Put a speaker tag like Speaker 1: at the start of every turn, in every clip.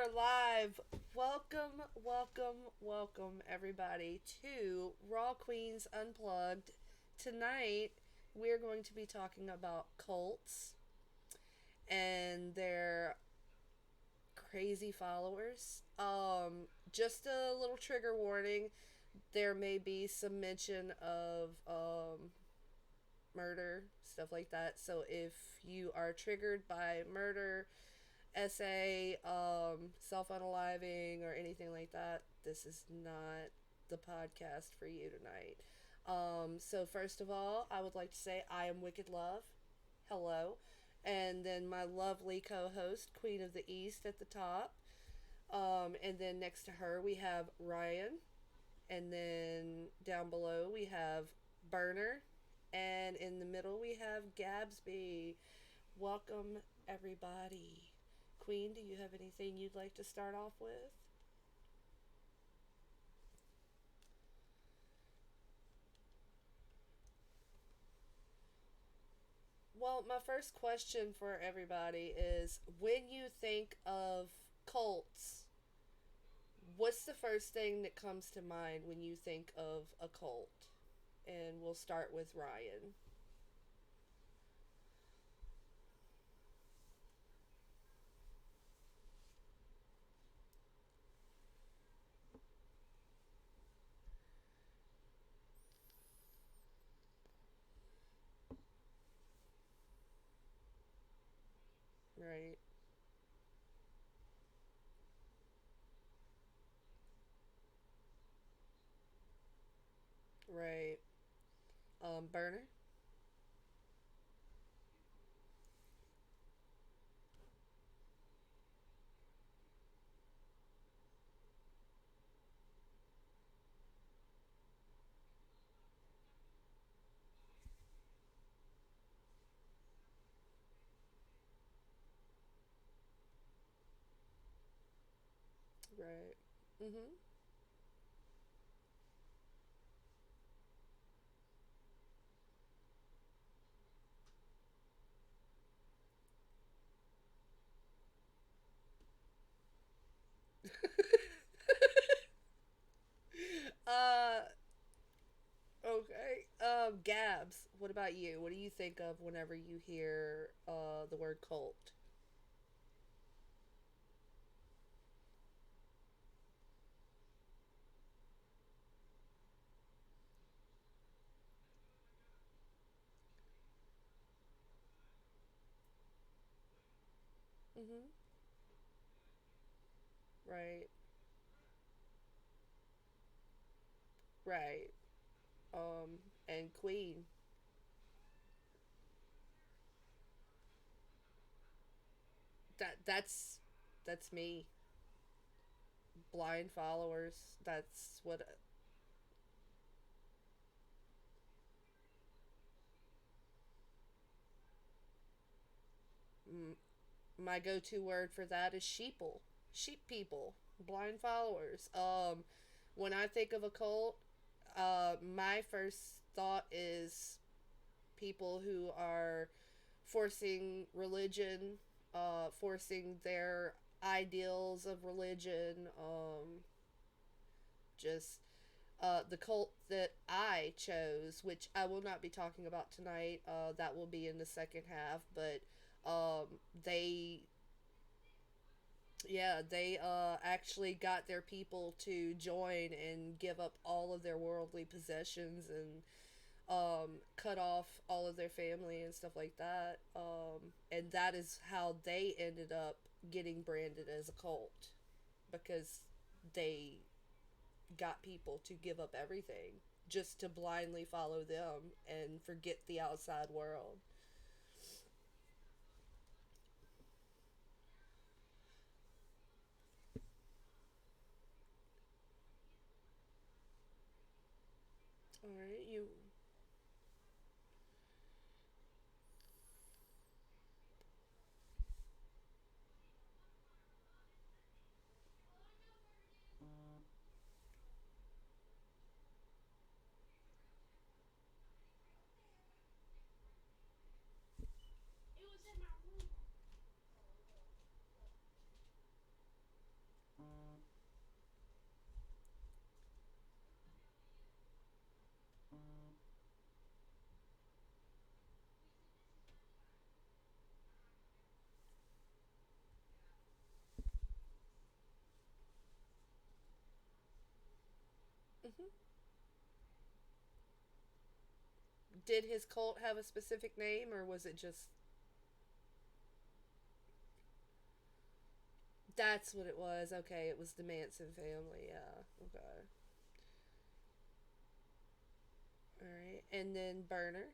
Speaker 1: are live. Welcome, welcome, welcome, everybody, to Raw Queens Unplugged. Tonight, we're going to be talking about cults and their crazy followers. Just a little trigger warning, there may be some mention of murder, stuff like that. So if you are triggered by murder, self unaliving, or anything like that, this is not the podcast for you tonight. So, first of all, I would like to say I am Wicked Love. Hello. And then my lovely co host, Queen of the East, at the top. And then next to her, we have Ryan. And then down below, we have Burner. And in the middle, we have Gabsby. Welcome, everybody. Queen, do you have anything you'd like to start off with? Well, my first question for everybody is when you think of cults, what's the first thing that comes to mind when you think of a cult? And we'll start with Ryan. Right. Right. Burner? Right. Mm-hmm. uh, okay. Gabs, what about you? What do you think of whenever you hear the word cult? Mm-hmm. Right. Right. And Queen. That's me. Blind followers. That's what mm, my go-to word for that is sheeple. Sheep people. Blind followers. When I think of a cult, my first thought is people who are forcing religion, forcing their ideals of religion, just the cult that I chose, which I will not be talking about tonight. That will be in the second half, but um, they, yeah, they actually got their people to join and give up all of their worldly possessions and cut off all of their family and stuff like that. And that is how they ended up getting branded as a cult because they got people to give up everything just to blindly follow them and forget the outside world. All right, you. Hmm. Did his cult have a specific name, or was it just that's what it was? Okay, it was the Manson family. Yeah. Okay. All right, and then Burner.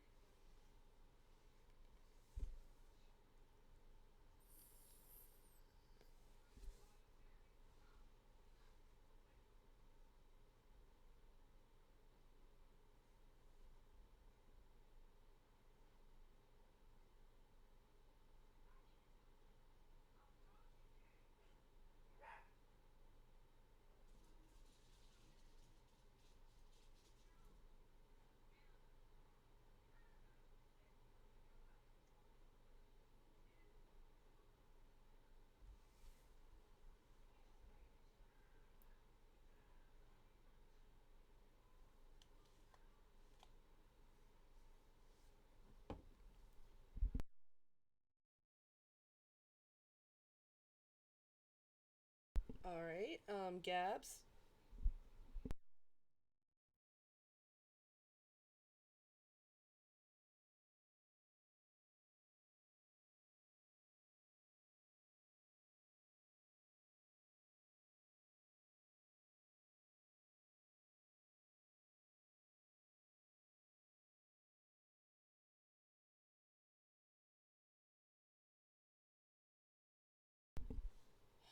Speaker 1: All right. Gabs.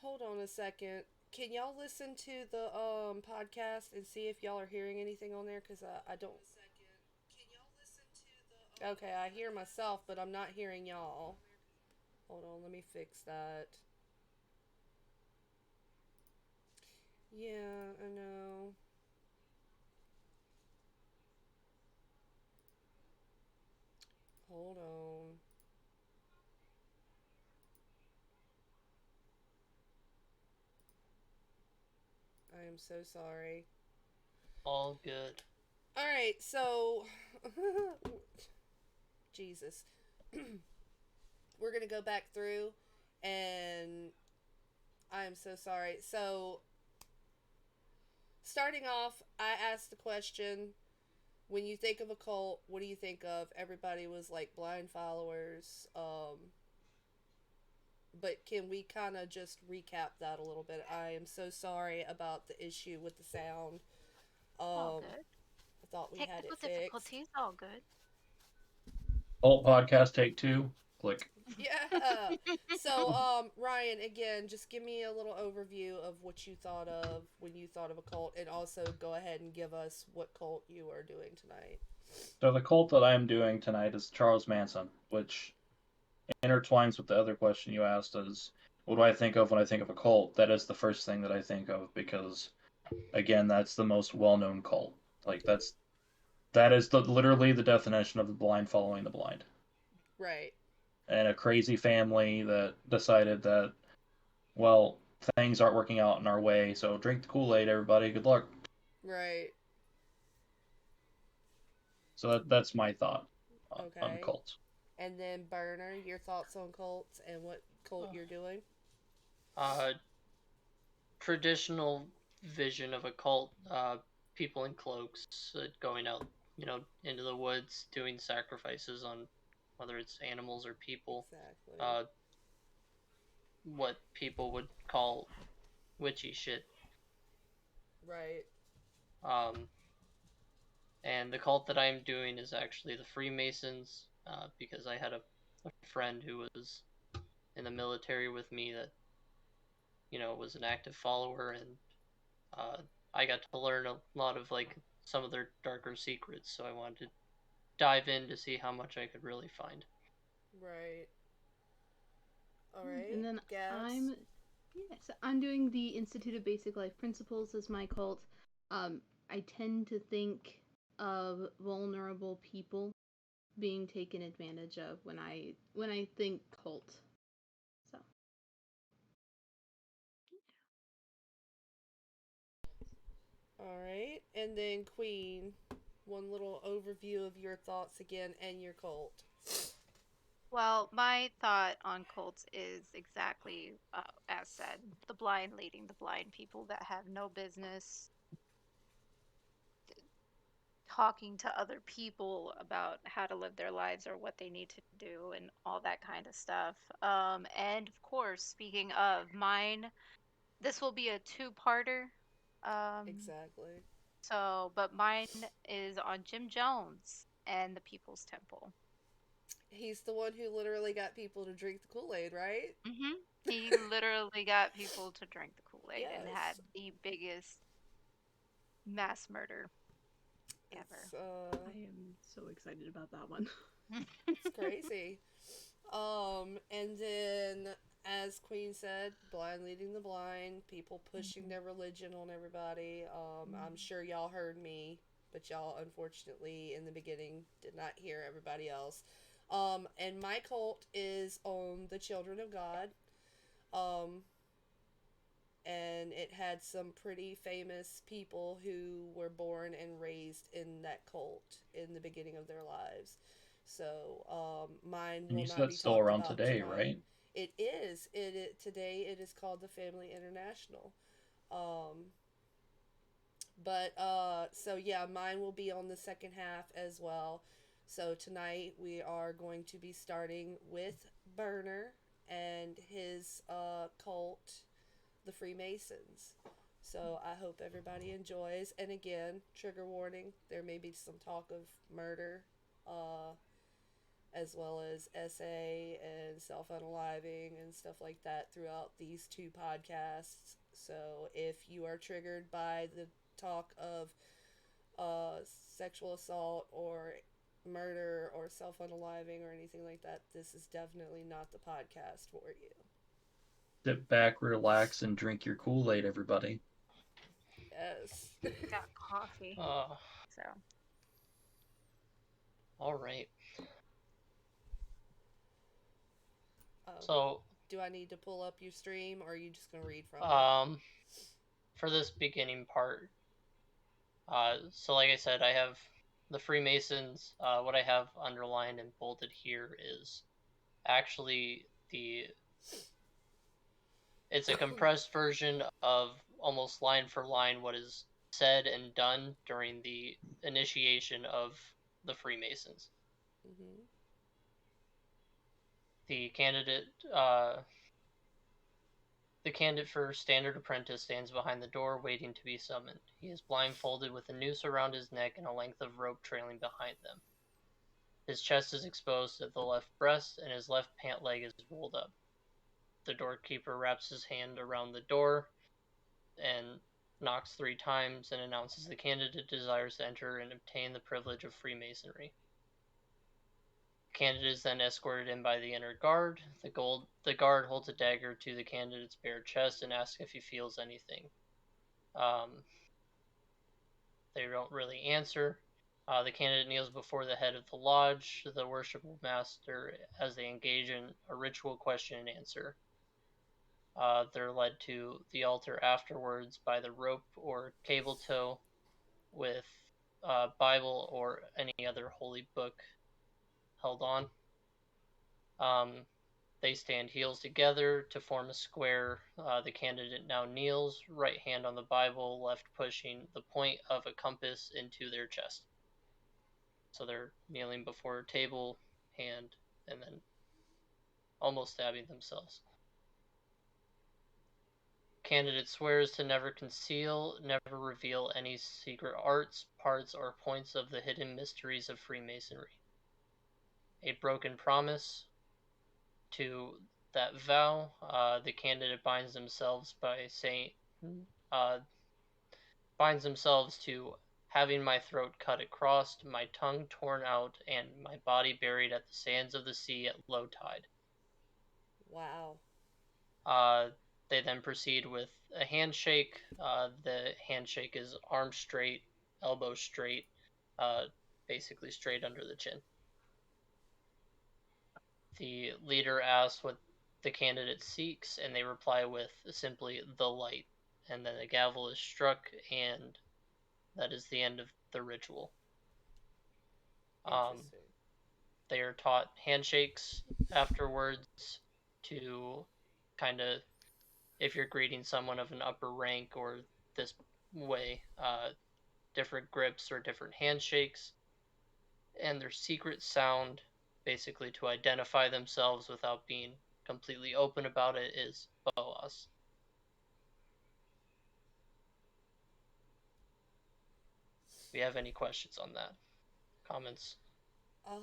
Speaker 1: Hold on a second. Can y'all listen to the podcast and see if y'all are hearing anything on there? Cause I don't. Okay, I hear myself, but I'm not hearing y'all. Hold on, let me fix that. Yeah, I know. Hold on. I am so sorry.
Speaker 2: All good.
Speaker 1: All right, so Jesus, we're gonna go back through, and I am so sorry. So starting off, I asked the question: when you think of a cult, what do you think of? Everybody was like blind followers. But can we kind of just recap that a little bit? I am so sorry about the issue with the sound.
Speaker 3: All
Speaker 1: Um,
Speaker 3: good.
Speaker 1: I thought we had
Speaker 3: Technical
Speaker 1: it fixed.
Speaker 3: difficulties, all good.
Speaker 4: Alt podcast take two. Click.
Speaker 1: Yeah. So, Ryan, again, just give me a little overview of what you thought of when you thought of a cult, and also go ahead and give us what cult you are doing tonight.
Speaker 4: So the cult that I'm doing tonight is Charles Manson, which intertwines with the other question you asked is what do I think of when I think of a cult? That is the first thing that I think of because again, that's the most well-known cult. Like that is literally the definition of the blind following the blind.
Speaker 1: Right.
Speaker 4: And a crazy family that decided that well, things aren't working out in our way, so drink the Kool-Aid everybody. Good luck.
Speaker 1: Right.
Speaker 4: So that's my thought on
Speaker 1: Okay.
Speaker 4: cults.
Speaker 1: And then Burner, your thoughts on cults and what cult
Speaker 2: Uh,
Speaker 1: you're doing?
Speaker 2: uh, Traditional vision of a cult. People in cloaks going out, into the woods, doing sacrifices on whether it's animals or people.
Speaker 1: Exactly.
Speaker 2: Uh, what people would call witchy shit.
Speaker 1: Right.
Speaker 2: Um, and the cult that I'm doing is actually the Freemasons, because I had a friend who was in the military with me that was an active follower, and uh, I got to learn a lot of like some of their darker secrets. So I wanted to dive in to see how much I could really find.
Speaker 1: Right. All
Speaker 5: And
Speaker 1: right.
Speaker 5: then
Speaker 1: Gabs.
Speaker 5: I'm, yeah, so I'm doing the Institute of Basic Life Principles as my cult. Um, I tend to think of vulnerable people being taken advantage of when I think cult. So
Speaker 1: All right. And then Queen. One little overview of your thoughts again and your cult.
Speaker 3: Well, my thought on cults is exactly as said, the blind leading the blind, people that have no business talking to other people about how to live their lives or what they need to do and all that kind of stuff. And of course, speaking of mine, this will be a two-parter. Um,
Speaker 1: Exactly.
Speaker 3: but mine is on Jim Jones and the People's Temple.
Speaker 1: He's the one who literally got people to drink the Kool-Aid, right?
Speaker 3: He literally got people to drink the Kool-Aid and had
Speaker 1: Yes.
Speaker 3: the biggest mass murder ever.
Speaker 5: I am so excited about that one.
Speaker 1: It's crazy. And then, as Queen said, blind leading the blind, people pushing their religion on everybody. I'm sure y'all heard me, but y'all unfortunately in the beginning did not hear everybody else. And my cult is on the Children of God. Um, and it had some pretty famous people who were born and raised in that cult in the beginning of their lives. So mine
Speaker 4: And
Speaker 1: will
Speaker 4: you
Speaker 1: not
Speaker 4: said
Speaker 1: be
Speaker 4: it's still
Speaker 1: talked
Speaker 4: around
Speaker 1: about
Speaker 4: today,
Speaker 1: tonight.
Speaker 4: right?
Speaker 1: It is. Today it is called the Family International. Um, but so yeah, mine will be on the second half as well. So tonight we are going to be starting with Burner and his cult, the Freemasons. So I hope everybody enjoys. And again, trigger warning: there may be some talk of murder, as well as SA and self unaliving and stuff like that throughout these two podcasts. So if you are triggered by the talk of sexual assault or murder or self unaliving or anything like that, this is definitely not the podcast for you.
Speaker 4: Sit back, relax, and drink your Kool-Aid, everybody.
Speaker 1: Yes.
Speaker 3: Got coffee.
Speaker 2: Uh,
Speaker 3: So
Speaker 2: all right.
Speaker 1: um,
Speaker 2: So,
Speaker 1: do I need to pull up your stream or are you just going to read from it?
Speaker 2: for this beginning part, so like I said, I have the Freemasons. What I have underlined and bolded here is actually it's a compressed version of almost line for line what is said and done during the initiation of the Freemasons.
Speaker 1: Mm-hmm.
Speaker 2: The candidate, uh, the candidate for standard apprentice stands behind the door, waiting to be summoned. He is blindfolded with a noose around his neck and a length of rope trailing behind them. His chest is exposed at the left breast, and his left pant leg is rolled up. The doorkeeper wraps his hand around the door and knocks 3 times and announces the candidate desires to enter and obtain the privilege of Freemasonry. The candidate is then escorted in by the inner guard. The guard holds a dagger to the candidate's bare chest and asks if he feels anything. They don't really answer. The candidate kneels before the head of the lodge, the worshipful master, as they engage in a ritual question and answer. They're led to the altar afterwards by the rope or cable tow with a Bible or any other holy book held on. They stand heels together to form a square. The candidate now kneels, right hand on the Bible, left pushing the point of a compass into their chest. So they're kneeling before a table, hand, and then almost stabbing themselves. Candidate swears to never conceal, never reveal any secret arts, parts, or points of the hidden mysteries of Freemasonry. A broken promise. To that vow, the candidate binds themselves by saying, uh, binds themselves to having my throat cut across, my tongue torn out, and my body buried at the sands of the sea at low tide.
Speaker 1: Wow.
Speaker 2: Uh, they then proceed with a handshake. The handshake is arm straight, elbow straight, uh, basically straight under the chin. The leader asks what the candidate seeks, and they reply with simply the light. And then the gavel is struck, and that is the end of the ritual.
Speaker 1: Interesting.
Speaker 2: They are taught handshakes afterwards to kind of, if you're greeting someone of an upper rank or this way, different grips or different handshakes, and their secret sound, basically to identify themselves without being completely open about it, is boas. Do you have any questions on that? Comments?
Speaker 1: No.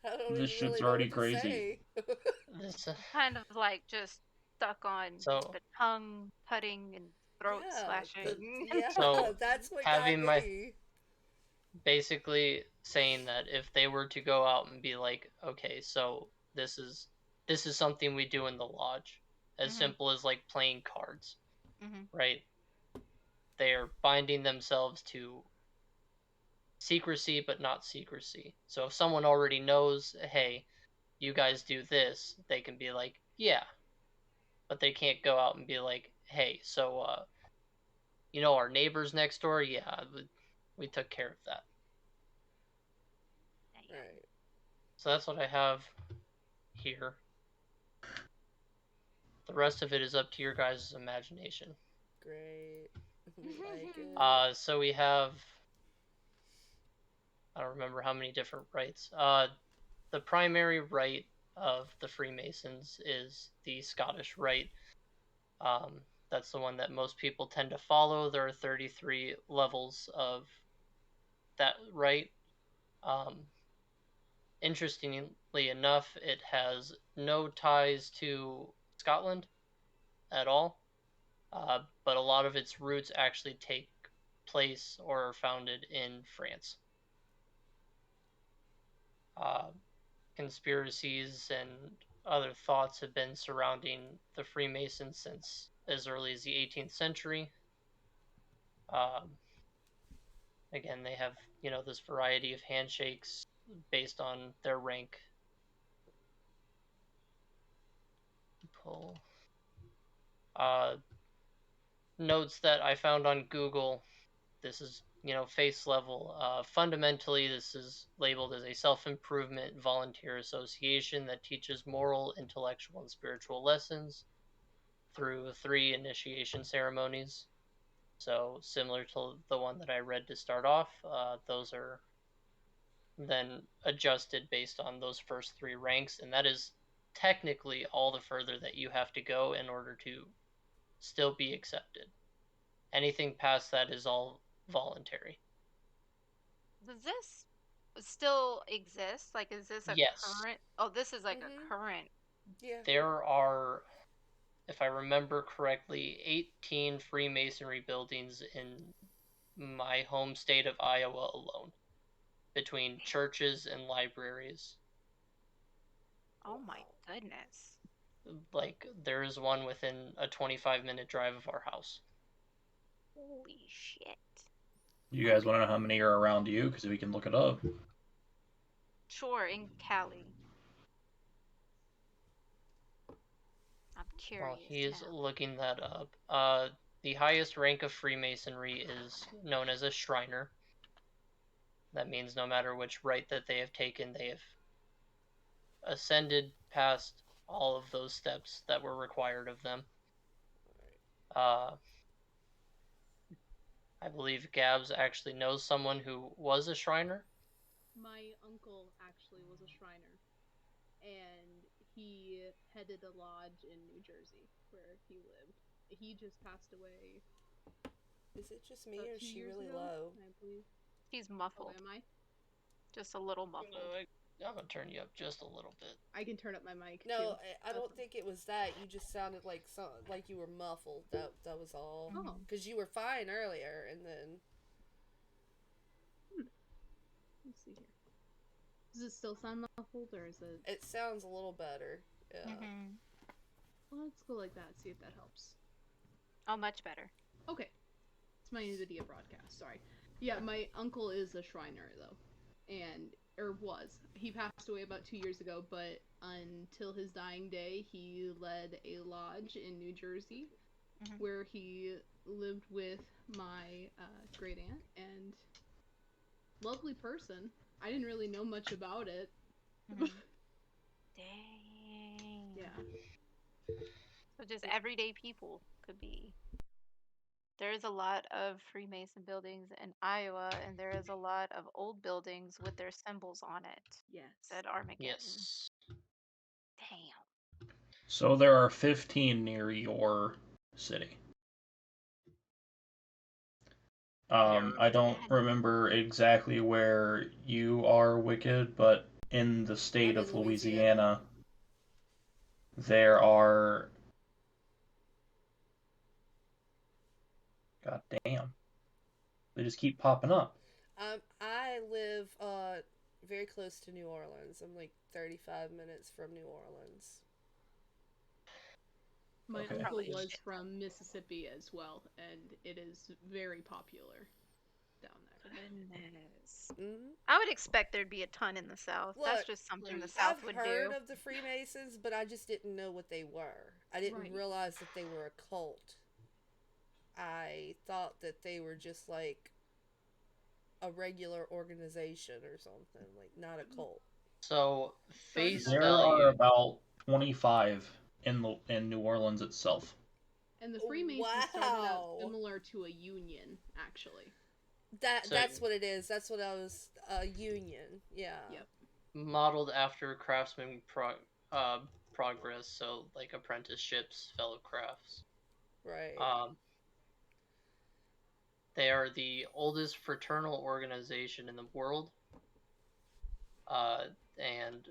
Speaker 1: I don't
Speaker 4: This
Speaker 1: even
Speaker 4: shit's
Speaker 1: really know
Speaker 4: already
Speaker 1: what to
Speaker 4: crazy.
Speaker 1: say.
Speaker 2: This,
Speaker 3: Kind of like just stuck on
Speaker 2: so
Speaker 3: the tongue cutting and throat
Speaker 1: Yeah,
Speaker 3: slashing.
Speaker 2: So,
Speaker 1: that's what
Speaker 2: having
Speaker 1: got me.
Speaker 2: basically saying that if they were to go out and be like, okay, so this is something we do in the lodge, as
Speaker 3: Mhm.
Speaker 2: simple as like playing cards,
Speaker 3: Mhm.
Speaker 2: right? They're binding themselves to secrecy, but not secrecy. So if someone already knows, hey, you guys do this, they can be like, yeah, but they can't go out and be like, hey, so our neighbors next door, yeah, we took care of that.
Speaker 1: Right.
Speaker 2: So that's what I have here. The rest of it is up to your guys' imagination.
Speaker 1: Great. We like it.
Speaker 2: So we have, I don't remember how many different rites. The primary rite of the Freemasons is the Scottish rite. That's the one that most people tend to follow. There are 33 levels of that rite. Interestingly enough, it has no ties to Scotland at all, but a lot of its roots actually take place or are founded in France. Uh, Conspiracies and other thoughts have been surrounding the Freemasons since as early as the 18th century. Um, Again, they have this variety of handshakes based on their rank. Pull notes that I found on Google. This is face level. Fundamentally, this is labeled as a self-improvement volunteer association that teaches moral, intellectual, and spiritual lessons through 3 initiation ceremonies. So similar to the one that I read to start off, those are then adjusted based on those first 3 ranks, and that is technically all the further that you have to go in order to still be accepted. Anything past that is all voluntary.
Speaker 3: Does this still exist? Like, is this a
Speaker 2: Yes,
Speaker 3: current? Oh, this is like a
Speaker 1: Mhm.
Speaker 3: current.
Speaker 1: Yeah.
Speaker 2: there are, if I remember correctly, 18 Freemasonry buildings in my home state of Iowa alone, between churches and libraries.
Speaker 3: Oh my
Speaker 1: Wow.
Speaker 3: goodness.
Speaker 2: Like, there is one within a 25-minute drive of our house.
Speaker 3: Holy shit.
Speaker 4: You guys want to know how many are around you? Because we can look it up.
Speaker 3: Sure, in Cali. I'm
Speaker 2: While
Speaker 3: curious
Speaker 2: he is
Speaker 3: now.
Speaker 2: looking that up, the highest rank of Freemasonry is known as a Shriner. That means no matter which rite that they have taken, they have ascended past all of those steps that were required of them. Uh, I believe Gabs actually knows someone who was a Shriner.
Speaker 5: My uncle actually was a Shriner, and he headed a lodge in New Jersey where he lived. He just passed away
Speaker 1: Is it just me
Speaker 5: about
Speaker 1: or is
Speaker 5: 2
Speaker 1: she
Speaker 5: years
Speaker 1: really
Speaker 5: ago,
Speaker 1: low?
Speaker 5: I believe.
Speaker 3: He's
Speaker 5: Oh,
Speaker 3: muffled.
Speaker 5: am I?
Speaker 3: Just a little muffled.
Speaker 2: I'm gonna turn you up just a little bit.
Speaker 5: I can turn up my mic
Speaker 1: No,
Speaker 5: too.
Speaker 1: I don't think it was that. You just sounded like like you were muffled. That was all.
Speaker 5: Oh.
Speaker 1: Because you were fine earlier, and then
Speaker 5: Let's see here. Does it still sound muffled, or is it?
Speaker 1: it sounds a little better. Yeah.
Speaker 3: Mm-hmm.
Speaker 5: Well, let's go like that. See if that helps.
Speaker 3: Oh, much better.
Speaker 5: Okay. It's my NVIDIA broadcast. Sorry. Yeah, my uncle is a Shriner though, or was. He passed away about 2 years ago, but until his dying day, he led a lodge in New Jersey, where he lived with my great aunt and lovely person. I didn't really know much about it.
Speaker 3: Dang.
Speaker 5: Yeah.
Speaker 3: So just everyday people could be There is a lot of Freemason buildings in Iowa, and there is a lot of old buildings with their symbols on it.
Speaker 5: Yes.
Speaker 3: Said Armageddon.
Speaker 2: Yes.
Speaker 3: Damn.
Speaker 4: So there are 15 near your city. I don't remember exactly where you are, Wicked, but in the state
Speaker 1: I'm
Speaker 4: of
Speaker 1: in
Speaker 4: Louisiana, there are. God damn. They just keep popping up.
Speaker 1: I live very close to New Orleans. I'm like 35 minutes from New Orleans.
Speaker 5: My
Speaker 4: Okay.
Speaker 5: uncle
Speaker 3: Probably
Speaker 5: was
Speaker 3: shit.
Speaker 5: from Mississippi as well, and it is very popular down there.
Speaker 3: Goodness.
Speaker 1: Mm-hmm.
Speaker 3: I would expect there'd be a ton in the South. That's
Speaker 1: Look,
Speaker 3: just something the
Speaker 1: I've
Speaker 3: South would
Speaker 1: heard
Speaker 3: do.
Speaker 1: of the Freemasons, but I just didn't know what they were. I didn't
Speaker 5: Right.
Speaker 1: realize that they were a cult. I thought that they were just like a regular organization or something, like not a cult.
Speaker 2: So
Speaker 3: Started
Speaker 2: face
Speaker 3: out
Speaker 4: There
Speaker 3: as a
Speaker 4: are
Speaker 2: value.
Speaker 4: about 25 in New Orleans itself.
Speaker 5: And the Freemasons started out
Speaker 1: Wow.
Speaker 5: similar to a union, actually.
Speaker 2: So
Speaker 1: That's what it is. That's what I was union. Yeah.
Speaker 5: Yep.
Speaker 2: modeled after craftsman progress, so like apprenticeships, fellow crafts.
Speaker 1: Right.
Speaker 2: Um, they are the oldest fraternal organization in the world, and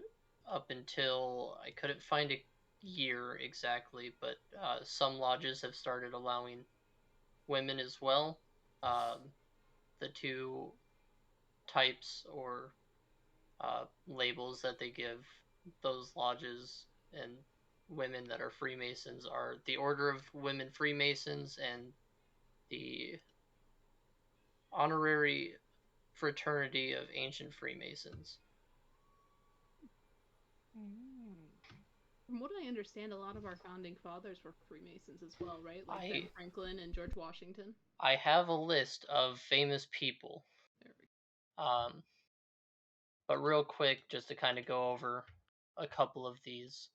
Speaker 2: up until I couldn't find a year exactly, but some lodges have started allowing women as well. Um, the two types or labels that they give those lodges and women that are Freemasons are the Order of Women Freemasons and the Honorary Fraternity of Ancient Freemasons.
Speaker 5: From what I understand, a lot of our founding fathers were Freemasons as well, right? Like Ben
Speaker 2: I
Speaker 5: Franklin and George Washington.
Speaker 2: I have a list of famous people.
Speaker 5: There we
Speaker 2: But real quick, just to kind of go over a couple of these.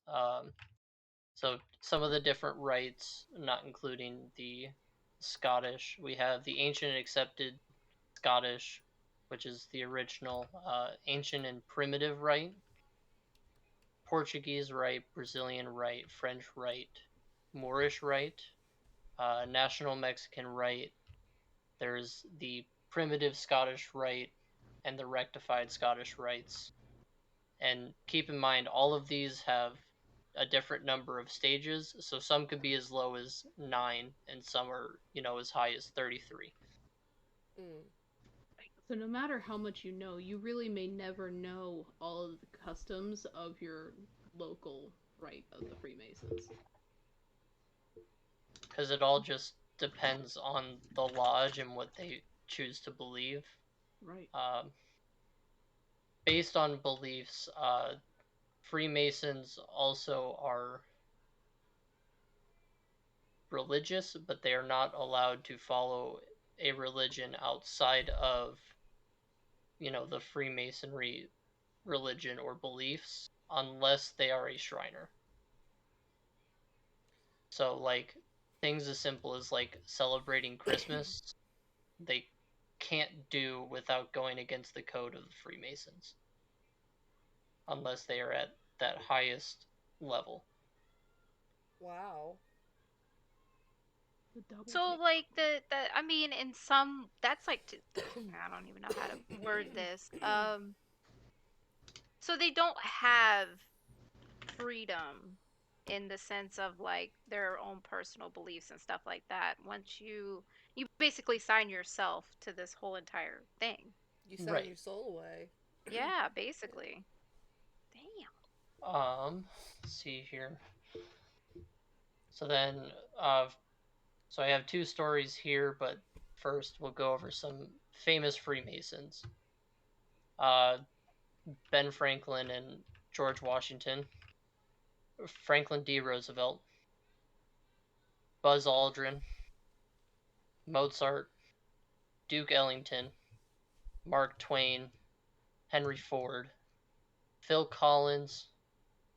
Speaker 2: So some of the different rites, not including the Scottish, we have the ancient and accepted Scottish, which is the original ancient and primitive rite, Portuguese rite, Brazilian rite, French rite, Moorish rite, national Mexican rite. There's the primitive Scottish rite and the rectified Scottish rites. And keep in mind, all of these have a different number of stages. So some could be as low as 9, and some are, as high as 33.
Speaker 1: Mm.
Speaker 5: So no matter how much you know, you really may never know all of the customs of your local rite of the Freemasons.
Speaker 2: Because it all just depends on the lodge and what they choose to believe.
Speaker 5: Right.
Speaker 2: Based on beliefs, Freemasons also are religious, but they are not allowed to follow a religion outside of, the Freemasonry religion or beliefs unless they are a Shriner. So, like, things as simple as, like, celebrating Christmas, they can't do without going against the code of the Freemasons unless they are at that highest level.
Speaker 1: Wow.
Speaker 5: The double
Speaker 3: So
Speaker 5: take.
Speaker 3: like I mean in some that's like I don't even know how to word this. So they don't have freedom in the sense of like their own personal beliefs and stuff like that. Once you basically sign yourself to this whole entire thing.
Speaker 1: You sign
Speaker 2: Right.
Speaker 1: your soul away.
Speaker 3: Yeah, basically. Damn.
Speaker 2: Let's see here. So then, so I have two stories here, but first we'll go over some famous Freemasons. Uh, Ben Franklin and George Washington, Franklin D. Roosevelt, Buzz Aldrin, Mozart, Duke Ellington, Mark Twain, Henry Ford, Phil Collins,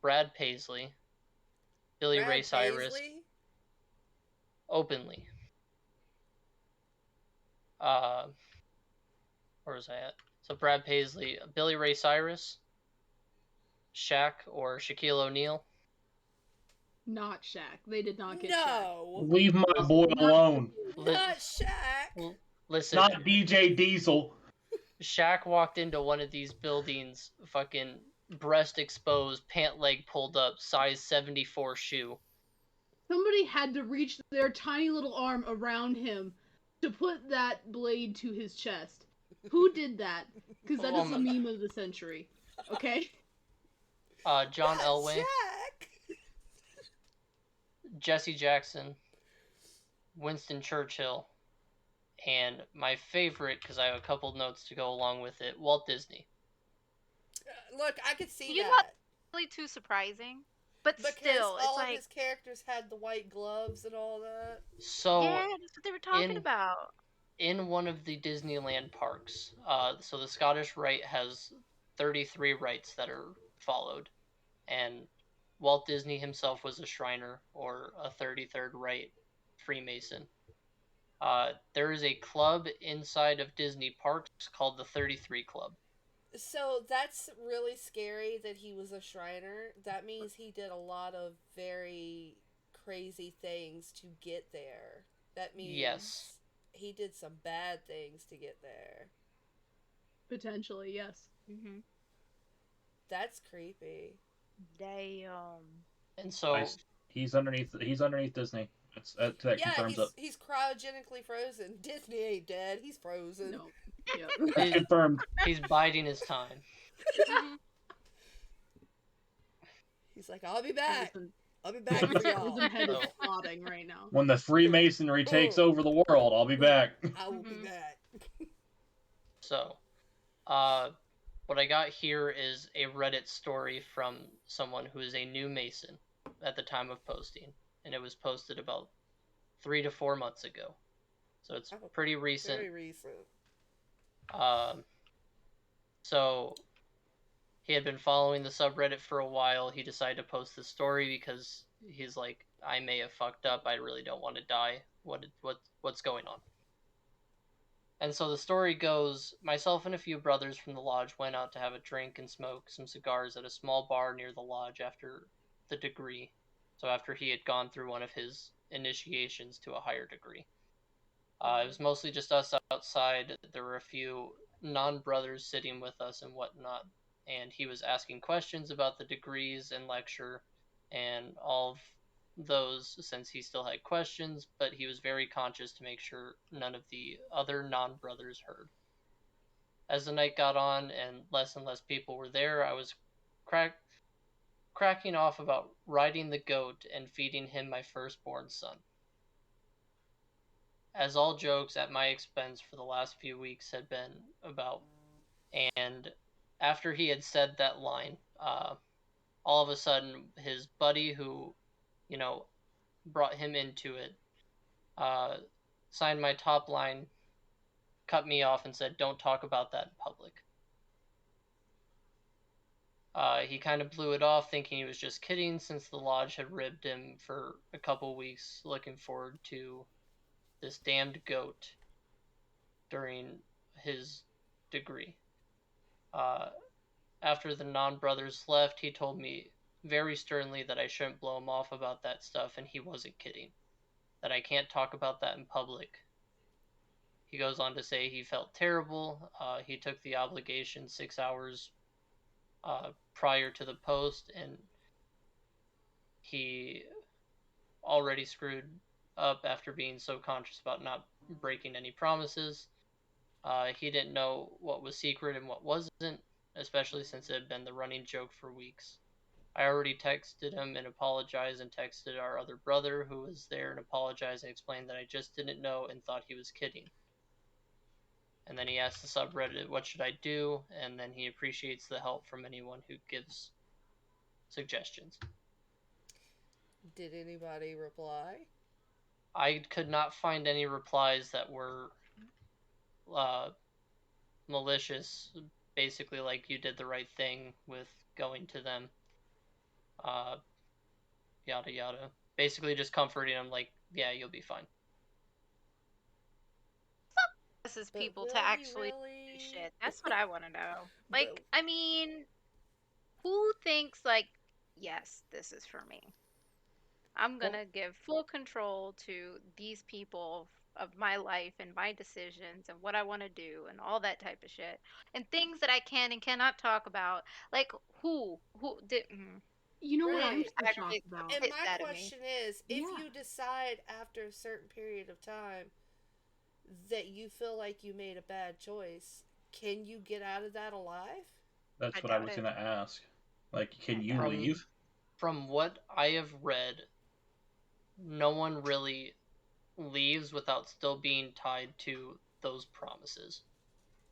Speaker 2: Brad Paisley, Billy Ray
Speaker 1: Brad
Speaker 2: Cyrus,
Speaker 1: Paisley?
Speaker 2: openly. where was I at? So Brad Paisley, Billy Ray Cyrus, Shaq or Shaquille O'Neal.
Speaker 5: Not Shaq. They did not get
Speaker 1: No,
Speaker 4: Leave my boy alone.
Speaker 1: not Shaq.
Speaker 2: Listen,
Speaker 4: Not DJ Diesel.
Speaker 2: Shaq walked into one of these buildings, fucking breast exposed, pant leg pulled up, size 74 shoe.
Speaker 5: Somebody had to reach their tiny little arm around him to put that blade to his chest. Who did that? Because that is the meme of the century. Okay?
Speaker 2: John
Speaker 1: Not
Speaker 2: Elway,
Speaker 1: Shaq.
Speaker 2: Jesse Jackson, Winston Churchill, and my favorite, because I have a couple notes to go along with it, Walt Disney.
Speaker 1: Look, I could see
Speaker 3: You're
Speaker 1: that.
Speaker 3: not really too surprising, but
Speaker 1: Because
Speaker 3: still, it's
Speaker 1: all of
Speaker 3: like,
Speaker 1: his characters had the white gloves and all that.
Speaker 2: So
Speaker 3: yeah, that's what they were talking about.
Speaker 2: in one of the Disneyland parks, so the Scottish Rite has 33 rites that are followed, and Walt Disney himself was a Shriner or a 33rd Rite Freemason. There is a club inside of Disney parks called the 33 Club.
Speaker 1: So that's really scary that he was a Shriner. That means he did a lot of very crazy things to get there. That means
Speaker 2: Yes.
Speaker 1: he did some bad things to get there.
Speaker 5: Potentially, yes.
Speaker 3: Mm-hmm.
Speaker 1: That's creepy.
Speaker 3: Damn.
Speaker 2: And so
Speaker 4: Nice. He's underneath Disney. That confirms it.
Speaker 1: He's cryogenically frozen. Disney ain't dead. He's frozen.
Speaker 5: No. Yeah.
Speaker 2: he's,
Speaker 4: Confirmed.
Speaker 2: he's biding his time.
Speaker 3: Mhm.
Speaker 1: He's like, I'll be back. I'll be back for y'all.
Speaker 5: His head is
Speaker 2: Oh.
Speaker 5: plotting right now.
Speaker 4: When the Freemasonry takes over the world, I'll be back.
Speaker 1: I will be
Speaker 3: Mhm.
Speaker 1: back.
Speaker 2: So, what I got here is a Reddit story from someone who is a new Mason at the time of posting, and it was posted about 3 to 4 months ago. So it's
Speaker 1: Oh,
Speaker 2: pretty recent.
Speaker 1: Very recent.
Speaker 2: So he had been following the subreddit for a while. He decided to post this story because he's like, I may have fucked up. I really don't want to die. What's going on? And so the story goes, myself and a few brothers from the lodge went out to have a drink and smoke some cigars at a small bar near the lodge after the degree. So after he had gone through one of his initiations to a higher degree. It was mostly just us outside. There were a few non-brothers sitting with us and whatnot. And he was asking questions about the degrees and lecture and all of those, since he still had questions, but he was very conscious to make sure none of the other non-brothers heard. As the night got on and less people were there, I was cracking off about riding the goat and feeding him my firstborn son. As all jokes at my expense for the last few weeks had been about. And after he had said that line, all of a sudden his buddy who, brought him into it, signed my top line, cut me off and said, don't talk about that in public. He kind of blew it off thinking he was just kidding since the lodge had ribbed him for a couple weeks looking forward to this damned goat during his degree. After the non-brothers left, he told me very sternly that I shouldn't blow him off about that stuff, and he wasn't kidding. That I can't talk about that in public. He goes on to say he felt terrible. He took the obligation 6 hours prior to the post, and he already screwed up after being so conscious about not breaking any promises. He didn't know what was secret and what wasn't, especially since it had been the running joke for weeks. I already texted him and apologized, and texted our other brother who was there and apologized and explained that I just didn't know and thought he was kidding. And then he asked the subreddit, what should I do? And then he appreciates the help from anyone who gives suggestions.
Speaker 1: Did anybody reply?
Speaker 2: I could not find any replies that were malicious, basically like you did the right thing with going to them, yada yada. Basically just comforting him like, yeah, you'll be fine.
Speaker 3: possesses
Speaker 1: But
Speaker 3: people to
Speaker 1: will you
Speaker 3: actually do
Speaker 1: really?
Speaker 3: shit? That's what I want to know.
Speaker 1: But
Speaker 3: Like, I mean, who thinks like, yes, this is for me? I'm
Speaker 4: Well,
Speaker 3: gonna give full control to these people of my life and my decisions and what I want to do and all that type of shit and things that I can and cannot talk about. Like, who did?
Speaker 5: You know what I'm
Speaker 1: right.
Speaker 5: so
Speaker 3: Aggravate
Speaker 5: shocked
Speaker 3: the
Speaker 5: about?
Speaker 1: And
Speaker 3: piss
Speaker 1: my
Speaker 3: out of me.
Speaker 1: question is, if
Speaker 5: Yeah.
Speaker 1: you decide after a certain period of time that you feel like you made a bad choice, can you get out of that alive?
Speaker 3: I
Speaker 4: that's what I
Speaker 3: doubt
Speaker 4: was
Speaker 3: it.
Speaker 4: gonna ask. Like,
Speaker 3: I
Speaker 4: can you
Speaker 3: doubt it.
Speaker 2: From
Speaker 4: leave?
Speaker 2: from what I have read, no one really leaves without still being tied to those promises.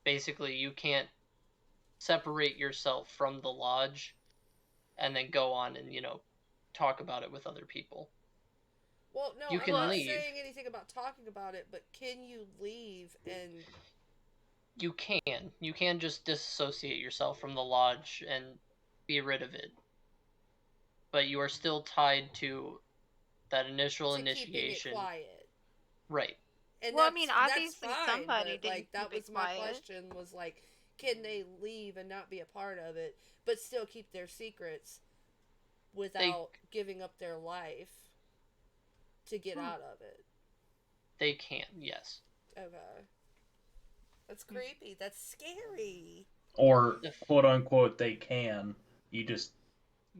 Speaker 2: Basically, you can't separate yourself from the lodge and then go on and, talk about it with other people.
Speaker 1: Well, no,
Speaker 2: You
Speaker 1: I'm
Speaker 2: can
Speaker 3: Well,
Speaker 1: not
Speaker 2: leave.
Speaker 1: saying anything about talking about it, but can you leave and
Speaker 2: You can. You can just disassociate yourself from the lodge and be rid of it. But you are still tied to that initial
Speaker 1: to keeping it
Speaker 2: initiation.
Speaker 1: quiet?
Speaker 2: Right.
Speaker 1: And
Speaker 3: well, I mean,
Speaker 1: that's
Speaker 3: obviously
Speaker 1: fine,
Speaker 3: somebody
Speaker 1: but
Speaker 3: didn't
Speaker 1: like
Speaker 3: keep
Speaker 1: that
Speaker 3: it
Speaker 1: was my
Speaker 3: quiet.
Speaker 1: question was like, can they leave and not be a part of it, but still keep their secrets
Speaker 2: They
Speaker 1: without giving up their life to get
Speaker 5: Huh.
Speaker 1: out of it?
Speaker 2: they can, yes.
Speaker 1: Okay. That's creepy. That's scary.
Speaker 4: Or
Speaker 2: If
Speaker 4: quote unquote they can. You just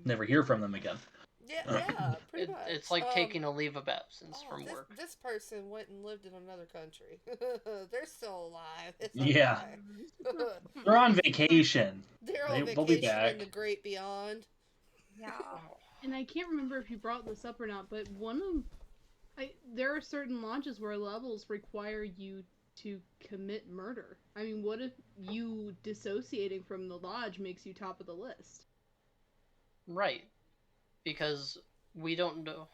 Speaker 4: never hear from them again.
Speaker 1: Yeah, yeah, pretty
Speaker 2: it's
Speaker 1: much.
Speaker 2: like taking a leave of absence
Speaker 1: Oh,
Speaker 2: from
Speaker 1: this
Speaker 2: work.
Speaker 1: this person went and lived in another country. They're still alive. It's
Speaker 4: Yeah.
Speaker 1: okay.
Speaker 4: They're on vacation.
Speaker 1: They're on
Speaker 4: They'll be
Speaker 1: vacation in the
Speaker 4: back.
Speaker 1: great beyond.
Speaker 3: Yeah.
Speaker 2: Oh,
Speaker 5: And I can't remember if you brought this up or not, but there are certain lodges where levels require you to commit murder. I mean, what if you dissociating from the lodge makes you top of the list?
Speaker 2: right. Because we don't know.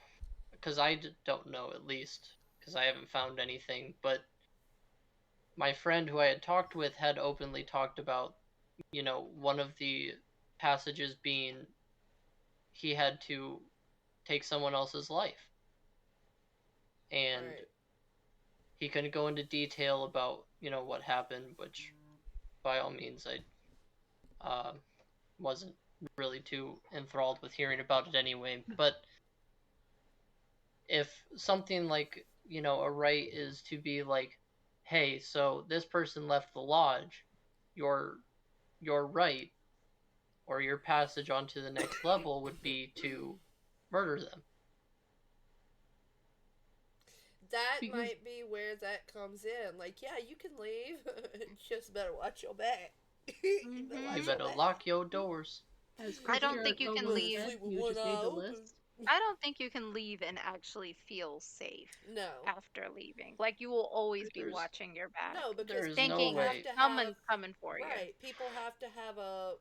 Speaker 2: Because I don't know, at least. Because I haven't found anything. But my friend who I had talked with had openly talked about, one of the passages being he had to take someone else's life. And
Speaker 1: Right.
Speaker 2: he couldn't go into detail about, what happened, which by all means I wasn't really too enthralled with hearing about it anyway. But if something like, a right is to be like, hey, so this person left the lodge, your right or your passage onto the next level would be to murder them.
Speaker 1: That
Speaker 5: Because
Speaker 1: might be where that comes in. Like, yeah, you can leave. Just better watch your back. You better
Speaker 3: Hmm.
Speaker 2: You
Speaker 1: watch your
Speaker 2: better
Speaker 1: back.
Speaker 2: lock your doors.
Speaker 5: as
Speaker 3: I
Speaker 5: Chris
Speaker 3: don't think you
Speaker 5: Jericho
Speaker 3: can
Speaker 5: once
Speaker 1: Better
Speaker 3: leave.
Speaker 5: said,
Speaker 1: sleep with
Speaker 5: he
Speaker 1: one
Speaker 5: just made
Speaker 1: eye
Speaker 5: the
Speaker 1: open.
Speaker 5: list.
Speaker 3: I don't think you can leave and actually feel safe
Speaker 1: No.
Speaker 3: after leaving. Like you will always be
Speaker 2: There's
Speaker 3: watching your back,
Speaker 1: No,
Speaker 2: there
Speaker 1: because
Speaker 2: is no
Speaker 1: people
Speaker 3: thinking
Speaker 1: have
Speaker 2: way.
Speaker 1: to have,
Speaker 3: someone's coming for you.
Speaker 1: right, people have to have a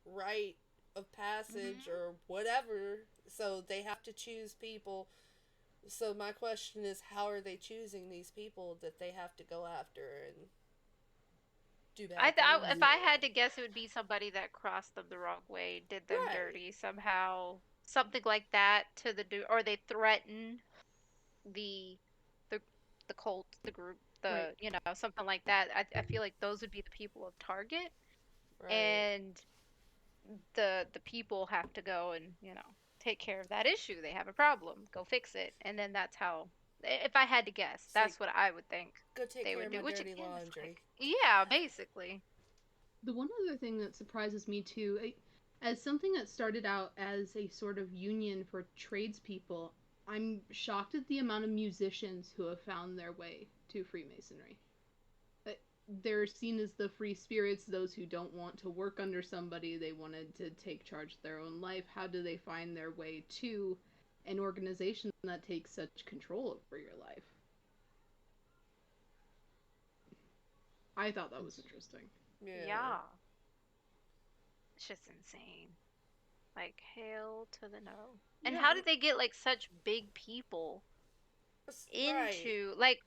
Speaker 1: rite of passage
Speaker 3: Hmm.
Speaker 1: or whatever, so they have to choose people. So my question is, how are they choosing these people that they have to go after and do bad things
Speaker 3: If I had to guess, it would be somebody that crossed them the wrong way, did them
Speaker 1: Right,
Speaker 3: dirty somehow, something like that to the or they threaten the the the cult, the group,
Speaker 5: Right.
Speaker 3: something like that. I feel like those would be the people of target,
Speaker 1: right.
Speaker 3: and the people have to go and take care of that issue. They have a problem, go fix it, and then that's how. If I had to guess,
Speaker 1: Say,
Speaker 3: that's what I would think
Speaker 1: go take
Speaker 3: they
Speaker 1: care
Speaker 3: would
Speaker 1: of
Speaker 3: do.
Speaker 1: my
Speaker 3: Which
Speaker 1: dirty
Speaker 3: again is
Speaker 1: laundry.
Speaker 3: like, yeah, basically.
Speaker 5: The one other thing that surprises me too, as something that started out as a sort of union for tradespeople, I'm shocked at the amount of musicians who have found their way to Freemasonry. Uh, They're seen as the free spirits, those who don't want to work under somebody, they wanted to take charge of their own life. How do they find their way to an organization that takes such control over your life? I thought that was
Speaker 2: It's
Speaker 5: interesting.
Speaker 1: Yeah.
Speaker 3: Yeah, it's just insane. Like hail to the no. And
Speaker 5: Yeah.
Speaker 3: how did they get like such big people
Speaker 1: Right.
Speaker 3: into like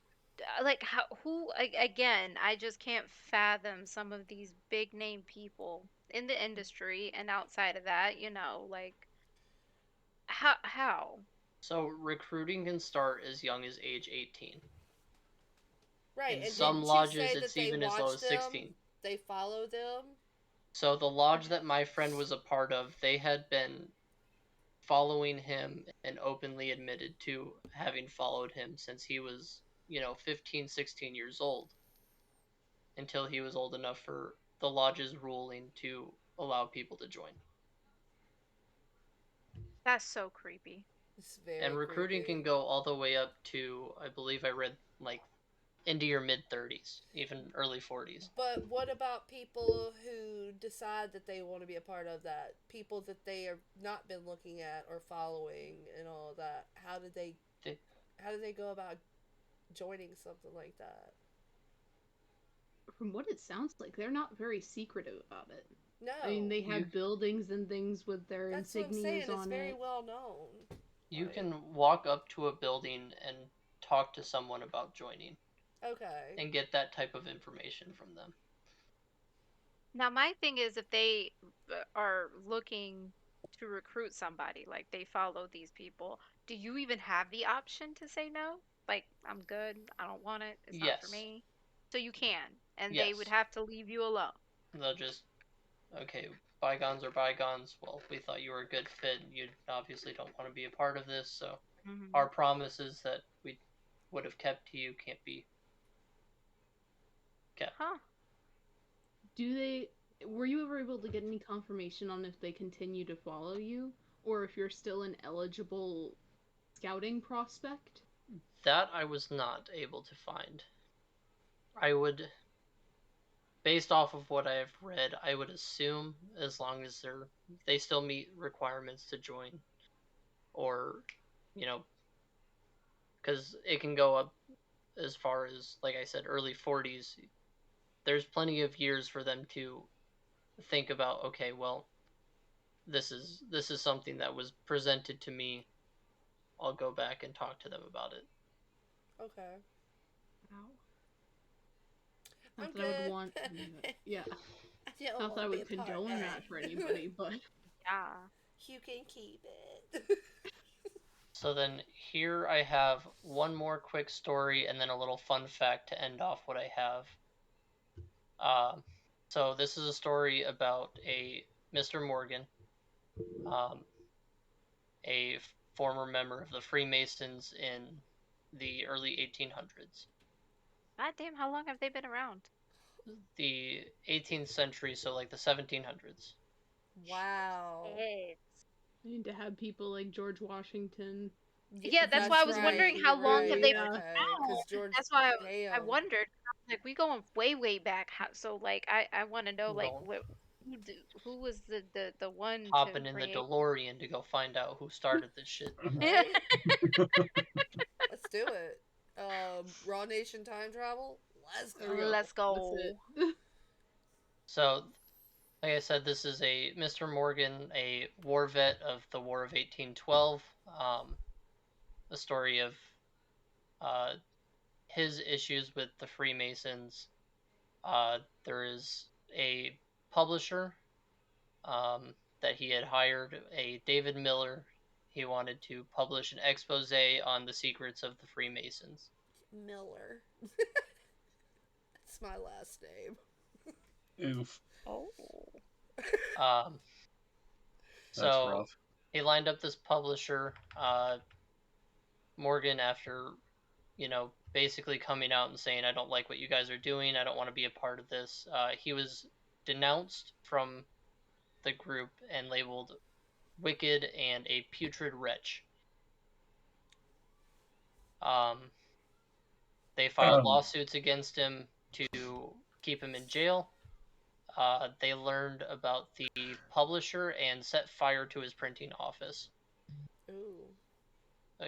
Speaker 3: how who again, I just can't fathom some of these big name people in the industry and outside of that, like how
Speaker 2: So recruiting can start as young as age 18.
Speaker 1: Right,
Speaker 2: In
Speaker 1: and
Speaker 2: some
Speaker 1: didn't you
Speaker 2: lodges,
Speaker 1: say that
Speaker 2: it's
Speaker 1: they
Speaker 2: even as low
Speaker 1: watch
Speaker 2: as
Speaker 1: them?
Speaker 2: 16.
Speaker 1: They follow them?
Speaker 2: So the lodge that my friend was a part of, they had been following him and openly admitted to having followed him since he was, 15, 16 years old, until he was old enough for the lodge's ruling to allow people to join.
Speaker 3: That's so creepy.
Speaker 1: It's very
Speaker 2: And recruiting
Speaker 1: creepy.
Speaker 2: can go all the way up to, I believe I read, like, into your mid 30s, even early 40s.
Speaker 1: But what about people who decide that they want to be a part of that? People that they have not been looking at or following and all of that.
Speaker 2: They-
Speaker 1: How do they go about joining something like that?
Speaker 5: From what it sounds like, they're not very secretive about it.
Speaker 1: No.
Speaker 5: I mean, they
Speaker 2: You
Speaker 5: have buildings and things with their
Speaker 1: That's what I'm saying.
Speaker 5: insignias
Speaker 1: It's
Speaker 5: on
Speaker 1: very
Speaker 5: it.
Speaker 1: well known.
Speaker 2: you
Speaker 1: Like,
Speaker 2: can walk up to a building and talk to someone about joining
Speaker 1: okay.
Speaker 2: and get that type of information from them.
Speaker 3: Now, my thing is if they are looking to recruit somebody, like they follow these people, do you even have the option to say no? Like, I'm good. I don't want it. It's not for
Speaker 2: Yes.
Speaker 3: me. So you can, and they would
Speaker 2: Yes.
Speaker 3: have to leave you alone.
Speaker 2: They'll just, okay, bygones are bygones. Well, we thought you were a good fit. You obviously don't want to be a part of this, so our promises that we would have kept to you can't be kept.
Speaker 3: Huh.
Speaker 5: Were you ever able to get any confirmation on if they continue to follow you? Or if you're still an eligible scouting prospect?
Speaker 2: That I was not able to find. I would, based off of what I have read, I would assume as long as they still meet requirements to join, or, because it can go up as far as, like I said, early 40s. There's plenty of years for them to think about, okay, well, this is something that was presented to me. I'll go back and talk to them about it.
Speaker 1: Okay.
Speaker 5: Wow.
Speaker 1: I'm
Speaker 5: Not that I would
Speaker 1: good.
Speaker 5: want. Yeah.
Speaker 1: I don't
Speaker 5: Not that
Speaker 1: want
Speaker 5: I
Speaker 1: to be
Speaker 5: would
Speaker 1: a part
Speaker 5: condone
Speaker 1: of
Speaker 5: that
Speaker 1: it.
Speaker 5: for anybody, but
Speaker 3: Yeah.
Speaker 1: You can keep it.
Speaker 2: So then here I have one more quick story and then a little fun fact to end off what I have. So this is a story about a Mr. Morgan, um, a former member of the Freemasons in the early 1800s.
Speaker 3: God damn, how long have they been around?
Speaker 2: The 18th century, so like the 1700s.
Speaker 1: Wow.
Speaker 3: Shit.
Speaker 5: I need to have people like George Washington.
Speaker 3: Yeah, that's why I was wondering how long have they been
Speaker 1: Okay, because
Speaker 3: around.
Speaker 1: George,
Speaker 3: That's why I
Speaker 1: damn.
Speaker 3: wondered. Like we going way way back. So like I want to know like
Speaker 2: Going
Speaker 3: who was the one to
Speaker 2: hopping in the
Speaker 3: create.
Speaker 2: DeLorean to go find out who started this shit.
Speaker 3: Yeah.
Speaker 1: Let's do it. Raw Nation time travel. Let's go.
Speaker 3: Let's
Speaker 5: That's
Speaker 3: go.
Speaker 5: it.
Speaker 2: So, like I said, this is a Mr. Morgan, a war vet of the War of 1812. The story of uh, his issues with the Freemasons. There is a publisher that he had hired, a David Miller. He wanted to publish an expose on the secrets of the Freemasons.
Speaker 1: Miller. That's my last name.
Speaker 4: Oof.
Speaker 3: Oh.
Speaker 2: Um,
Speaker 4: That's
Speaker 2: so
Speaker 4: rough.
Speaker 2: he lined up this publisher, Morgan, after basically coming out and saying, I don't like what you guys are doing. I don't want to be a part of this. He was denounced from the group and labeled wicked and a putrid wretch. They filed lawsuits against him to keep him in jail. They learned about the publisher and set fire to his printing office.
Speaker 1: Ooh.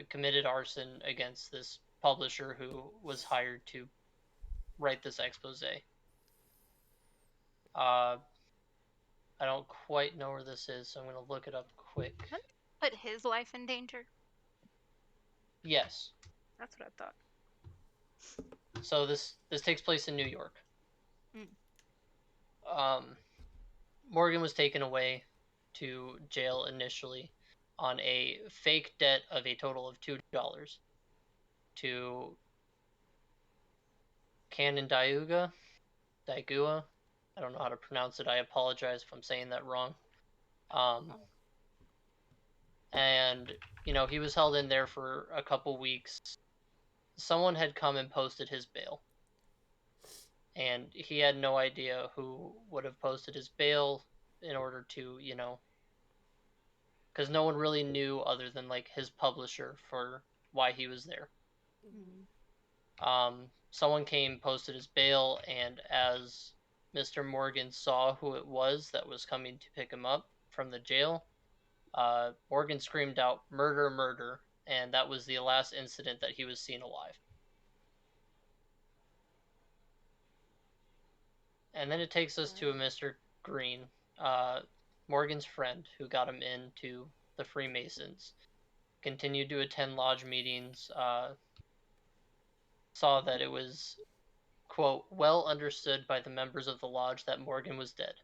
Speaker 2: Committed arson against this publisher who was hired to write this expose. I don't quite know where this is, so I'm going to look it up quick.
Speaker 3: Wouldn't it put his life in danger?
Speaker 2: Yes.
Speaker 3: That's what I thought.
Speaker 2: So this takes place in New York. Morgan was taken away to jail initially on a fake debt of a total of $2 to Canandaigua. Daigua. I don't know how to pronounce it. I apologize if I'm saying that wrong. And, he was held in there for a couple weeks. Someone had come and posted his bail. And he had no idea who would have posted his bail in order to, because no one really knew other than like his publisher for why he was there. Someone came, posted his bail, and as Mr. Morgan saw who it was that was coming to pick him up from the jail, Morgan screamed out, "Murder, murder," and that was the last incident that he was seen alive. And then it takes us to a Mr. Green, Morgan's friend, who got him into the Freemasons, continued to attend lodge meetings, saw that it was, quote, well understood by the members of the lodge that Morgan was dead.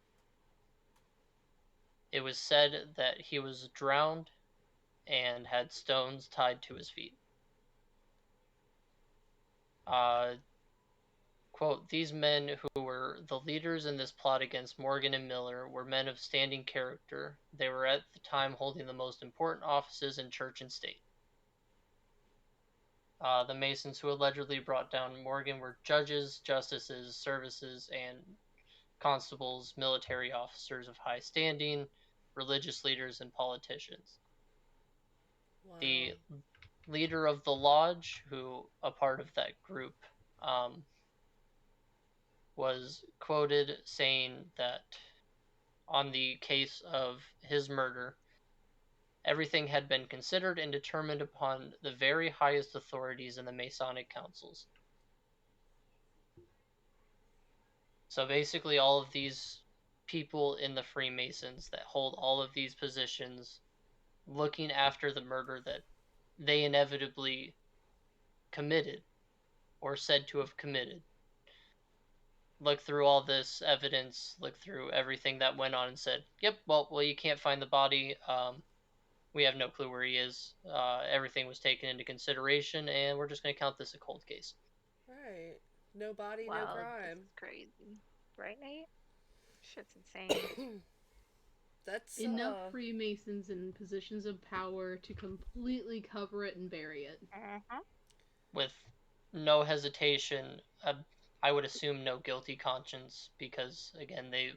Speaker 2: It was said that he was drowned and had stones tied to his feet. Quote, these men who were the leaders in this plot against Morgan and Miller were men of standing character. They were at the time holding the most important offices in church and state. The Masons who allegedly brought down Morgan were judges, justices, services, and constables, military officers of high standing, religious leaders, and politicians.
Speaker 1: Wow.
Speaker 2: The leader of the lodge, who a part of that group, was quoted saying that on the case of his murder, everything had been considered and determined upon the very highest authorities in the Masonic councils. So basically all of these people in the Freemasons that hold all of these positions looking after the murder that they inevitably committed or said to have committed. Look through all this evidence, look through everything that went on and said, yep, well, you can't find the body. We have no clue where he is. Everything was taken into consideration, and we're just going to count this a cold case.
Speaker 1: Right. No body, no crime.
Speaker 3: That's crazy. Right, Nate? Shit's insane.
Speaker 1: That's
Speaker 5: enough Freemasons in positions of power to completely cover it and bury it.
Speaker 2: With no hesitation, I would assume no guilty conscience, because, again, they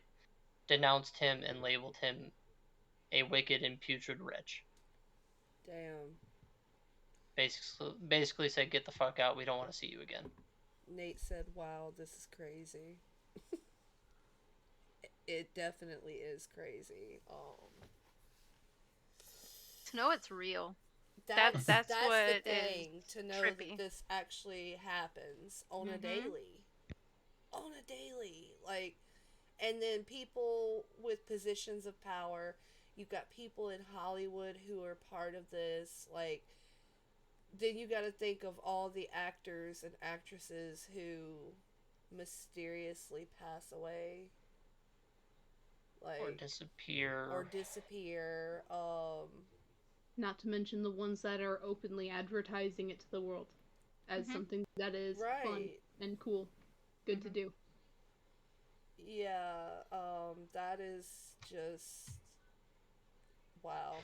Speaker 2: denounced him and labeled him a wicked and putrid wretch.
Speaker 1: Damn.
Speaker 2: Basically said, get the fuck out, we don't want to see you again.
Speaker 1: Nate said, wow, this is crazy. It definitely is crazy.
Speaker 3: To know it's real.
Speaker 1: That's
Speaker 3: what
Speaker 1: the thing, to know
Speaker 3: trippy.
Speaker 1: that this actually happens on a daily. On a daily. Like, and then people with positions of power, you've got people in Hollywood who are part of this, like, then you got to think of all the actors and actresses who mysteriously pass away, like,
Speaker 2: or disappear.
Speaker 5: Not to mention the ones that are openly advertising it to the world as something that is fun and cool, good to do.
Speaker 1: Yeah, that is just wow.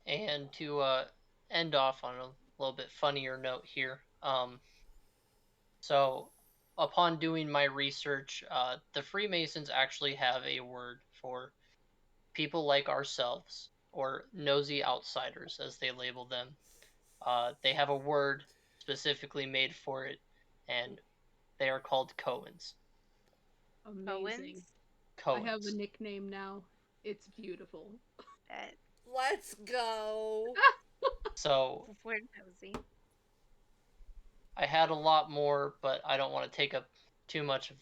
Speaker 2: And to end off on a little bit funnier note here, so upon doing my research, the Freemasons actually have a word for people like ourselves, or nosy outsiders, as they label them. They have a word specifically made for it, and they are called Cohens.
Speaker 5: Amazing.
Speaker 2: Cohens.
Speaker 5: I have a nickname now. It's beautiful.
Speaker 1: Let's go.
Speaker 2: So
Speaker 3: we're nosy.
Speaker 2: I had a lot more, but I don't want to take up too much of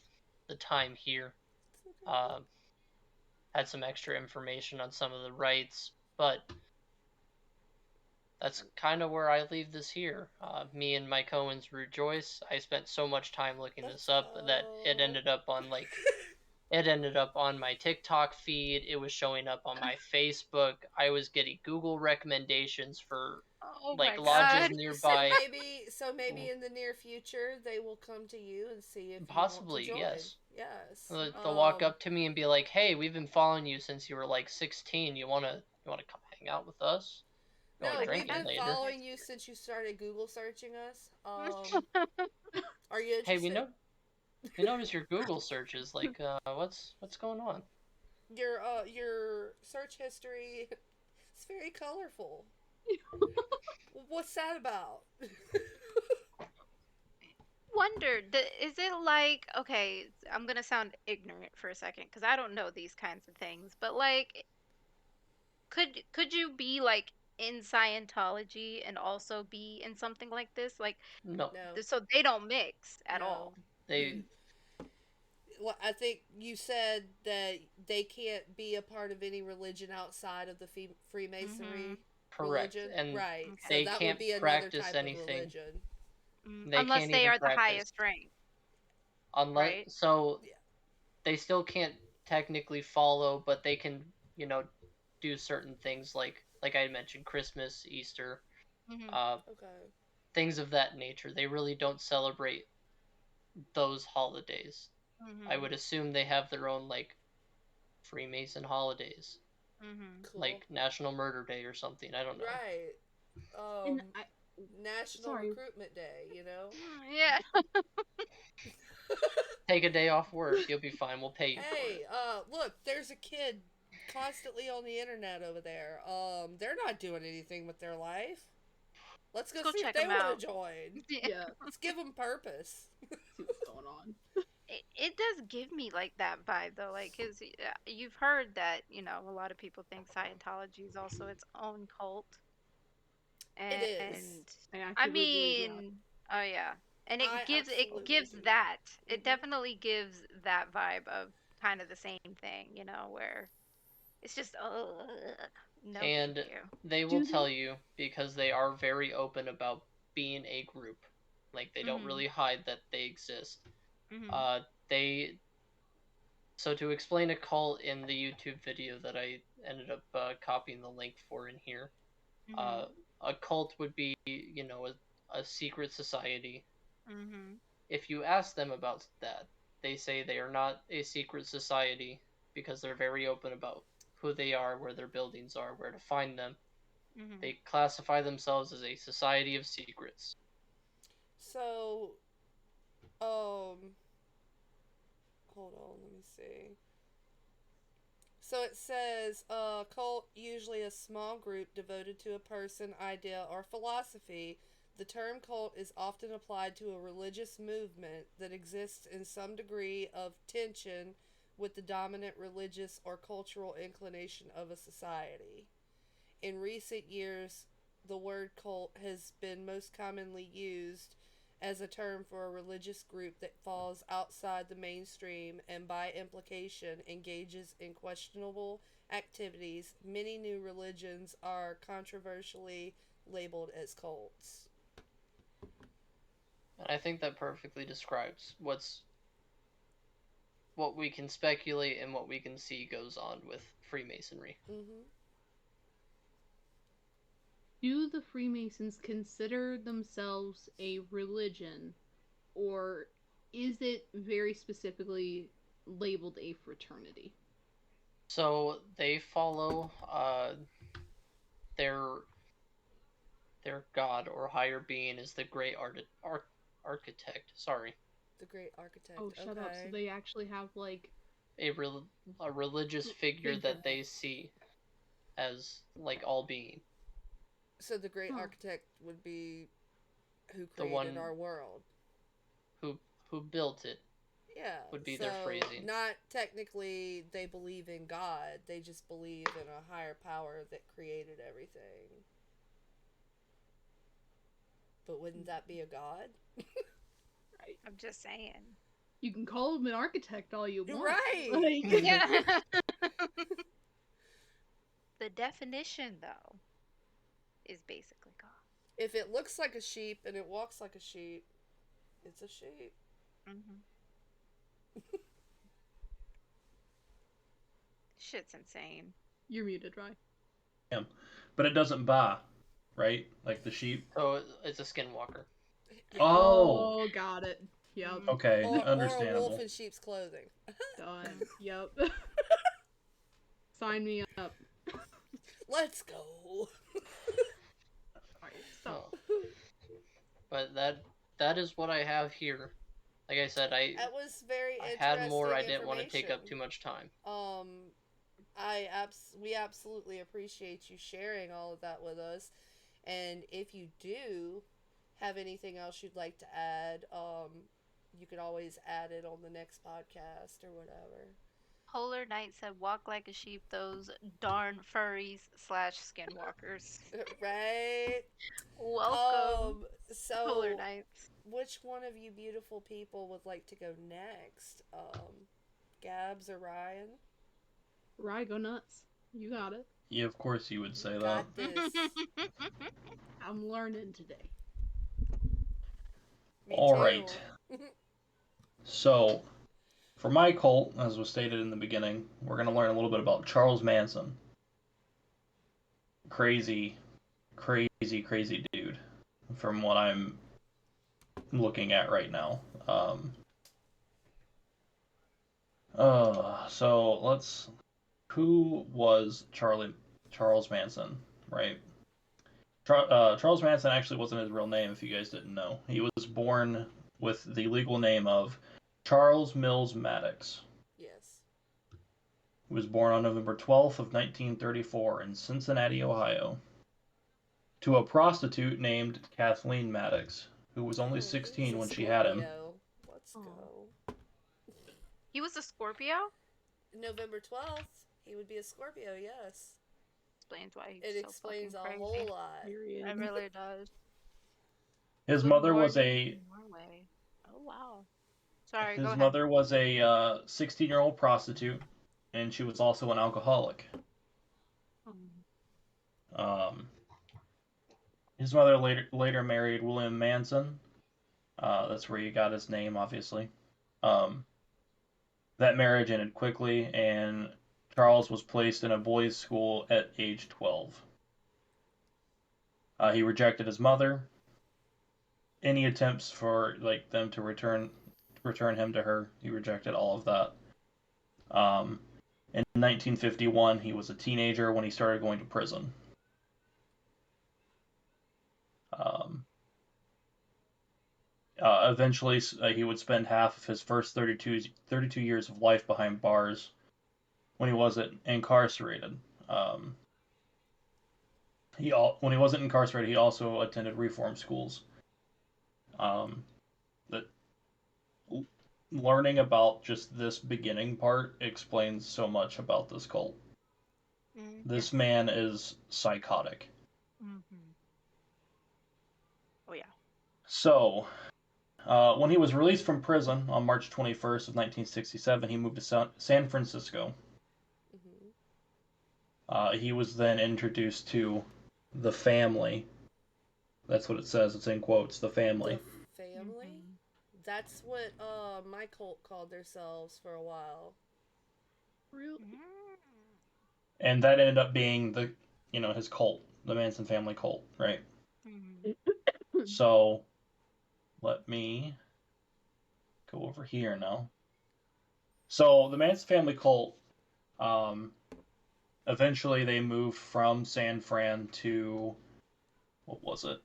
Speaker 2: the time here. Had some extra information on some of the rites, but that's kind of where I leave this here. Me and my Cohens rejoice. I spent so much time looking this up that it ended up on my TikTok feed. It was showing up on my Facebook. I was getting Google recommendations for
Speaker 3: Oh
Speaker 2: like
Speaker 3: my
Speaker 2: lodges
Speaker 3: god.
Speaker 2: nearby.
Speaker 1: So maybe in the near future they will come to you and see if you want to
Speaker 2: Possibly,
Speaker 1: join.
Speaker 2: yes.
Speaker 1: Yes.
Speaker 2: They'll walk up to me and be like, "Hey, we've been following you since you were like 16. You wanna come hang out with us? Going
Speaker 1: No,
Speaker 3: Like,
Speaker 1: we've
Speaker 2: drinking
Speaker 1: been
Speaker 2: later?
Speaker 1: following you since you started Google searching us. Are you
Speaker 2: Hey, we
Speaker 1: interested?
Speaker 2: noticed your Google searches. Like, what's going on?
Speaker 1: Your search history is very colorful. What's that about?
Speaker 3: Wondered, is it like, okay, I'm gonna sound ignorant for a second because I don't know these kinds of things, but like, could you be like in Scientology and also be in something like this? Like,
Speaker 2: No,
Speaker 1: No,
Speaker 3: so they don't mix at
Speaker 1: no.
Speaker 3: all.
Speaker 2: they
Speaker 1: Well, I think you said that they can't be a part of any religion outside of the Freemasonry
Speaker 2: correct,
Speaker 1: religion,
Speaker 2: and
Speaker 1: right?
Speaker 3: Okay.
Speaker 1: So
Speaker 2: they
Speaker 1: that would
Speaker 2: can't
Speaker 1: be another
Speaker 2: practice
Speaker 1: type of
Speaker 2: anything.
Speaker 1: religion.
Speaker 2: They
Speaker 3: Unless
Speaker 2: can't
Speaker 3: they
Speaker 2: even
Speaker 3: are the
Speaker 2: practice
Speaker 3: highest rank,
Speaker 2: unless
Speaker 3: right?
Speaker 2: so
Speaker 1: Yeah.
Speaker 2: they still can't technically follow, but they can, do certain things like I mentioned, Christmas, Easter,
Speaker 3: Mm-hmm.
Speaker 2: uh,
Speaker 1: Okay.
Speaker 2: things of that nature. They really don't celebrate those holidays. I
Speaker 3: Mm-hmm.
Speaker 2: would assume they have their own like Freemason holidays,
Speaker 3: Mm-hmm.
Speaker 1: Cool.
Speaker 2: like National Murder Day or something. I don't know.
Speaker 1: Right.
Speaker 5: And
Speaker 1: National
Speaker 5: sorry.
Speaker 1: Recruitment Day. You know.
Speaker 3: Yeah.
Speaker 2: Take a day off work, you'll be fine. We'll pay you for it.
Speaker 1: Hey, look, there's a kid constantly on the internet over there. They're not doing anything with their life. Let's go
Speaker 3: Let's go
Speaker 1: see if
Speaker 3: check
Speaker 1: they
Speaker 3: them
Speaker 1: want
Speaker 3: out.
Speaker 1: to join.
Speaker 3: Yeah.
Speaker 5: Yeah,
Speaker 1: Let's give them purpose.
Speaker 5: see what's going on.
Speaker 3: It does give me like that vibe though, like, cause you've heard that, a lot of people think Scientology is also its own cult,
Speaker 1: It is.
Speaker 3: and
Speaker 5: I
Speaker 3: I
Speaker 5: actively believe that.
Speaker 3: mean, oh yeah, and
Speaker 1: I
Speaker 3: it
Speaker 1: absolutely
Speaker 3: gives
Speaker 1: do.
Speaker 3: that, it
Speaker 1: Hmm.
Speaker 3: definitely gives that vibe of kind of the same thing, where it's just, no, thank
Speaker 2: And
Speaker 3: you.
Speaker 2: they will
Speaker 5: Do
Speaker 2: tell
Speaker 5: they?
Speaker 2: you because they are very open about being a group. Like they don't
Speaker 3: Mhm.
Speaker 2: really hide that they exist.
Speaker 3: Mhm.
Speaker 2: Uh, they So to explain a cult in the YouTube video that I ended up copying the link for in here,
Speaker 3: Mhm.
Speaker 2: uh, a cult would be, a secret society.
Speaker 3: Mhm.
Speaker 2: If you ask them about that, they say they are not a secret society because they're very open about who they are, where their buildings are, where to find them.
Speaker 3: Mhm.
Speaker 2: They classify themselves as a society of secrets.
Speaker 1: So, um, hold on, let me see. So it says, cult, usually a small group devoted to a person, idea, or philosophy. The term cult is often applied to a religious movement that exists in some degree of tension with the dominant religious or cultural inclination of a society. In recent years, the word cult has been most commonly used as a term for a religious group that falls outside the mainstream and, by implication, engages in questionable activities. Many new religions are controversially labeled as cults.
Speaker 2: And I think that perfectly describes what we can speculate and what we can see goes on with Freemasonry.
Speaker 1: Mm-hmm.
Speaker 5: Do the Freemasons consider themselves a religion, or is it very specifically labeled a fraternity?
Speaker 2: So they follow their their god or higher being is the great architect. Sorry,
Speaker 1: The Great Architect.
Speaker 5: Oh, shut up. So
Speaker 1: Okay.
Speaker 5: they actually have like
Speaker 2: a rel- a religious figure
Speaker 5: figure.
Speaker 2: that they see as like all being.
Speaker 1: So the Great
Speaker 5: Huh.
Speaker 1: Architect would be who
Speaker 2: The
Speaker 1: created
Speaker 2: one
Speaker 1: our world.
Speaker 2: who built it
Speaker 1: Yeah,
Speaker 2: would be their
Speaker 1: so
Speaker 2: phrasing.
Speaker 1: not technically they believe in God, they just believe in a higher power that created everything. But wouldn't that be a god?
Speaker 5: Right.
Speaker 3: I'm just saying.
Speaker 5: You can call him an architect all you want.
Speaker 1: Right!
Speaker 5: Like,
Speaker 3: Yeah. The definition, though, is basically God.
Speaker 1: If it looks like a sheep and it walks like a sheep, it's a sheep.
Speaker 3: Hmm. Shit's insane.
Speaker 5: you're muted, right?
Speaker 4: But it doesn't buy. right? Like the sheep.
Speaker 2: So it's a skinwalker.
Speaker 4: Oh,
Speaker 5: got it. Yep.
Speaker 3: Mhm.
Speaker 4: okay,
Speaker 1: Or a wolf
Speaker 4: understandable.
Speaker 1: in sheep's clothing.
Speaker 5: Done. Yep. Sign me up.
Speaker 1: Let's go.
Speaker 5: Alright, so.
Speaker 2: But that is what I have here. Like I said,
Speaker 1: That was very
Speaker 2: I
Speaker 1: interesting.
Speaker 2: had more. I didn't want to take up too
Speaker 1: information.
Speaker 2: much time.
Speaker 1: We absolutely appreciate you sharing all of that with us. And if you do have anything else you'd like to add, you could always add it on the next podcast or whatever.
Speaker 3: Polar Knight said, "Walk like a sheep, those darn furries / skinwalkers."
Speaker 1: Right?
Speaker 3: Welcome, Polar
Speaker 1: So
Speaker 3: Knights.
Speaker 1: which one of you beautiful people would like to go next? Gabs or Ryan?
Speaker 5: Rye, go nuts. You got it.
Speaker 4: Yeah, of course you would say that.
Speaker 1: Got this.
Speaker 5: I'm learning today.
Speaker 1: Me
Speaker 4: All
Speaker 1: too.
Speaker 4: right. So, for my cult, as was stated in the beginning, we're going to learn a little bit about Charles Manson. Crazy, crazy dude, from what I'm looking at right now. So let's. Who was Charles Manson? Right. Charles Manson actually wasn't his real name. If you guys didn't know, he was born with the legal name of Charles Mills Maddox.
Speaker 1: Yes.
Speaker 4: He was born on November 12th of 1934 in Cincinnati, Ohio, to a prostitute named Kathleen Maddox, who was only
Speaker 1: Ooh, he
Speaker 4: 16
Speaker 1: was
Speaker 4: when
Speaker 1: a
Speaker 4: she had him.
Speaker 1: Scorpio. Let's
Speaker 3: Oh.
Speaker 1: go.
Speaker 3: He was a Scorpio?
Speaker 1: November 12th, he would be a Scorpio, yes.
Speaker 3: Explains why he's
Speaker 1: It
Speaker 3: so
Speaker 1: explains a
Speaker 3: fucking
Speaker 1: whole
Speaker 3: crazy.
Speaker 1: lot.
Speaker 5: Period.
Speaker 3: It really does.
Speaker 4: His
Speaker 3: Good
Speaker 4: mother
Speaker 3: Lord,
Speaker 4: was
Speaker 3: he's
Speaker 4: a
Speaker 3: in Norway. Oh wow. Sorry, go
Speaker 4: his
Speaker 3: ahead.
Speaker 4: mother was a 16-year-old prostitute, and she was also an alcoholic. Um, his mother later married William Manson. That's where he got his name, obviously. That marriage ended quickly, and Charles was placed in a boys' school at age 12. He rejected his mother. Any attempts for them to return him to her, he rejected all of that. In 1951, he was a teenager when he started going to prison. Eventually, he would spend half of his first 32 years of life behind bars when he wasn't incarcerated. When he wasn't incarcerated, he also attended reform schools. That learning about just this beginning part explains so much about this cult. This man is psychotic.
Speaker 3: Mm-hmm. Oh yeah.
Speaker 4: So, when he was released from prison on March 21st of 1967, he moved to San Francisco. He was then introduced to the family. That's what it says. It's in quotes. The family.
Speaker 1: The family? That's what my cult called themselves for a while.
Speaker 5: Real.
Speaker 4: And that ended up being his cult, the Manson family cult, right? So, let me go over here now. So, the Manson family cult, eventually they moved from San Fran to, what was it?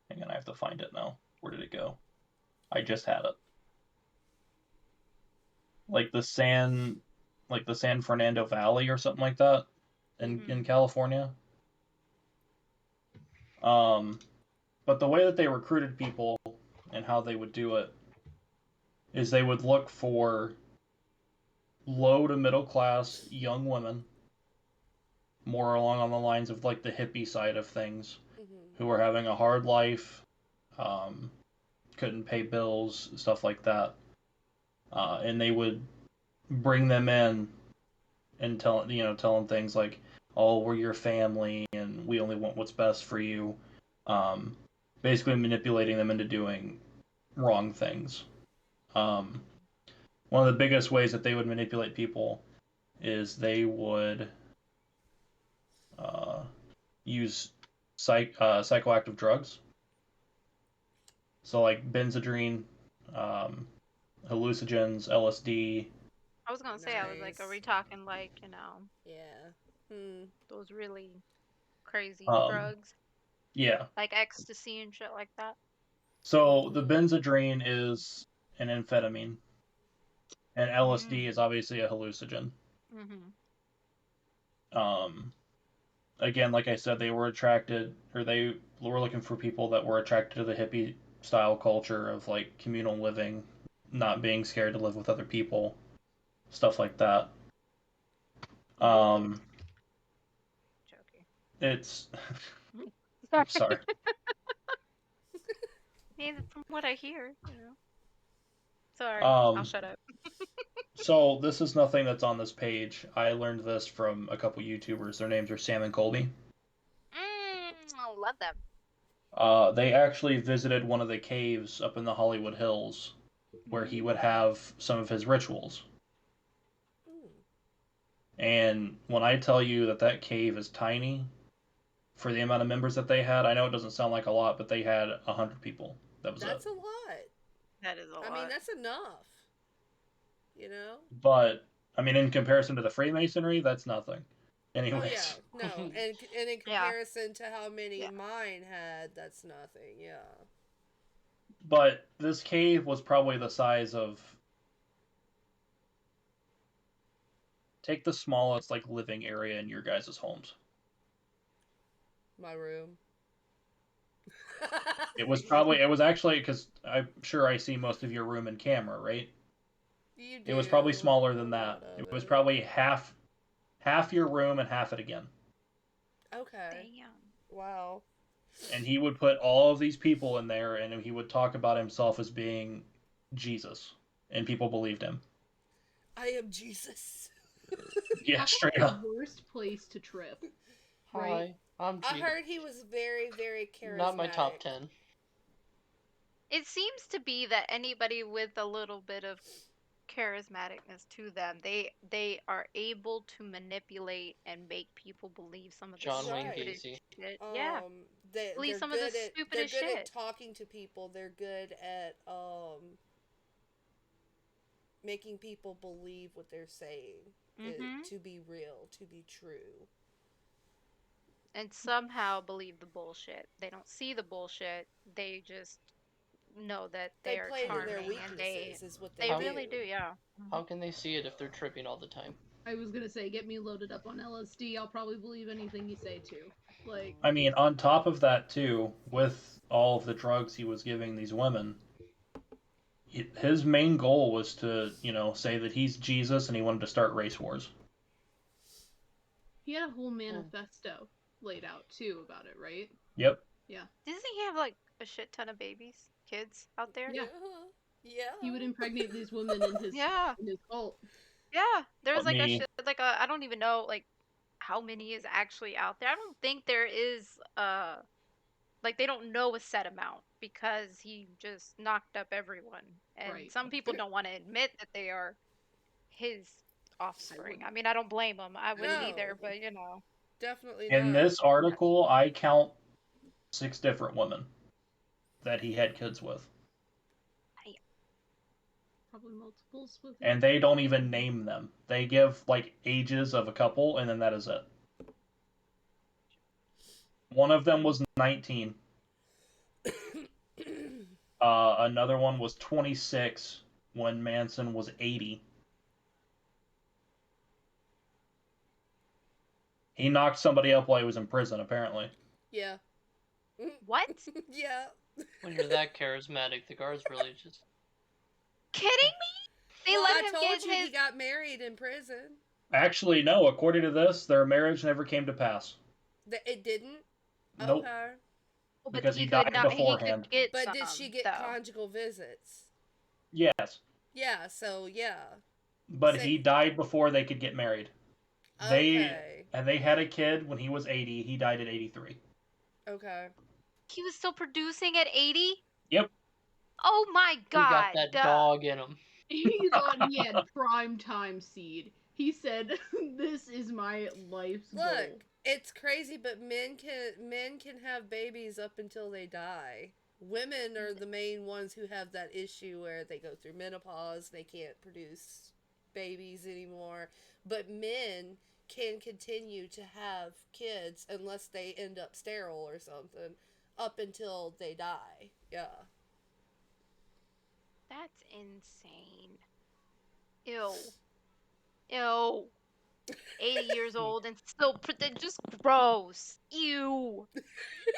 Speaker 4: Hang on, I have to find it now. Where did it go? I just had it. Like the San Fernando Valley or something like that in California. But the way that they recruited people and how they would do it is they would look for low to middle class young women, more along on the lines of like the hippie side of things, who were having a hard life, couldn't pay bills, stuff like that, and they would bring them in and tell them things like, "Oh, we're your family, and we only want what's best for you." Basically manipulating them into doing wrong things. One of the biggest ways that they would manipulate people is they would use psychoactive drugs. So like benzodrine, hallucinogens, LSD.
Speaker 3: I was gonna say, I was like, are we
Speaker 1: Nice.
Speaker 3: talking like,
Speaker 1: Yeah. Hmm.
Speaker 3: those really crazy
Speaker 4: Um,
Speaker 3: drugs,
Speaker 4: yeah.
Speaker 3: like ecstasy and shit like that?
Speaker 4: So the
Speaker 1: Mm-hmm.
Speaker 4: benzodrine is an amphetamine, and LSD is
Speaker 3: Mm.
Speaker 4: obviously a hallucinogen.
Speaker 3: Mm-hmm.
Speaker 4: Um, Again, like I said, they were attracted, or they were looking for people that were attracted to the hippie style culture of like communal living, not being scared to live with other people, stuff like that. Um,
Speaker 3: Joking.
Speaker 4: it's
Speaker 3: Sorry.
Speaker 4: sorry.
Speaker 3: Maybe from what I hear. Sorry, I'll
Speaker 4: Um,
Speaker 3: shut up.
Speaker 4: so this is nothing that's on this page. I learned this from a couple YouTubers. Their names are Sam and Colby.
Speaker 3: I love them.
Speaker 4: They actually visited one of the caves up in the Hollywood Hills where he would have some of his rituals.
Speaker 1: Mm.
Speaker 4: And when I tell you that that cave is tiny for the amount of members that they had, I know it doesn't sound like a lot, but they had 100 people. That was it.
Speaker 1: That's a lot.
Speaker 3: That is a lot.
Speaker 1: I mean, that's enough. You know?
Speaker 4: But I mean, in comparison to the Freemasonry, that's nothing.
Speaker 1: Oh
Speaker 4: Anyways,
Speaker 1: yeah, no, and in
Speaker 3: Yeah.
Speaker 1: comparison to how many
Speaker 3: Yeah.
Speaker 1: mine had, that's nothing. Yeah.
Speaker 4: but this cave was probably the size of, take the smallest like living area in your guys' homes.
Speaker 1: My room.
Speaker 4: It was actually, because I'm sure I see most of your room in camera, right?
Speaker 1: You do.
Speaker 4: It was probably smaller
Speaker 1: a
Speaker 4: than that.
Speaker 1: lot of
Speaker 4: It was
Speaker 1: it.
Speaker 4: probably half your room and half it again.
Speaker 1: Okay.
Speaker 3: Damn.
Speaker 1: Wow.
Speaker 4: And he would put all of these people in there, and he would talk about himself as being Jesus, and people believed him.
Speaker 1: I am Jesus.
Speaker 4: Yeah,
Speaker 5: That's
Speaker 4: straight
Speaker 5: the
Speaker 4: up.
Speaker 5: worst place to trip.
Speaker 2: Hi,
Speaker 5: Right.
Speaker 2: I'm
Speaker 1: I
Speaker 2: G.
Speaker 1: heard he was very, very charismatic.
Speaker 2: Not my top 10.
Speaker 3: It seems to be that anybody with a little bit of charismaticness to them, they are able to manipulate and make people believe some of the
Speaker 2: John Wayne
Speaker 1: Right.
Speaker 3: stupidest
Speaker 2: Gacy.
Speaker 3: shit. Yeah, believe some of the
Speaker 1: they're
Speaker 3: stupidest
Speaker 1: good at
Speaker 3: shit.
Speaker 1: talking to people. They're good at making people believe what they're saying
Speaker 3: Mm-hmm.
Speaker 1: to be real, to be true.
Speaker 3: And somehow believe the bullshit. They don't see the bullshit. They just know that
Speaker 1: They
Speaker 3: they are
Speaker 1: play it in their
Speaker 3: charming, and
Speaker 1: weaknesses, is what they
Speaker 3: they
Speaker 2: How-
Speaker 3: really
Speaker 1: do.
Speaker 3: do. Yeah.
Speaker 2: How can they see it if they're tripping all the time?
Speaker 5: I was gonna say, get me loaded up on LSD. I'll probably believe anything you say too. Like,
Speaker 4: I mean, on top of that, too, with all of the drugs he was giving these women, his main goal was to, say that he's Jesus and he wanted to start race wars.
Speaker 5: he had a whole manifesto laid out too about it, right?
Speaker 4: Yep.
Speaker 5: Yeah.
Speaker 3: Doesn't he have like a shit ton of babies, kids out there?
Speaker 5: Yeah.
Speaker 1: Yeah.
Speaker 5: He would impregnate these women in his
Speaker 3: Yeah.
Speaker 5: cult.
Speaker 3: Yeah. There's
Speaker 4: Let
Speaker 3: like a
Speaker 4: me.
Speaker 3: shit, like a, I don't even know like how many is actually out there. I don't think there is like they don't know a set amount because he just knocked up everyone. And
Speaker 5: Right.
Speaker 3: some people don't want to admit that they are his offspring.
Speaker 5: wouldn't.
Speaker 3: I mean, I don't blame them. I wouldn't
Speaker 1: No.
Speaker 3: either, but you know.
Speaker 1: Definitely
Speaker 4: In
Speaker 1: not.
Speaker 4: this article, I count 6 different women that he had kids with.
Speaker 5: Probably multiples with
Speaker 4: And they don't even name them. They give, like, ages of a couple, and then that is it. One of them was 19. Another one was 26 when Manson was 80. He knocked somebody up while he was in prison, apparently.
Speaker 1: Yeah.
Speaker 3: What?
Speaker 1: Yeah.
Speaker 2: When you're that charismatic, the guards really just.
Speaker 3: Kidding me? They
Speaker 1: Well,
Speaker 3: let
Speaker 1: I
Speaker 3: him
Speaker 1: told
Speaker 3: get
Speaker 1: you
Speaker 3: his.
Speaker 1: he got married in prison.
Speaker 4: Actually, no. According to this, their marriage never came to pass.
Speaker 1: It didn't.
Speaker 4: Nope.
Speaker 1: Okay.
Speaker 3: But
Speaker 4: Because
Speaker 3: he
Speaker 4: he
Speaker 3: could
Speaker 4: died
Speaker 3: not. He
Speaker 4: beforehand.
Speaker 3: could get
Speaker 1: But
Speaker 3: some.
Speaker 1: did she get
Speaker 3: though.
Speaker 1: conjugal visits?
Speaker 4: Yes.
Speaker 1: Yeah. So yeah.
Speaker 4: But
Speaker 1: Say-
Speaker 4: he died before they could get married.
Speaker 1: Okay.
Speaker 4: They had a kid when he was 80. He died at 83.
Speaker 1: Okay.
Speaker 3: He was still producing at 80?
Speaker 4: Yep.
Speaker 3: Oh my
Speaker 2: He got
Speaker 3: god.
Speaker 2: that dog in him.
Speaker 5: He thought he had prime time seed. He said, "This is my life's
Speaker 1: Look,
Speaker 5: goal."
Speaker 1: It's crazy, but men can have babies up until they die. Women are the main ones who have that issue where they go through menopause, they can't produce babies anymore. But men can continue to have kids unless they end up sterile or something up until they die. Yeah.
Speaker 3: That's insane. Ew. Ew. 80 years old and still just gross. Ew.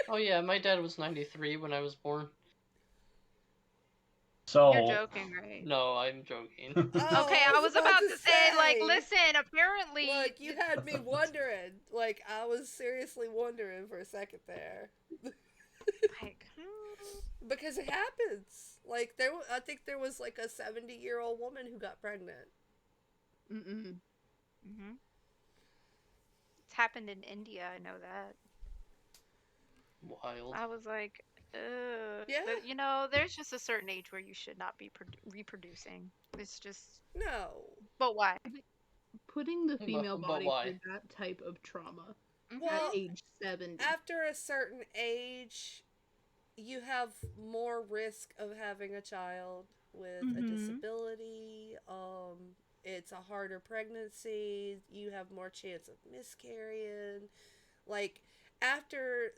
Speaker 2: Oh yeah, my dad was 93 when I was born.
Speaker 3: You're
Speaker 4: So,
Speaker 3: joking, right?
Speaker 2: No, I'm joking.
Speaker 3: Okay,
Speaker 1: Oh,
Speaker 3: I was about to say, like,
Speaker 1: say.
Speaker 3: listen, apparently.
Speaker 1: Look, you had me wondering. Like, I was seriously wondering for a second there.
Speaker 3: Like,
Speaker 1: Because it happens. Like, I think there was like a 70-year-old woman who got pregnant.
Speaker 5: Mm-mm.
Speaker 3: mm-hmm. It's happened in India, I know that.
Speaker 2: Wild.
Speaker 3: I was like, ugh.
Speaker 1: Yeah.
Speaker 3: But, there's just a certain age where you should not be reproducing. It's just.
Speaker 1: No.
Speaker 3: But why?
Speaker 5: Putting the female
Speaker 2: But
Speaker 5: body
Speaker 2: why?
Speaker 5: through that type of trauma
Speaker 1: Well,
Speaker 5: at age 70.
Speaker 1: after a certain age, you have more risk of having a child with a disability. It's a harder pregnancy. You have more chance of miscarrying. Like, after,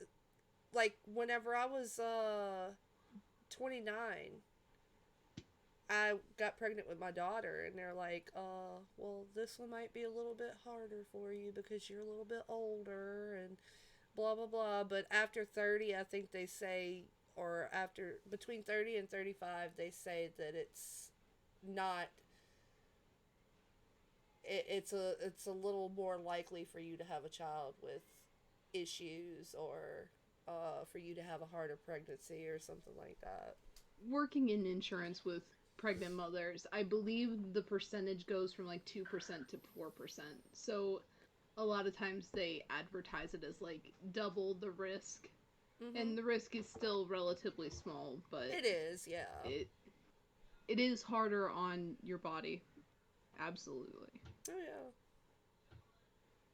Speaker 1: like, whenever I was 29, I got pregnant with my daughter, and they're like, well, this one might be a little bit harder for you because you're a little bit older, and blah, blah, blah. But after 30, I think they say, or after, between 30 and 35, they say that it's not, it's a little more likely for you to have a child with issues, or for you to have a harder pregnancy or something like that.
Speaker 5: Working in insurance with pregnant mothers, I believe the percentage goes from like 2% to 4%. So a lot of times they advertise it as like double the risk.
Speaker 1: Mm-hmm.
Speaker 5: And the risk is still relatively small, but
Speaker 1: it is, yeah.
Speaker 5: It is harder on your body. Absolutely.
Speaker 1: Oh, yeah.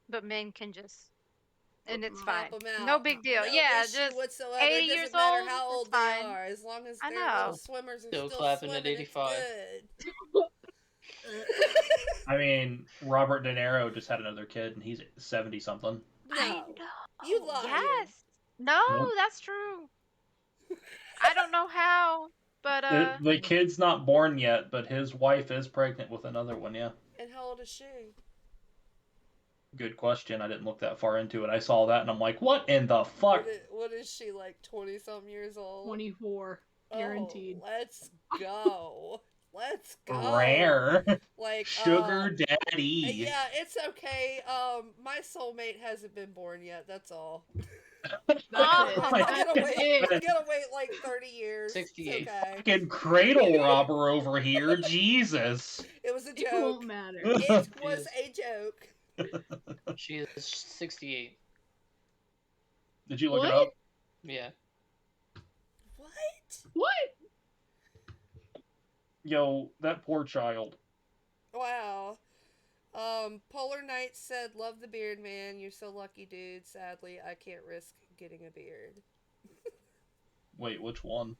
Speaker 3: But men can just. And it's
Speaker 1: Pop
Speaker 3: fine.
Speaker 1: them out.
Speaker 3: No big deal.
Speaker 1: No
Speaker 3: yeah,
Speaker 1: issue
Speaker 3: just
Speaker 1: whatsoever.
Speaker 3: 80
Speaker 1: It
Speaker 3: years
Speaker 1: doesn't matter
Speaker 3: old.
Speaker 1: how
Speaker 3: It's
Speaker 1: old
Speaker 3: fine.
Speaker 1: they are, as long as
Speaker 3: I
Speaker 1: their
Speaker 3: know.
Speaker 1: little swimmers are
Speaker 2: Still
Speaker 1: still
Speaker 2: clapping
Speaker 1: swimming,
Speaker 2: at 85.
Speaker 1: It's good.
Speaker 4: I mean, Robert De Niro just had another kid, and he's 70 something.
Speaker 1: No,
Speaker 3: I know.
Speaker 1: you lying.
Speaker 3: Yes. No,
Speaker 4: Nope.
Speaker 3: that's true. I don't know how, but
Speaker 4: The kid's not born yet, but his wife is pregnant with another one. Yeah.
Speaker 1: And how old is she?
Speaker 4: Good question. I didn't look that far into it. I saw that, and I'm like, what in the fuck?
Speaker 1: What is she, like 20-something years old?
Speaker 5: 24. Guaranteed.
Speaker 1: Oh, let's go. Let's go.
Speaker 4: Rare.
Speaker 1: Like,
Speaker 4: Sugar daddy.
Speaker 1: yeah, it's okay. My soulmate hasn't been born yet. That's all.
Speaker 5: That's it.
Speaker 1: I'm gonna
Speaker 5: it.
Speaker 1: wait like 30 years.
Speaker 2: 68.
Speaker 1: It's okay.
Speaker 4: Fucking cradle robber over here. Jesus.
Speaker 1: It was a
Speaker 5: It
Speaker 1: joke.
Speaker 5: won't matter.
Speaker 1: It was a joke.
Speaker 2: She is 68.
Speaker 4: Did you look
Speaker 5: What?
Speaker 4: it up?
Speaker 2: Yeah.
Speaker 1: What?
Speaker 5: What?
Speaker 4: Yo, that poor child.
Speaker 1: Wow. Polar Knight said, "Love the beard, man. You're so lucky, dude. Sadly, I can't risk getting a beard."
Speaker 4: Wait, which one?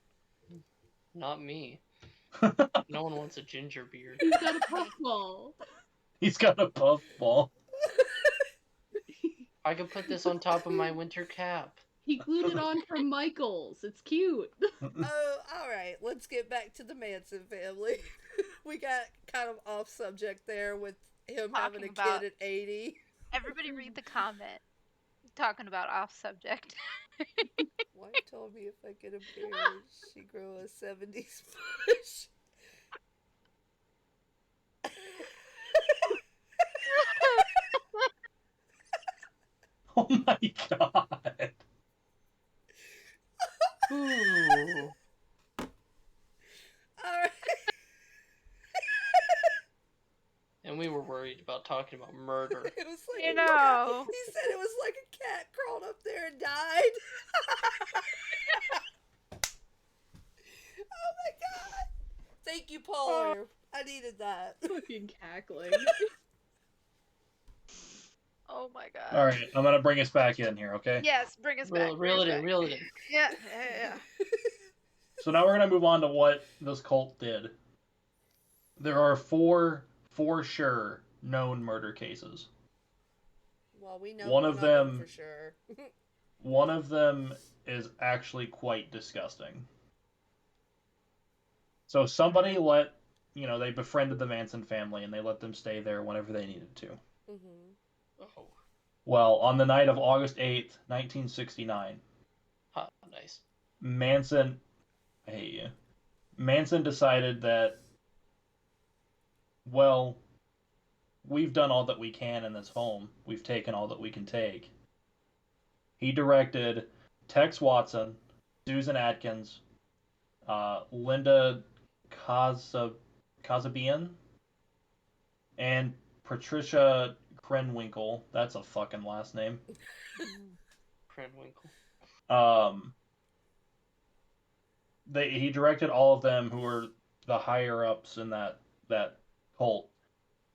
Speaker 2: Not me. No one wants a ginger beard.
Speaker 5: He's got a puffball.
Speaker 4: He's got a puffball.
Speaker 2: I could put this on top of my winter cap.
Speaker 5: He glued it on from Michael's. It's cute.
Speaker 1: Oh, alright. Let's get back to the Manson family. We got kind of off subject there with him having a
Speaker 3: Talking about-
Speaker 1: kid at 80.
Speaker 3: everybody read the comment. Talking about off subject.
Speaker 1: Wife told me if I get a beard, she grow a 70s bush.
Speaker 4: Oh my god.
Speaker 2: Ooh.
Speaker 1: Alright.
Speaker 2: And we were worried about talking about murder.
Speaker 1: It was like
Speaker 3: You know.
Speaker 1: He said it was like a cat crawled up there and died. Oh my god. Thank you, Polar. I needed that.
Speaker 5: Fucking cackling.
Speaker 3: Oh my god.
Speaker 4: All right, I'm gonna bring us back in here, okay?
Speaker 3: Yes, bring us back.
Speaker 2: Reel it in,
Speaker 3: back.
Speaker 2: reel it in.
Speaker 3: Yeah, yeah.
Speaker 4: So now we're gonna move on to what this cult did. There are four, for sure, known murder cases.
Speaker 1: Well, we know
Speaker 4: One
Speaker 1: one
Speaker 4: of
Speaker 1: of them
Speaker 4: them-
Speaker 1: for sure.
Speaker 4: One of them is actually quite disgusting. So somebody they befriended the Manson family and they let them stay there whenever they needed to.
Speaker 2: Oh,
Speaker 4: Well, on the night of August 8th, 1969,
Speaker 2: nice.
Speaker 4: Manson, I hate you. Manson decided that, well, we've done all that we can in this home. We've taken all that we can take. He directed Tex Watson, Susan Atkins, Linda Kazabian, and Patricia Krenwinkel. That's a fucking last name.
Speaker 2: Krenwinkel.
Speaker 4: He directed all of them who were the higher ups in that cult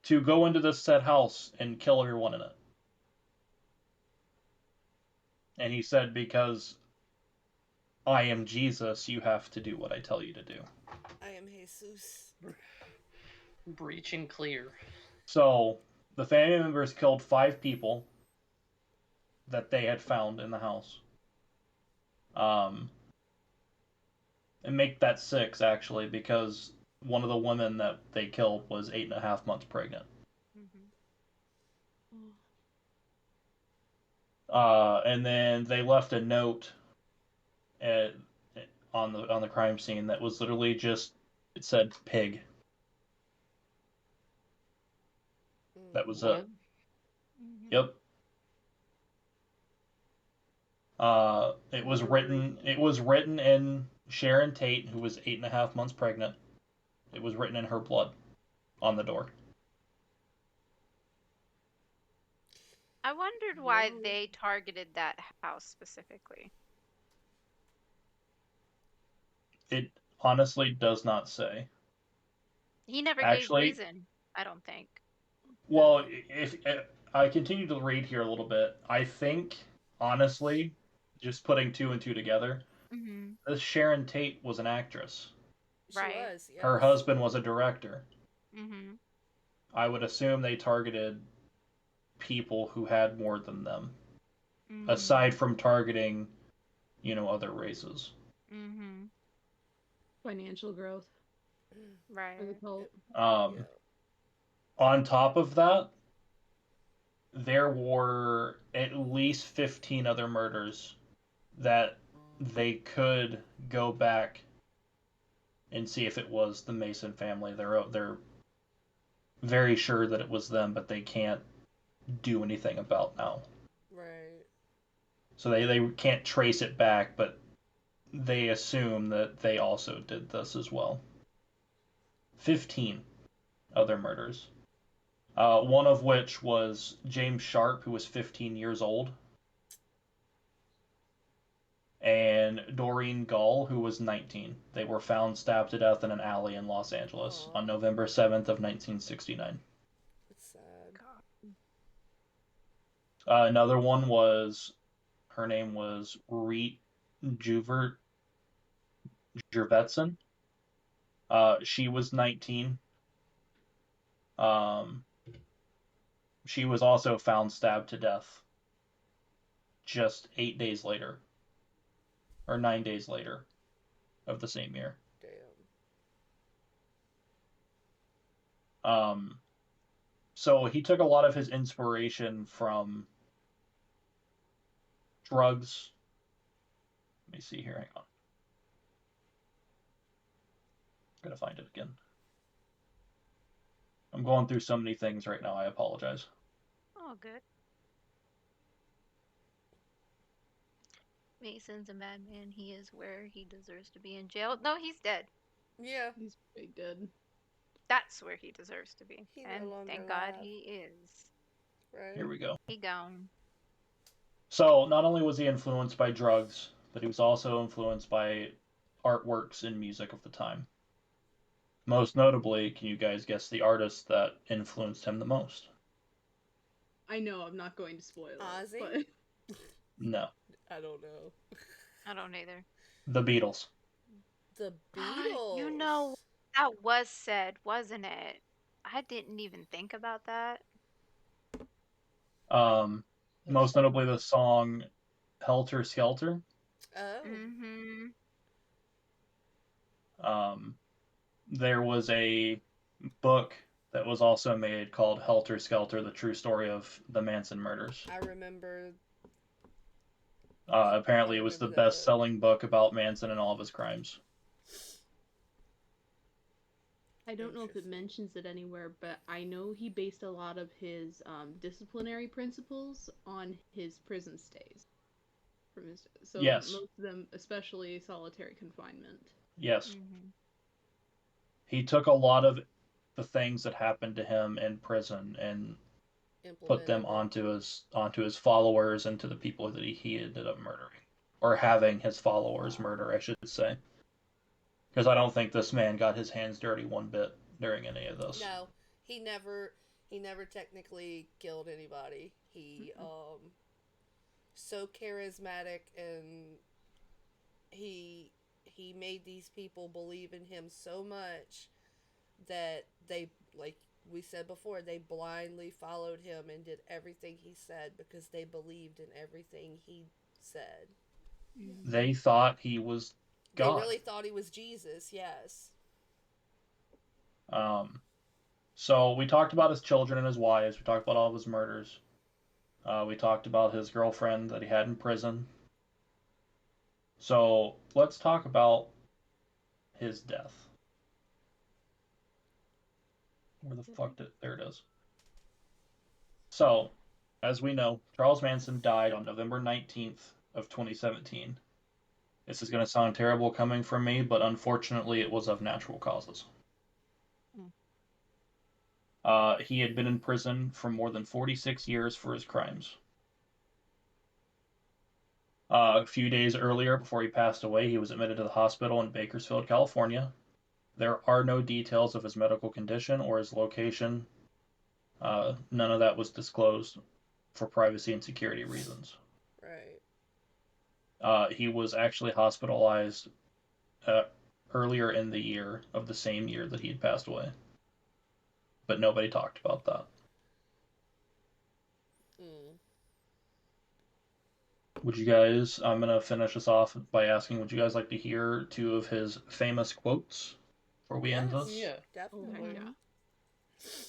Speaker 4: to go into this said house and kill everyone in it. And he said, because I am Jesus, you have to do what I tell you to do.
Speaker 1: I am Jesus.
Speaker 2: Breach and clear.
Speaker 4: So the family members killed 5 people that they had found in the house. And make that 6 actually, because one of the women that they killed was 8.5 months pregnant. And then they left a note on the crime scene that was literally just, it said pig. That was
Speaker 2: What?
Speaker 4: it. Yep. It was written in Sharon Tate, who was 8.5 months pregnant. It was written in her blood on the door.
Speaker 3: I wondered why they targeted that house specifically.
Speaker 4: It honestly does not say.
Speaker 3: He never
Speaker 4: Actually-
Speaker 3: gave reason, I don't think.
Speaker 4: Well, if I continue to read here a little bit, I think, honestly, just putting 2 and 2 together, this Sharon Tate was an actress.
Speaker 1: She
Speaker 3: Right.
Speaker 1: was, yes.
Speaker 4: Her husband was a director.
Speaker 3: Mm-hmm.
Speaker 4: I would assume they targeted people who had more than them, aside from targeting, other races.
Speaker 3: Mm-hmm.
Speaker 5: Financial growth
Speaker 3: Right.
Speaker 5: for the cult.
Speaker 1: Yeah.
Speaker 4: On top of that, there were at least 15 other murders that they could go back and see if it was the Mason family. They're very sure that it was them, but they can't do anything about now.
Speaker 1: Right.
Speaker 4: So they can't trace it back, but they assume that they also did this as well. 15 other murders. One of which was James Sharp, who was 15 years old, and Doreen Gull, who was 19. They were found stabbed to death in an alley in Los Angeles on November 7th of 1969.
Speaker 1: It's sad.
Speaker 4: Another one was, her name was Reet Jurvetson. She was 19. She was also found stabbed to death just 8 days later, or 9 days later of the same year.
Speaker 1: Damn.
Speaker 4: So he took a lot of his inspiration from drugs. Let me see here, hang on. I'm gonna find it again. I'm going through so many things right now, I apologize.
Speaker 3: Oh, good. Mason's a madman. He is where he deserves to be in jail. No, he's dead.
Speaker 1: Yeah.
Speaker 5: He's pretty dead.
Speaker 3: That's where he deserves to be.
Speaker 1: He
Speaker 3: and
Speaker 1: no longer
Speaker 3: thank God
Speaker 1: alive.
Speaker 3: he is.
Speaker 1: Right.
Speaker 4: Here we go.
Speaker 3: He gone.
Speaker 4: So not only was he influenced by drugs, but he was also influenced by artworks and music of the time. Most notably, can you guys guess the artist that influenced him the most?
Speaker 5: I know I'm not going to spoil it,
Speaker 1: Ozzy?
Speaker 5: but
Speaker 4: No.
Speaker 1: I don't know.
Speaker 3: I don't either.
Speaker 4: The Beatles.
Speaker 1: The Beatles.
Speaker 3: You know, that was said, wasn't it? I didn't even think about that.
Speaker 4: Most notably the song Helter Skelter.
Speaker 1: Oh.
Speaker 3: Mm-hmm.
Speaker 4: There was a book that was also made called Helter Skelter, the true story of the Manson murders.
Speaker 1: I remember.
Speaker 4: Apparently,
Speaker 1: I
Speaker 4: it was the
Speaker 1: remember that book.
Speaker 4: best-selling book about Manson and all of his crimes.
Speaker 5: I don't know if it mentions it anywhere, but I know he based a lot of his disciplinary principles on his prison stays. So
Speaker 4: Yes.
Speaker 5: most of them, especially solitary confinement.
Speaker 4: Yes.
Speaker 3: Mm-hmm.
Speaker 4: He took a lot of the things that happened to him in prison and put them onto his followers and to the people that he ended up murdering, or having his followers murder, I should say. Because I don't think this man got his hands dirty one bit during any of this.
Speaker 1: No, he never technically killed anybody. He so charismatic, and he made these people believe in him so much that they, like we said before, they blindly followed him and did everything he said because they believed in everything he said.
Speaker 4: They thought he was God.
Speaker 1: They really thought he was Jesus, yes.
Speaker 4: So we talked about his children and his wives. We talked about all of his murders. We talked about his girlfriend that he had in prison. So let's talk about his death. Where the fuck did... There it is. So, as we know, Charles Manson died on November 19th of 2017. This is going to sound terrible coming from me, but unfortunately it was of natural causes. He had been in prison for more than 46 years for his crimes. A few days earlier, before he passed away, he was admitted to the hospital in Bakersfield, California. There are no details of his medical condition or his location. None of that was disclosed for privacy and security reasons.
Speaker 1: Right.
Speaker 4: He was actually hospitalized earlier in the year of the same year that he had passed away. But nobody talked about that. Would you guys, I'm going to finish this off by asking, would you guys like to hear two of his famous quotes before we end this?
Speaker 2: Yeah.
Speaker 1: Definitely.
Speaker 5: Yeah.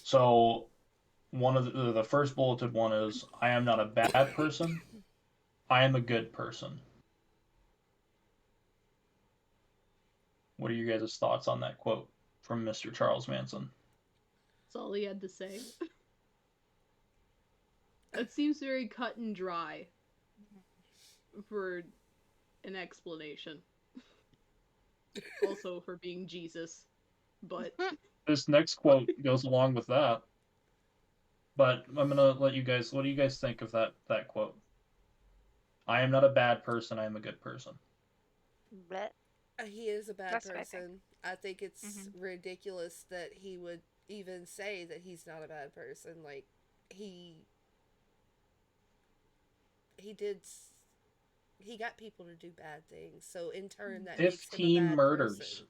Speaker 4: So, one of the first bulleted one is, I am not a bad person, I am a good person. What are you guys' thoughts on that quote from Mr. Charles Manson?
Speaker 5: That's all he had to say. That seems very cut and dry for an explanation. Also for being Jesus. But
Speaker 4: this next quote goes along with that. But I'm going to let you guys, what do you guys think of that quote? I am not a bad person, I am a good person.
Speaker 1: He is a bad
Speaker 3: That's what
Speaker 1: person. I think it's ridiculous that he would even say that he's not a bad person. Like, he got people to do bad things. So in turn, that makes him a
Speaker 4: 15
Speaker 1: bad
Speaker 4: murders.
Speaker 1: person.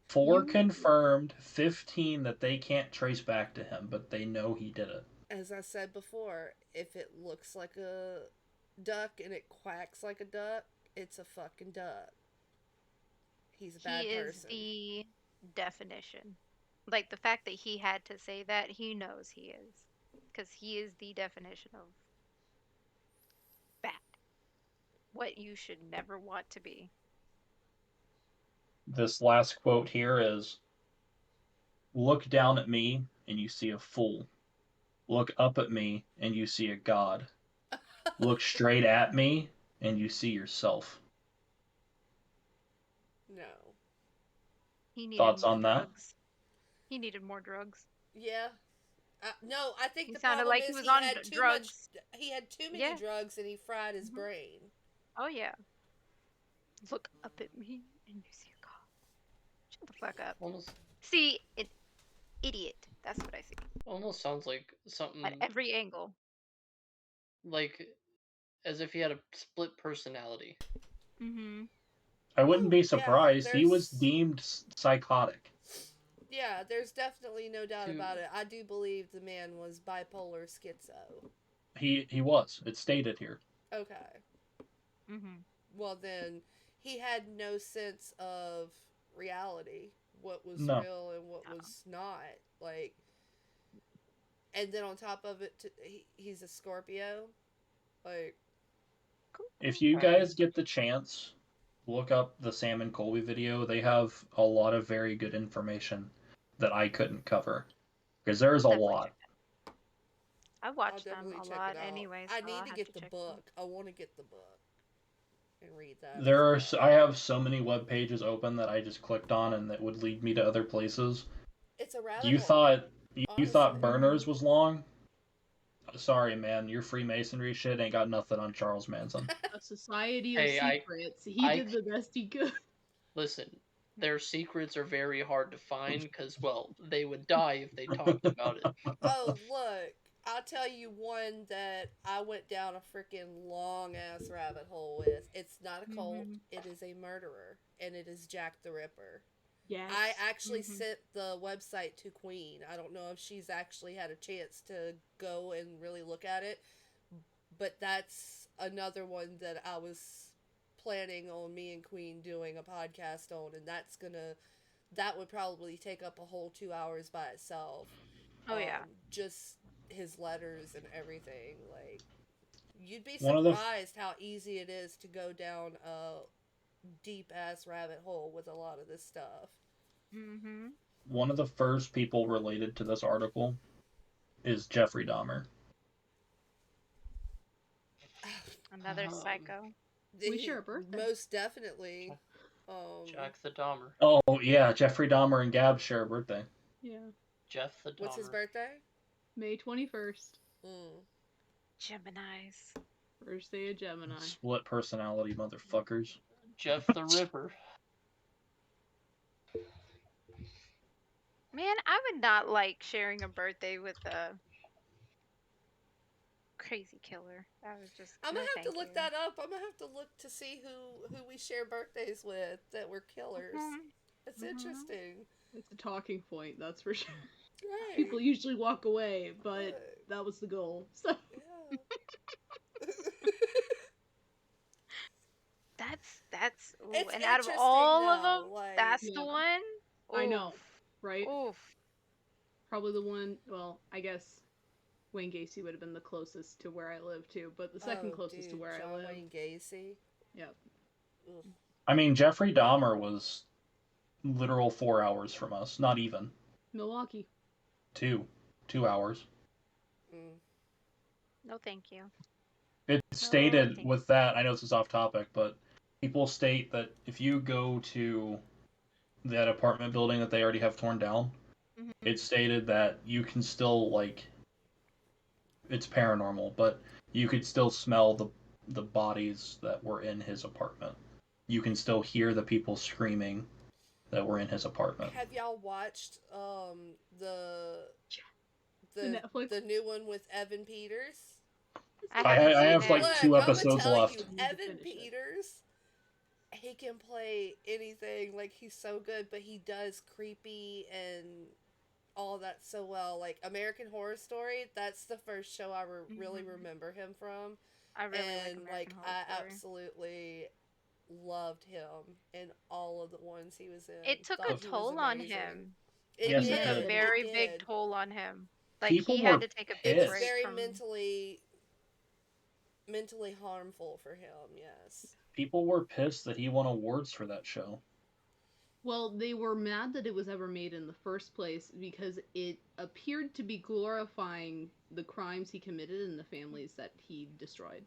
Speaker 4: 4 confirmed, 15 that they can't trace back to him, but they know he did it.
Speaker 1: As I said before, if it looks like a duck and it quacks like a duck, it's a fucking duck. He's a bad person.
Speaker 3: He is the definition. Like, the fact that he had to say that, he knows he is. Because he is the definition of bad. What you should never want to be.
Speaker 4: This last quote here is, look down at me and you see a fool. Look up at me and you see a god. Look straight at me and you see yourself.
Speaker 1: No.
Speaker 3: He needed
Speaker 4: Thoughts
Speaker 3: more
Speaker 4: on
Speaker 3: drugs. That? He needed more drugs.
Speaker 1: Yeah. No, I think
Speaker 3: He
Speaker 1: the
Speaker 3: sounded
Speaker 1: problem
Speaker 3: like
Speaker 1: is
Speaker 3: he was
Speaker 1: he
Speaker 3: on
Speaker 1: had too
Speaker 3: drugs.
Speaker 1: He had too many drugs and he fried his brain.
Speaker 3: Oh yeah. Look up at me and you see a god. Shut the fuck up.
Speaker 2: Almost.
Speaker 3: See, idiot. That's what I see
Speaker 2: Almost sounds like
Speaker 3: at
Speaker 2: something
Speaker 3: every angle.
Speaker 2: like as if he had a split personality.
Speaker 3: Mm-hmm.
Speaker 4: I wouldn't be
Speaker 1: Yeah,
Speaker 4: surprised. He was
Speaker 1: there's
Speaker 4: deemed psychotic.
Speaker 1: yeah, there's definitely no doubt
Speaker 2: To
Speaker 1: about it. I do believe the man was bipolar schizo.
Speaker 4: He was. It's stated here.
Speaker 1: Okay.
Speaker 3: Mm-hmm.
Speaker 1: Well then, he had no sense of reality, what was
Speaker 4: No.
Speaker 1: real and what was not. Like, and then on top of it, he's a Scorpio. Like,
Speaker 4: If you
Speaker 2: um,
Speaker 4: guys get the chance, look up the Sam and Colby video. They have a lot of very good information that I couldn't cover. Because there's a
Speaker 3: Definitely
Speaker 4: lot.
Speaker 3: check it. I
Speaker 1: I'll
Speaker 3: watch them
Speaker 1: definitely
Speaker 3: a
Speaker 1: check
Speaker 3: lot
Speaker 1: it out.
Speaker 3: anyway,
Speaker 1: I
Speaker 3: so
Speaker 1: need
Speaker 3: I'll
Speaker 1: to
Speaker 3: have
Speaker 1: get
Speaker 3: to
Speaker 1: the
Speaker 3: check them.
Speaker 1: book. I want to get the book and read that as
Speaker 4: There are
Speaker 1: well.
Speaker 4: I have so many web pages open that I just clicked on and that would lead me to other places.
Speaker 1: It's a rabbit
Speaker 4: You
Speaker 1: hole,
Speaker 4: thought you thought
Speaker 1: honestly.
Speaker 4: Burners was long? Sorry, man. Your Freemasonry shit ain't got nothing on Charles Manson.
Speaker 5: A society of
Speaker 2: hey,
Speaker 5: secrets. He
Speaker 2: I
Speaker 5: did the best he could.
Speaker 2: listen. Their secrets are very hard to find because, well, they would die if they talked about it.
Speaker 1: Oh, look. I'll tell you one that I went down a freaking long ass rabbit hole with. It's not a cult,
Speaker 3: Mm-hmm.
Speaker 1: it is a murderer, and it is Jack the Ripper.
Speaker 5: Yes.
Speaker 1: I actually
Speaker 3: Mm-hmm.
Speaker 1: sent the website to Queen. I don't know if she's actually had a chance to go and really look at it, but that's another one that I was planning on me and Queen doing a podcast on, and that would probably take up a whole 2 hours by itself.
Speaker 3: Oh yeah.
Speaker 1: Just his letters and everything. Like, you'd be
Speaker 4: One of the
Speaker 1: surprised how easy it is to go down a deep ass rabbit hole with a lot of this stuff.
Speaker 3: Mm-hmm.
Speaker 4: one of the first people related to this article is Jeffrey Dahmer.
Speaker 3: Another psycho.
Speaker 5: We share a birthday.
Speaker 1: Most definitely.
Speaker 2: Jack the Dahmer.
Speaker 4: Oh yeah, Jeffrey Dahmer and Gab share a birthday.
Speaker 5: Yeah.
Speaker 2: Jeff the Dahmer.
Speaker 1: What's his birthday?
Speaker 5: May 21st.
Speaker 3: Geminis.
Speaker 5: First day of Gemini.
Speaker 4: Split personality motherfuckers.
Speaker 2: Jeff the Ripper.
Speaker 3: Man, I would not like sharing a birthday with a crazy killer. That was just
Speaker 1: I'm
Speaker 3: no
Speaker 1: gonna have
Speaker 3: thank
Speaker 1: to look
Speaker 3: you.
Speaker 1: that up. I'm gonna have to look to see who we share birthdays with that were killers.
Speaker 3: Mhm.
Speaker 1: It's
Speaker 3: Mhm.
Speaker 1: interesting.
Speaker 5: It's a talking point, that's for sure.
Speaker 1: Right.
Speaker 5: People usually walk away, but
Speaker 1: Right.
Speaker 5: that was the goal. So
Speaker 1: Yeah.
Speaker 3: That's ooh,
Speaker 1: It's
Speaker 3: and out of
Speaker 1: interesting
Speaker 3: all of
Speaker 1: though.
Speaker 3: them,
Speaker 1: Like,
Speaker 3: that's
Speaker 5: Yeah.
Speaker 3: the one.
Speaker 5: I know,
Speaker 3: Oof.
Speaker 5: right?
Speaker 3: Oof.
Speaker 5: Probably the one, well, I guess Wayne Gacy would have been the closest to where I live too, but the second
Speaker 1: oh,
Speaker 5: closest to
Speaker 1: dude,
Speaker 5: where I
Speaker 1: John
Speaker 5: live.
Speaker 1: Wayne Gacy.
Speaker 5: Yep.
Speaker 1: Ugh.
Speaker 4: I mean, Jeffrey Dahmer was literal 4 hours from us. Not even
Speaker 5: Milwaukee.
Speaker 4: 2 hours.
Speaker 1: Mm.
Speaker 3: No thank you.
Speaker 4: It's
Speaker 3: No
Speaker 4: stated
Speaker 3: thank
Speaker 4: with that. I know this is off topic, but people state that if you go to that apartment building that they already have torn down,
Speaker 3: Mhm.
Speaker 4: it's stated that you can still like it's paranormal, but you could still smell the bodies that were in his apartment. You can still hear the people screaming that were in his apartment.
Speaker 1: Have y'all watched the
Speaker 5: The Netflix.
Speaker 1: the new one with Evan Peters?
Speaker 3: I
Speaker 4: I
Speaker 3: haven't
Speaker 4: I
Speaker 3: seen
Speaker 4: have like
Speaker 3: it.
Speaker 1: Look,
Speaker 4: 2 episodes
Speaker 1: tell
Speaker 4: left.
Speaker 1: you,
Speaker 5: I need to
Speaker 1: Evan
Speaker 5: finish it.
Speaker 1: Peters, he can play anything. Like, he's so good, but he does creepy and all that so well. Like, American Horror Story, that's the first show I really
Speaker 3: Mhm.
Speaker 1: remember him from.
Speaker 3: I really like
Speaker 1: And,
Speaker 3: American Horror
Speaker 1: I
Speaker 3: Story.
Speaker 1: absolutely loved him in all of the ones he was in.
Speaker 3: It took a
Speaker 1: Thought he was
Speaker 3: toll on
Speaker 1: amazing.
Speaker 3: him.
Speaker 1: It
Speaker 4: Yes,
Speaker 3: It
Speaker 4: it
Speaker 3: took a
Speaker 4: did.
Speaker 3: very
Speaker 1: It
Speaker 3: big
Speaker 1: did.
Speaker 3: toll on him. Like
Speaker 4: People
Speaker 3: he had
Speaker 4: were
Speaker 3: to take a
Speaker 1: It
Speaker 3: big
Speaker 1: was
Speaker 4: pissed.
Speaker 3: break
Speaker 1: very
Speaker 3: from.
Speaker 1: mentally harmful for him. Yes.
Speaker 4: People were pissed that he won awards for that show.
Speaker 5: Well, they were mad that it was ever made in the first place because it appeared to be glorifying the crimes he committed and the families that he destroyed.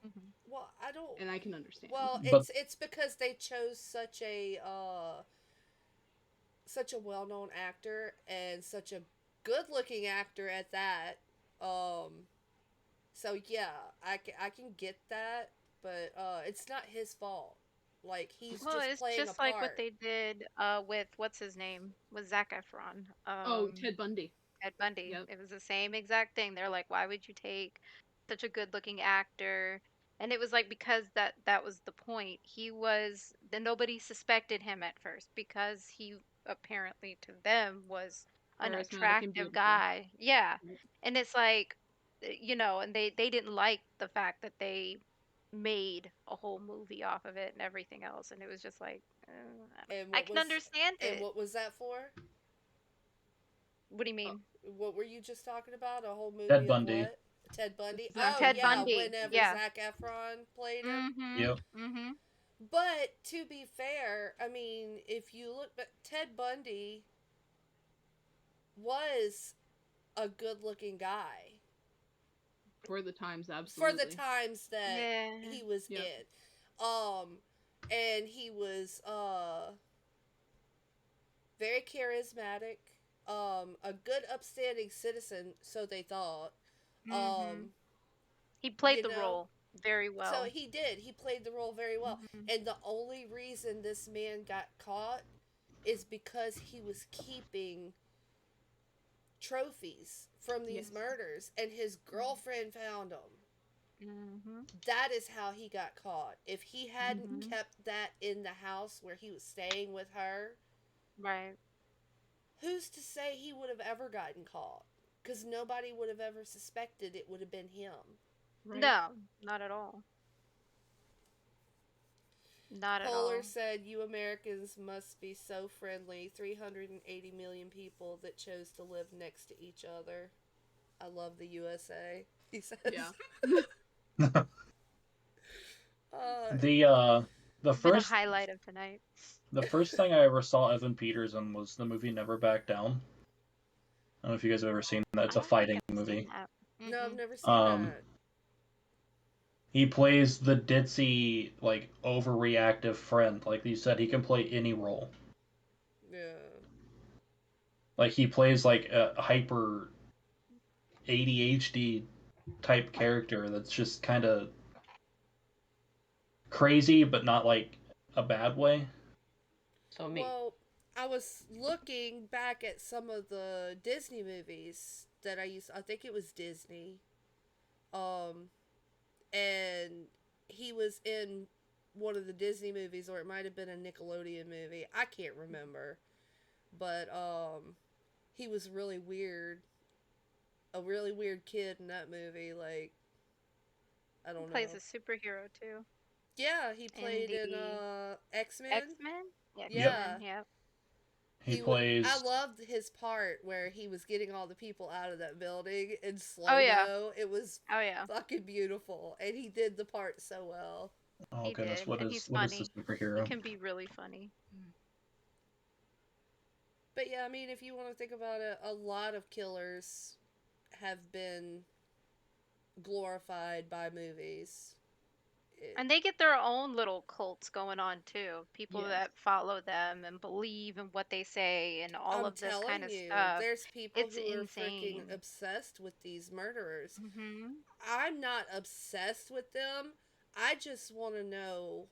Speaker 3: Mhm.
Speaker 1: Well, I don't.
Speaker 5: And I can understand.
Speaker 1: Well,
Speaker 4: But
Speaker 1: it's because they chose such a well known actor and such a good looking actor at that. So yeah, I can get that, but it's not his fault. Like, he's
Speaker 3: Well,
Speaker 1: just
Speaker 3: it's
Speaker 1: playing a
Speaker 3: just like what
Speaker 1: part.
Speaker 3: they did with what's his name with Zac Efron.
Speaker 5: Oh, Ted Bundy.
Speaker 3: Ted Bundy.
Speaker 5: Yep.
Speaker 3: It was the same exact thing. They're like, why would you take such a good-looking actor? And it was like because that was the point. He was then nobody suspected him at first because he apparently to them was an
Speaker 5: Charismatic and
Speaker 3: attractive
Speaker 5: beautiful.
Speaker 3: guy. Yeah.
Speaker 5: Yep.
Speaker 3: And it's like and they didn't like the fact that they made a whole movie off of it and everything else and it was just like
Speaker 1: And
Speaker 3: I
Speaker 1: what
Speaker 3: can
Speaker 1: was
Speaker 3: understand
Speaker 1: and
Speaker 3: it.
Speaker 1: what was that for?
Speaker 3: What do you
Speaker 5: Oh,
Speaker 3: mean?
Speaker 1: What were you just talking about? A whole
Speaker 4: Ted
Speaker 1: movie of
Speaker 4: Bundy.
Speaker 1: what? Ted Bundy?
Speaker 5: Zac
Speaker 1: Oh
Speaker 3: Ted
Speaker 1: yeah,
Speaker 5: Efron.
Speaker 3: Bundy.
Speaker 1: whenever
Speaker 3: Yeah.
Speaker 1: Zac Efron played him.
Speaker 3: Mhm.
Speaker 4: Yep.
Speaker 3: Mhm.
Speaker 1: But to be fair, I mean, if you look, but Ted Bundy was a good-looking guy
Speaker 5: For the times,
Speaker 1: for the
Speaker 5: absolutely.
Speaker 1: times that
Speaker 3: Yeah.
Speaker 1: he was
Speaker 5: Yep.
Speaker 1: in. And he was very charismatic, a good upstanding citizen, so they thought.
Speaker 3: Mhm.
Speaker 1: Um,
Speaker 3: He played
Speaker 1: you
Speaker 3: the
Speaker 1: know,
Speaker 3: role very
Speaker 1: so
Speaker 3: well.
Speaker 1: he did. He played the role very well.
Speaker 3: Mhm.
Speaker 1: And the only reason this man got caught is because he was keeping trophies from these
Speaker 5: Yes.
Speaker 1: murders and his girlfriend found them.
Speaker 3: Mhm.
Speaker 1: That is how he got caught. If he hadn't
Speaker 3: Mhm.
Speaker 1: kept that in the house where he was staying with her,
Speaker 3: Right.
Speaker 1: who's to say he would have ever gotten caught? Because nobody would have ever suspected it would have been him.
Speaker 5: Right.
Speaker 3: No, not at all. Not at
Speaker 1: Polar
Speaker 3: all.
Speaker 1: said, "You Americans must be so friendly. 380 million people that chose to live next to each other. I love the USA," he says.
Speaker 5: Yeah.
Speaker 1: uh,
Speaker 4: The
Speaker 3: It's been a
Speaker 4: first
Speaker 3: highlight of tonight.
Speaker 4: the first thing I ever saw Evan Peters in was the movie Never Back Down. I don't know if you guys have ever seen that. It's
Speaker 3: I
Speaker 4: a
Speaker 3: don't think
Speaker 4: fighting
Speaker 3: I've seen
Speaker 4: movie.
Speaker 3: that.
Speaker 1: no, I've
Speaker 3: Mm-mm.
Speaker 1: never seen
Speaker 4: Um,
Speaker 1: that.
Speaker 4: he plays the ditzy, like overreactive friend. Like you said, he can play any role.
Speaker 1: Yeah.
Speaker 4: Like he plays like a hyper ADHD type character that's just kind of crazy, but not like a bad way.
Speaker 2: So me.
Speaker 1: Well, I was looking back at some of the Disney movies that I think it was Disney. Um, and he was in one of the Disney movies, or it might have been a Nickelodeon movie. I can't remember. But he was really weird. A really weird kid in that movie. Like, I
Speaker 3: He
Speaker 1: don't
Speaker 3: plays a
Speaker 1: know.
Speaker 3: superhero too.
Speaker 1: Yeah, he
Speaker 3: In
Speaker 1: played in
Speaker 3: the
Speaker 1: X-Men.
Speaker 3: X-Men?
Speaker 4: Yep.
Speaker 1: Yeah.
Speaker 3: X-Men, yep.
Speaker 4: He
Speaker 1: I
Speaker 4: plays.
Speaker 1: loved his part where he was getting all the people out of that building in
Speaker 3: Oh
Speaker 1: slow
Speaker 3: yeah.
Speaker 1: mo. It was
Speaker 3: Oh yeah.
Speaker 1: fucking beautiful, and he did the part so well.
Speaker 4: Oh
Speaker 3: He
Speaker 4: goodness,
Speaker 3: did.
Speaker 4: what
Speaker 3: And
Speaker 4: is
Speaker 3: he's
Speaker 4: what is the
Speaker 3: funny. He
Speaker 4: superhero?
Speaker 3: can be really funny.
Speaker 1: But yeah, I mean, if you want to think about it, a lot of killers have been glorified by movies. It,
Speaker 3: And they get their own little cults going on too. People
Speaker 5: Yes.
Speaker 3: that follow them and believe in what they say and all
Speaker 1: I'm
Speaker 3: of this kind
Speaker 1: telling
Speaker 3: of
Speaker 1: you,
Speaker 3: stuff.
Speaker 1: there's people
Speaker 3: It's
Speaker 1: who are freaking
Speaker 3: insane.
Speaker 1: obsessed with these murderers.
Speaker 3: Mhm.
Speaker 1: I'm not obsessed with them. I just want to know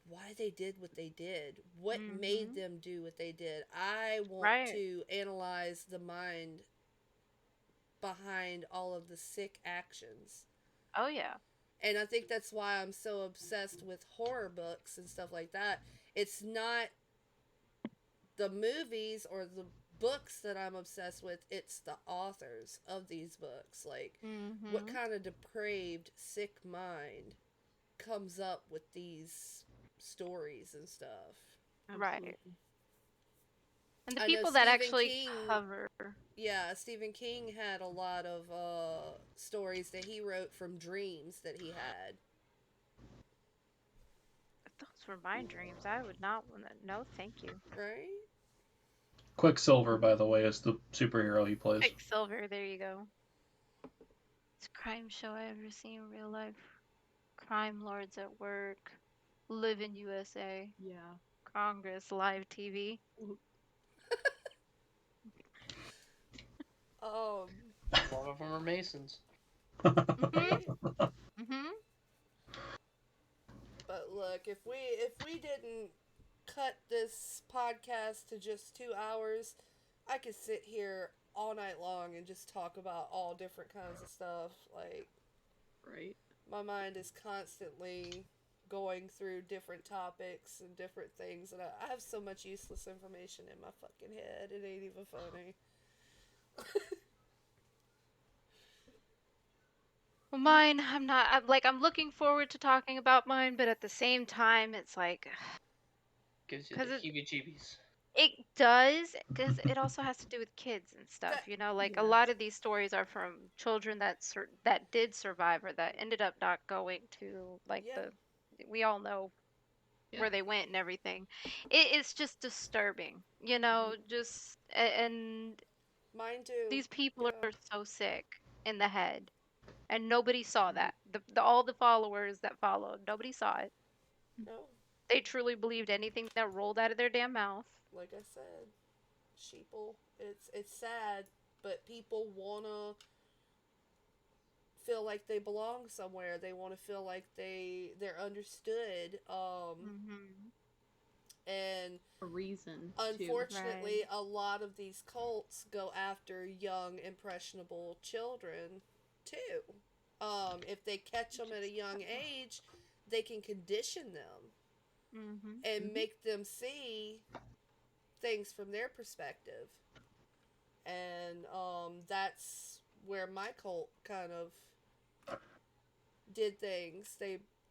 Speaker 1: why they did what they did. What made
Speaker 3: Mhm.
Speaker 1: them do what they did. I want
Speaker 3: Right.
Speaker 1: to analyze the mind behind all of the sick actions.
Speaker 3: Oh yeah.
Speaker 1: And I think that's why I'm so obsessed with horror books and stuff like that. It's not the movies or the books that I'm obsessed with, it's the authors of these books. Like, what
Speaker 3: Mhm.
Speaker 1: kind of depraved, sick mind comes up with these stories and stuff?
Speaker 3: Right.
Speaker 5: Absolutely.
Speaker 3: And the
Speaker 1: I know
Speaker 3: people that actually cover
Speaker 1: Stephen King had a lot of stories that he wrote from dreams that he had.
Speaker 3: if those were my dreams, I would not want to. No, thank you.
Speaker 1: Right?
Speaker 4: Quicksilver, by the way, is the superhero he plays.
Speaker 3: Quicksilver, there you go. It's a crime show I ever seen in real life. Crime lords at work. Live in USA.
Speaker 5: Yeah.
Speaker 3: Congress live TV.
Speaker 1: Um,
Speaker 2: A lot of them are Masons.
Speaker 3: Mhm.
Speaker 1: right?
Speaker 3: Mhm.
Speaker 1: But look, if we didn't cut this podcast to just 2 hours, I could sit here all night long and just talk about all different kinds of stuff. Like,
Speaker 5: Right.
Speaker 1: my mind is constantly going through different topics and different things, and I have so much useless information in my fucking head. It ain't even funny.
Speaker 3: Well, mine, I'm not. I'm looking forward to talking about mine, but at the same time, it's like,
Speaker 2: Gives you the
Speaker 3: because
Speaker 2: heebie-jeebies.
Speaker 3: it does, because it also has to do with kids and stuff.
Speaker 1: That,
Speaker 3: Like a
Speaker 1: yeah,
Speaker 3: lot of these stories are from children that did survive or that ended up not going to like
Speaker 1: yeah,
Speaker 3: the. We all know
Speaker 5: Yeah.
Speaker 3: where they went and everything. It's just disturbing, just and
Speaker 1: mine too.
Speaker 3: these people
Speaker 1: Yeah,
Speaker 3: are so sick in the head, and nobody saw that. The all the followers that followed, nobody saw it.
Speaker 1: no,
Speaker 3: They truly believed anything that rolled out of their damn mouth.
Speaker 1: like I said, sheeple. It's sad, but people wanna feel like they belong somewhere. They want to feel like they're understood.
Speaker 3: Hmm.
Speaker 1: And
Speaker 5: A reason to.
Speaker 1: unfortunately,
Speaker 3: Right.
Speaker 1: a lot of these cults go after young, impressionable children too. If they catch them at a young age, they can condition them
Speaker 3: Hmm.
Speaker 1: and
Speaker 5: Mhm.
Speaker 1: make them see things from their perspective. And that's where my cult kind of did things.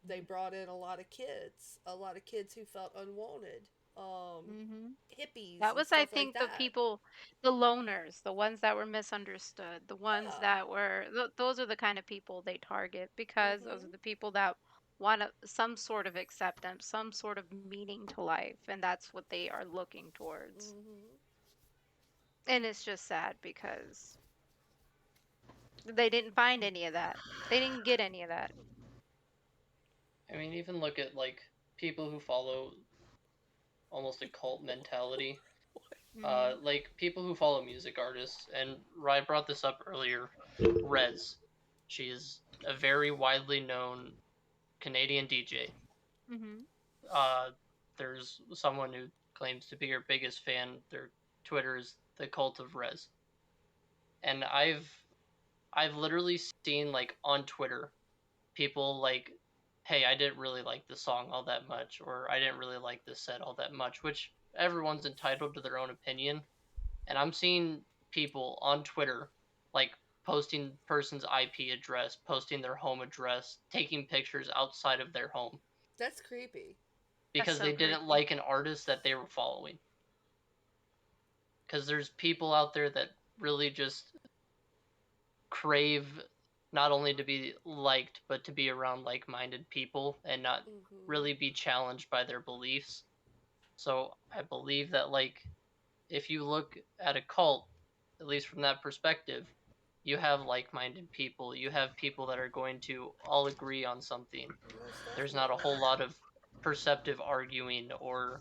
Speaker 1: They brought in a lot of kids who felt unwanted,
Speaker 3: Hmm.
Speaker 1: hippies
Speaker 3: That
Speaker 1: and
Speaker 3: was, I
Speaker 1: stuff like
Speaker 3: think, the
Speaker 1: that.
Speaker 3: people, the loners, the ones that were misunderstood, the ones
Speaker 1: Yeah.
Speaker 3: that were, those are the kind of people they target because those are
Speaker 1: Mhm.
Speaker 3: the people that want some sort of acceptance, some sort of meaning to life, and that's what they are looking towards.
Speaker 1: Mhm.
Speaker 3: And it's just sad because they didn't find any of that. They didn't get any of that.
Speaker 2: I mean, even look at like people who follow almost a cult mentality.
Speaker 3: Hmm.
Speaker 2: Like people who follow music artists, and Ryan brought this up earlier. Rez, she is a very widely known Canadian DJ.
Speaker 3: Hmm.
Speaker 2: Uh, there's someone who claims to be her biggest fan. Their Twitter is the Cult of Rez, and I've literally seen like on Twitter people like, hey, I didn't really like the song all that much, or I didn't really like this set all that much, which everyone's entitled to their own opinion. And I'm seeing people on Twitter like posting person's IP address, posting their home address, taking pictures outside of their home
Speaker 1: That's creepy.
Speaker 3: That's
Speaker 2: because
Speaker 3: so
Speaker 2: they didn't
Speaker 3: creepy.
Speaker 2: like an artist that they were following. Because there's people out there that really just crave not only to be liked, but to be around like minded people and not
Speaker 1: Mhm.
Speaker 2: really be challenged by their beliefs. So I believe that, like, if you look at a cult, at least from that perspective, you have like minded people, you have people that are going to all agree on something.
Speaker 1: Most
Speaker 2: There's not a
Speaker 1: definitely.
Speaker 2: whole lot of perceptive arguing or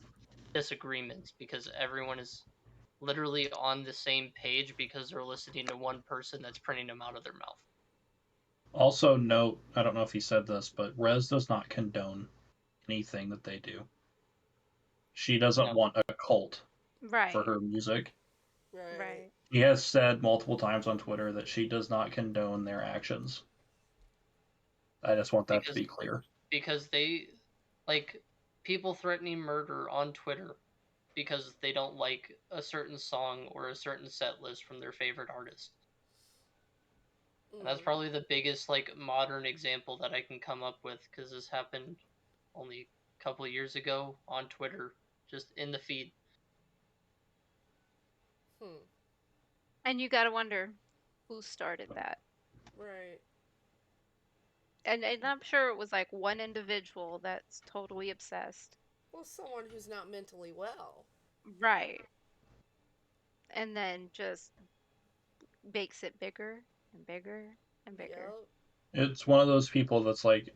Speaker 2: disagreements because everyone is literally on the same page because they're listening to one person that's printing them out of their mouth.
Speaker 4: Also, note, I don't know if he said this, but Rez does not condone anything that they do. She doesn't
Speaker 2: No,
Speaker 4: want a cult for
Speaker 3: Right.
Speaker 4: her music.
Speaker 1: Right.
Speaker 3: Right.
Speaker 4: She has said multiple times on Twitter that she does not condone their actions. I just want that to
Speaker 2: because
Speaker 4: be clear.
Speaker 2: they like people threatening murder on Twitter because they don't like a certain song or a certain set list from their favorite artist. And that's
Speaker 1: Mm.
Speaker 2: probably the biggest like modern example that I can come up with because this happened only a couple of years ago on Twitter, just in the feed.
Speaker 1: Hmm.
Speaker 3: And you got to wonder who started that.
Speaker 1: Right.
Speaker 3: And I'm sure it was like one individual that's totally obsessed.
Speaker 1: Well, someone who's not mentally well.
Speaker 3: Right. And then just makes it bigger and bigger and bigger.
Speaker 1: Yep.
Speaker 4: It's one of those people that's like,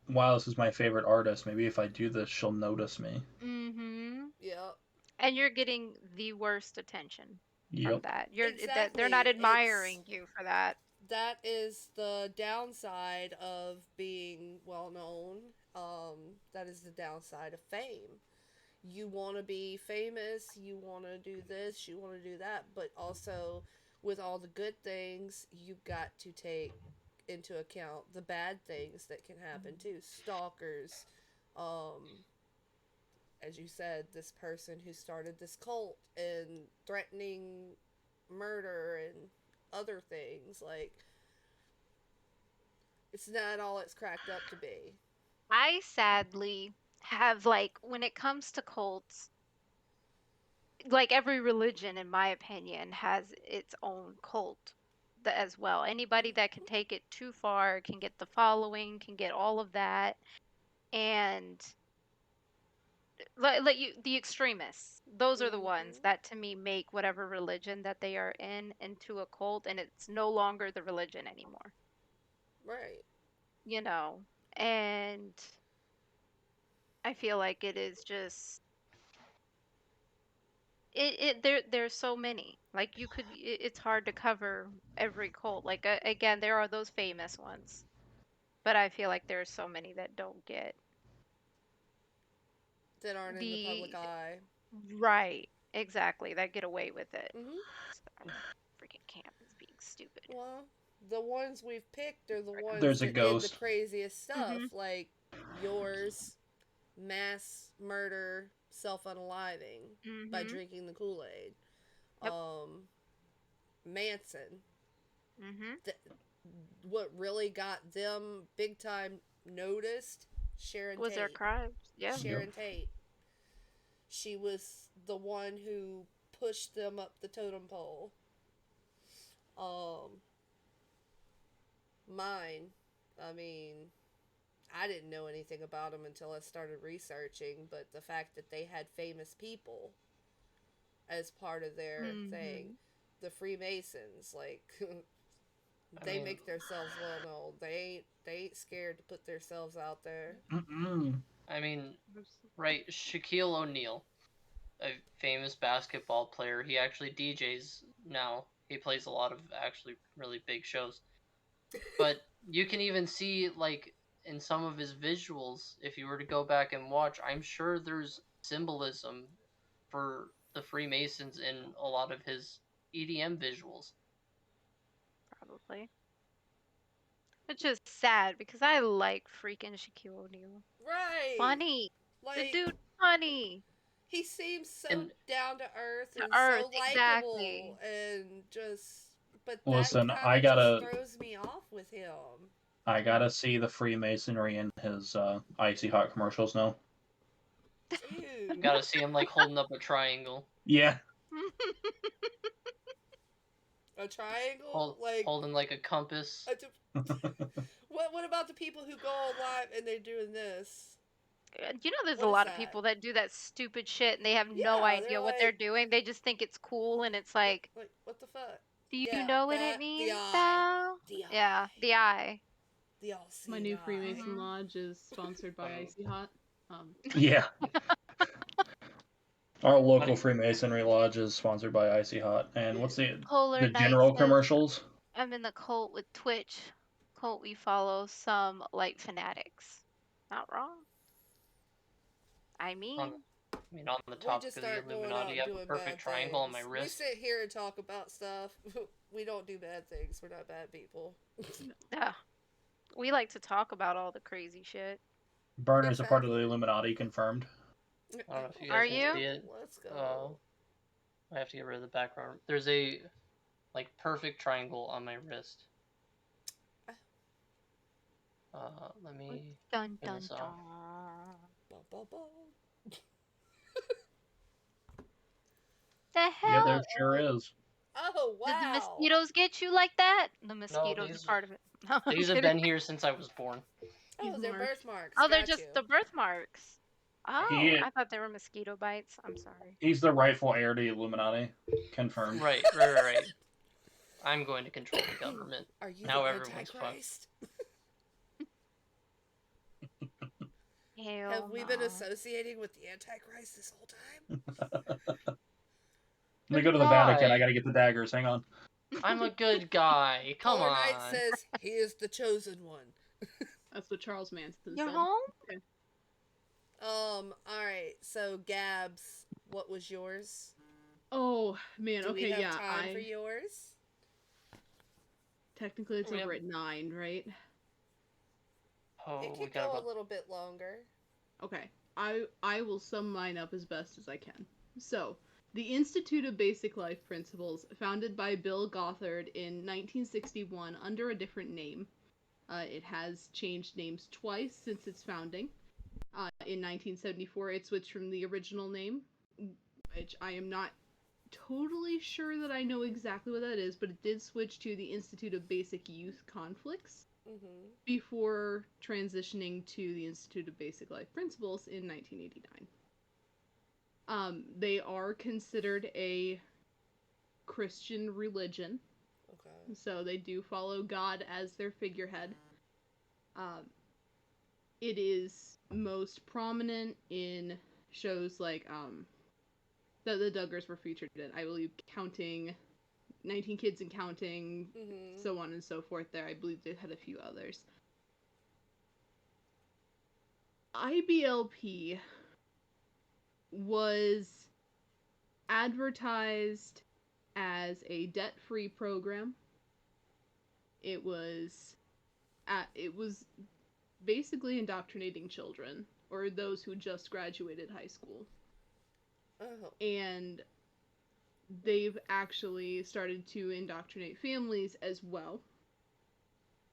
Speaker 4: wow, this is my favorite artist. Maybe if I do this, she'll notice me.
Speaker 3: Mm-hmm.
Speaker 1: Yep.
Speaker 3: And you're getting the worst attention from
Speaker 4: Yep.
Speaker 3: that. They're not
Speaker 1: Exactly.
Speaker 3: admiring you for that.
Speaker 1: That is the downside of being well known. That is the downside of fame. You want to be famous, you want to do this, you want to do that, but also with all the good things, you got to take into account the bad things that can happen too. Stalkers, um, as you said, this person who started this cult and threatening murder and other things. Like, it's not all it's cracked up to be.
Speaker 3: I sadly have, like, when it comes to cults, like every religion, in my opinion, has its own cult as well. Anybody that can take it too far can get the following, can get all of that, and like you, the extremists. Those are the ones
Speaker 1: Mm-hmm.
Speaker 3: that, to me, make whatever religion that they are in into a cult, and it's no longer the religion anymore.
Speaker 1: Right.
Speaker 3: You know, and I feel like it is just there's so many, like, you could it's hard to cover every cult, like, again, there are those famous ones, but I feel like there's so many that don't get
Speaker 1: That aren't in the public
Speaker 3: the
Speaker 1: eye.
Speaker 3: right, exactly, that get away with it.
Speaker 1: Mm-hmm.
Speaker 3: Sorry, freaking camp is being stupid.
Speaker 1: Well, the ones we've picked are the ones
Speaker 4: There's a
Speaker 1: that did the
Speaker 4: ghost.
Speaker 1: craziest stuff,
Speaker 3: Mm-hmm.
Speaker 1: like yours, mass murder, self unaliving by
Speaker 3: Mm-hmm.
Speaker 1: drinking the Kool Aid.
Speaker 3: Yep.
Speaker 1: Manson.
Speaker 3: Mm-hmm.
Speaker 1: Th- what really got them big time noticed? Sharon
Speaker 3: Was their
Speaker 1: Tate.
Speaker 3: crimes? Yeah.
Speaker 4: Yep.
Speaker 1: Sharon Tate. She was the one who pushed them up the totem pole. Um, Mine. I mean, I didn't know anything about them until I started researching, but the fact that they had famous people as part of their thing,
Speaker 3: Mm-hmm.
Speaker 1: the Freemasons, like
Speaker 2: I
Speaker 1: they
Speaker 2: mean,
Speaker 1: make themselves well known. They ain't scared to put themselves out there.
Speaker 4: Mm-mm.
Speaker 2: I mean, right? Shaquille O'Neal, a famous basketball player. He actually DJs now. He plays a lot of actually really big shows. But you can even see, like, in some of his visuals, if you were to go back and watch, I'm sure there's symbolism for the Freemasons in a lot of his EDM visuals.
Speaker 3: Probably. Which is sad because I like freaking Shaquille O'Neal.
Speaker 1: Right.
Speaker 3: Funny. The
Speaker 1: Like,
Speaker 3: dude funny.
Speaker 1: he seems so
Speaker 2: And
Speaker 1: down to earth
Speaker 3: To
Speaker 1: and
Speaker 3: earth,
Speaker 1: so
Speaker 3: exactly.
Speaker 1: likable and just, but that
Speaker 4: Listen,
Speaker 1: kind
Speaker 4: I
Speaker 1: of just
Speaker 4: gotta
Speaker 1: throws me off with him.
Speaker 4: see the Freemasonry in his icy hot commercials now.
Speaker 1: Dude.
Speaker 2: gotta see him, like, holding up a triangle,
Speaker 4: Yeah.
Speaker 1: A triangle?
Speaker 2: holding like a compass.
Speaker 1: What about the people who go on live and they're doing this?
Speaker 3: You know, there's a
Speaker 1: What is
Speaker 3: lot of
Speaker 1: that?
Speaker 3: people that do that stupid shit and they have no
Speaker 1: Yeah, they're
Speaker 3: idea what they're
Speaker 1: like,
Speaker 3: doing. They just think it's cool, and it's like,
Speaker 1: what the fuck?
Speaker 3: do you
Speaker 1: Yeah,
Speaker 3: know what it
Speaker 1: that, the
Speaker 3: means,
Speaker 1: eye.
Speaker 3: though?
Speaker 1: The
Speaker 3: Yeah,
Speaker 1: eye.
Speaker 3: the eye.
Speaker 1: The
Speaker 5: My
Speaker 1: all-seeing
Speaker 5: new
Speaker 1: eye.
Speaker 5: Freemason
Speaker 3: Mhm.
Speaker 5: Lodge is sponsored by
Speaker 2: Um,
Speaker 5: Icy Hot.
Speaker 4: Yeah. Our local
Speaker 2: Funny.
Speaker 4: Freemasonry lodge is sponsored by Icy Hot. And what's the
Speaker 3: Polar Knight
Speaker 4: general
Speaker 3: says,
Speaker 4: commercials?
Speaker 3: I'm in the cult with Twitch. Cult we follow some light fanatics. Not wrong. I
Speaker 2: on,
Speaker 3: mean,
Speaker 2: on the
Speaker 1: We
Speaker 2: topic
Speaker 1: just
Speaker 2: of the
Speaker 1: aren't going
Speaker 2: Illuminati,
Speaker 1: out
Speaker 2: I
Speaker 1: and
Speaker 2: have a
Speaker 1: doing
Speaker 2: perfect
Speaker 1: bad
Speaker 2: triangle on
Speaker 1: things.
Speaker 2: my
Speaker 1: We
Speaker 2: wrist.
Speaker 1: sit here and talk about stuff. We don't do bad things. We're not bad people.
Speaker 3: yeah, we like to talk about all the crazy shit.
Speaker 4: Burner's a part of the
Speaker 1: Exactly.
Speaker 4: Illuminati, confirmed.
Speaker 2: I don't know if you
Speaker 3: Are
Speaker 2: guys can
Speaker 3: you?
Speaker 2: see it.
Speaker 1: Let's go.
Speaker 2: I have to get rid of the background. There's a, like, perfect triangle on my wrist. Let me
Speaker 3: Dun
Speaker 2: turn
Speaker 3: dun
Speaker 2: this off.
Speaker 3: dun.
Speaker 1: Bum, bum, bum.
Speaker 3: The
Speaker 4: Yeah,
Speaker 3: hell?
Speaker 4: there sure is.
Speaker 1: Oh,
Speaker 3: Did the
Speaker 1: wow.
Speaker 3: mosquitoes get you like that? The
Speaker 2: No,
Speaker 3: mosquitoes are part of it. No, I'm
Speaker 2: these have
Speaker 3: kidding.
Speaker 2: been here since I was born.
Speaker 5: He's
Speaker 1: Oh, they're
Speaker 5: marked.
Speaker 1: birthmarks.
Speaker 3: Oh, they're
Speaker 1: Got
Speaker 3: just
Speaker 1: you.
Speaker 3: the birthmarks. Oh,
Speaker 4: He
Speaker 3: I thought they were mosquito bites. I'm sorry.
Speaker 4: he's the rightful heir to the Illuminati. Confirmed.
Speaker 2: Right. I'm going to control the government.
Speaker 1: Are you
Speaker 2: Now
Speaker 1: the
Speaker 2: everyone's fucked.
Speaker 1: Antichrist?
Speaker 3: Hell
Speaker 1: Have we been
Speaker 3: no.
Speaker 1: associating with the Antichrist this whole time?
Speaker 4: Let me go to the
Speaker 2: Why?
Speaker 4: Vatican. I gotta get the daggers. Hang on.
Speaker 2: I'm a good guy. Come
Speaker 1: Polar Knight
Speaker 2: on.
Speaker 1: says he is the chosen one.
Speaker 5: That's what Charles Manson
Speaker 3: You're
Speaker 5: said.
Speaker 3: home?
Speaker 1: Alright, so Gabs, what was yours?
Speaker 5: Oh man,
Speaker 1: Do we
Speaker 5: okay,
Speaker 1: have
Speaker 5: yeah.
Speaker 1: time for yours?
Speaker 5: technically it's
Speaker 2: We
Speaker 5: over
Speaker 2: have-
Speaker 5: at 9, right?
Speaker 2: Oh,
Speaker 1: It
Speaker 2: we
Speaker 1: could
Speaker 2: got
Speaker 1: go
Speaker 2: about
Speaker 1: a little bit longer.
Speaker 5: Okay. I will sum mine up as best as I can. So, the Institute of Basic Life Principles, founded by Bill Gothard in 1961 under a different name. It has changed names twice since its founding. In 1974, it switched from the original name, which I am not totally sure that I know exactly what that is, but it did switch to the Institute of Basic Youth Conflicts
Speaker 1: Mm-hmm.
Speaker 5: before transitioning to the Institute of Basic Life Principles in 1989. They are considered a Christian religion,
Speaker 1: Okay.
Speaker 5: so they do follow God as their figurehead. It is most prominent in shows like that the Duggars were featured in. I believe Counting, 19 Kids and Counting,
Speaker 1: Mm-hmm.
Speaker 5: so on and so forth there. I believe they had a few others. IBLP was advertised as a debt-free program. It was basically indoctrinating children or those who just graduated high school.
Speaker 1: Oh.
Speaker 5: And they've actually started to indoctrinate families as well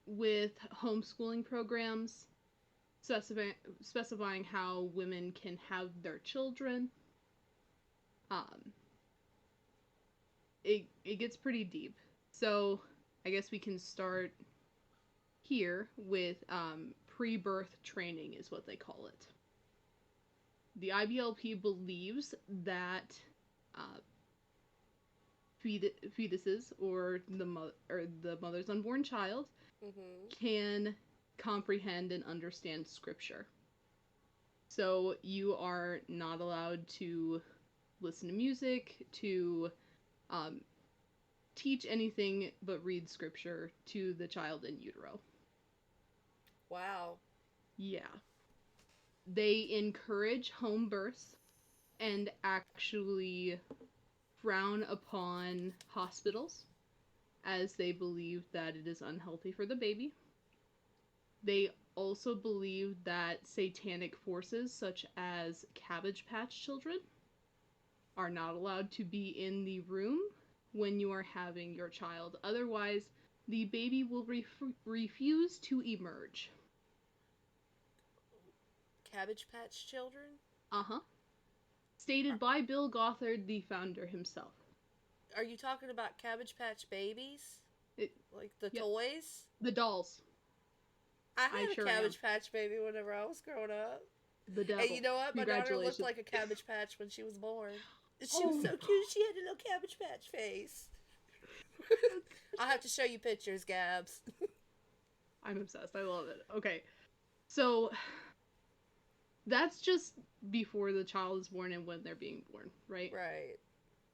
Speaker 5: with homeschooling programs, specifying how women can have their children. It gets pretty deep. So I guess we can start here with pre-birth training is what they call it. The IBLP believes that fetuses or the mother's unborn child
Speaker 1: Mm-hmm.
Speaker 5: can comprehend and understand scripture. So you are not allowed to listen to music, to teach anything but read scripture to the child in utero.
Speaker 1: Wow.
Speaker 5: Yeah. They encourage home births and actually frown upon hospitals as they believe that it is unhealthy for the baby. They also believe that satanic forces such as Cabbage Patch children are not allowed to be in the room when you are having your child. Otherwise, the baby will refuse to emerge.
Speaker 1: Cabbage Patch Children?
Speaker 5: Uh-huh. Stated by Bill Gothard, the founder himself.
Speaker 1: Are you talking about Cabbage Patch Babies?
Speaker 5: It,
Speaker 1: Like the
Speaker 5: yep.
Speaker 1: toys?
Speaker 5: The dolls.
Speaker 1: I had
Speaker 5: sure
Speaker 1: a
Speaker 5: am.
Speaker 1: Cabbage Patch baby whenever I was growing up.
Speaker 5: The devil.
Speaker 1: And you know what? My daughter looked
Speaker 5: Congratulations.
Speaker 1: like a Cabbage Patch when she was born. She
Speaker 5: Oh.
Speaker 1: was so cute. She had a little Cabbage Patch face. I'll have to show you pictures, Gabs.
Speaker 5: I'm obsessed. I love it. Okay. So, that's just before the child is born and when they're being born, right?
Speaker 1: Right.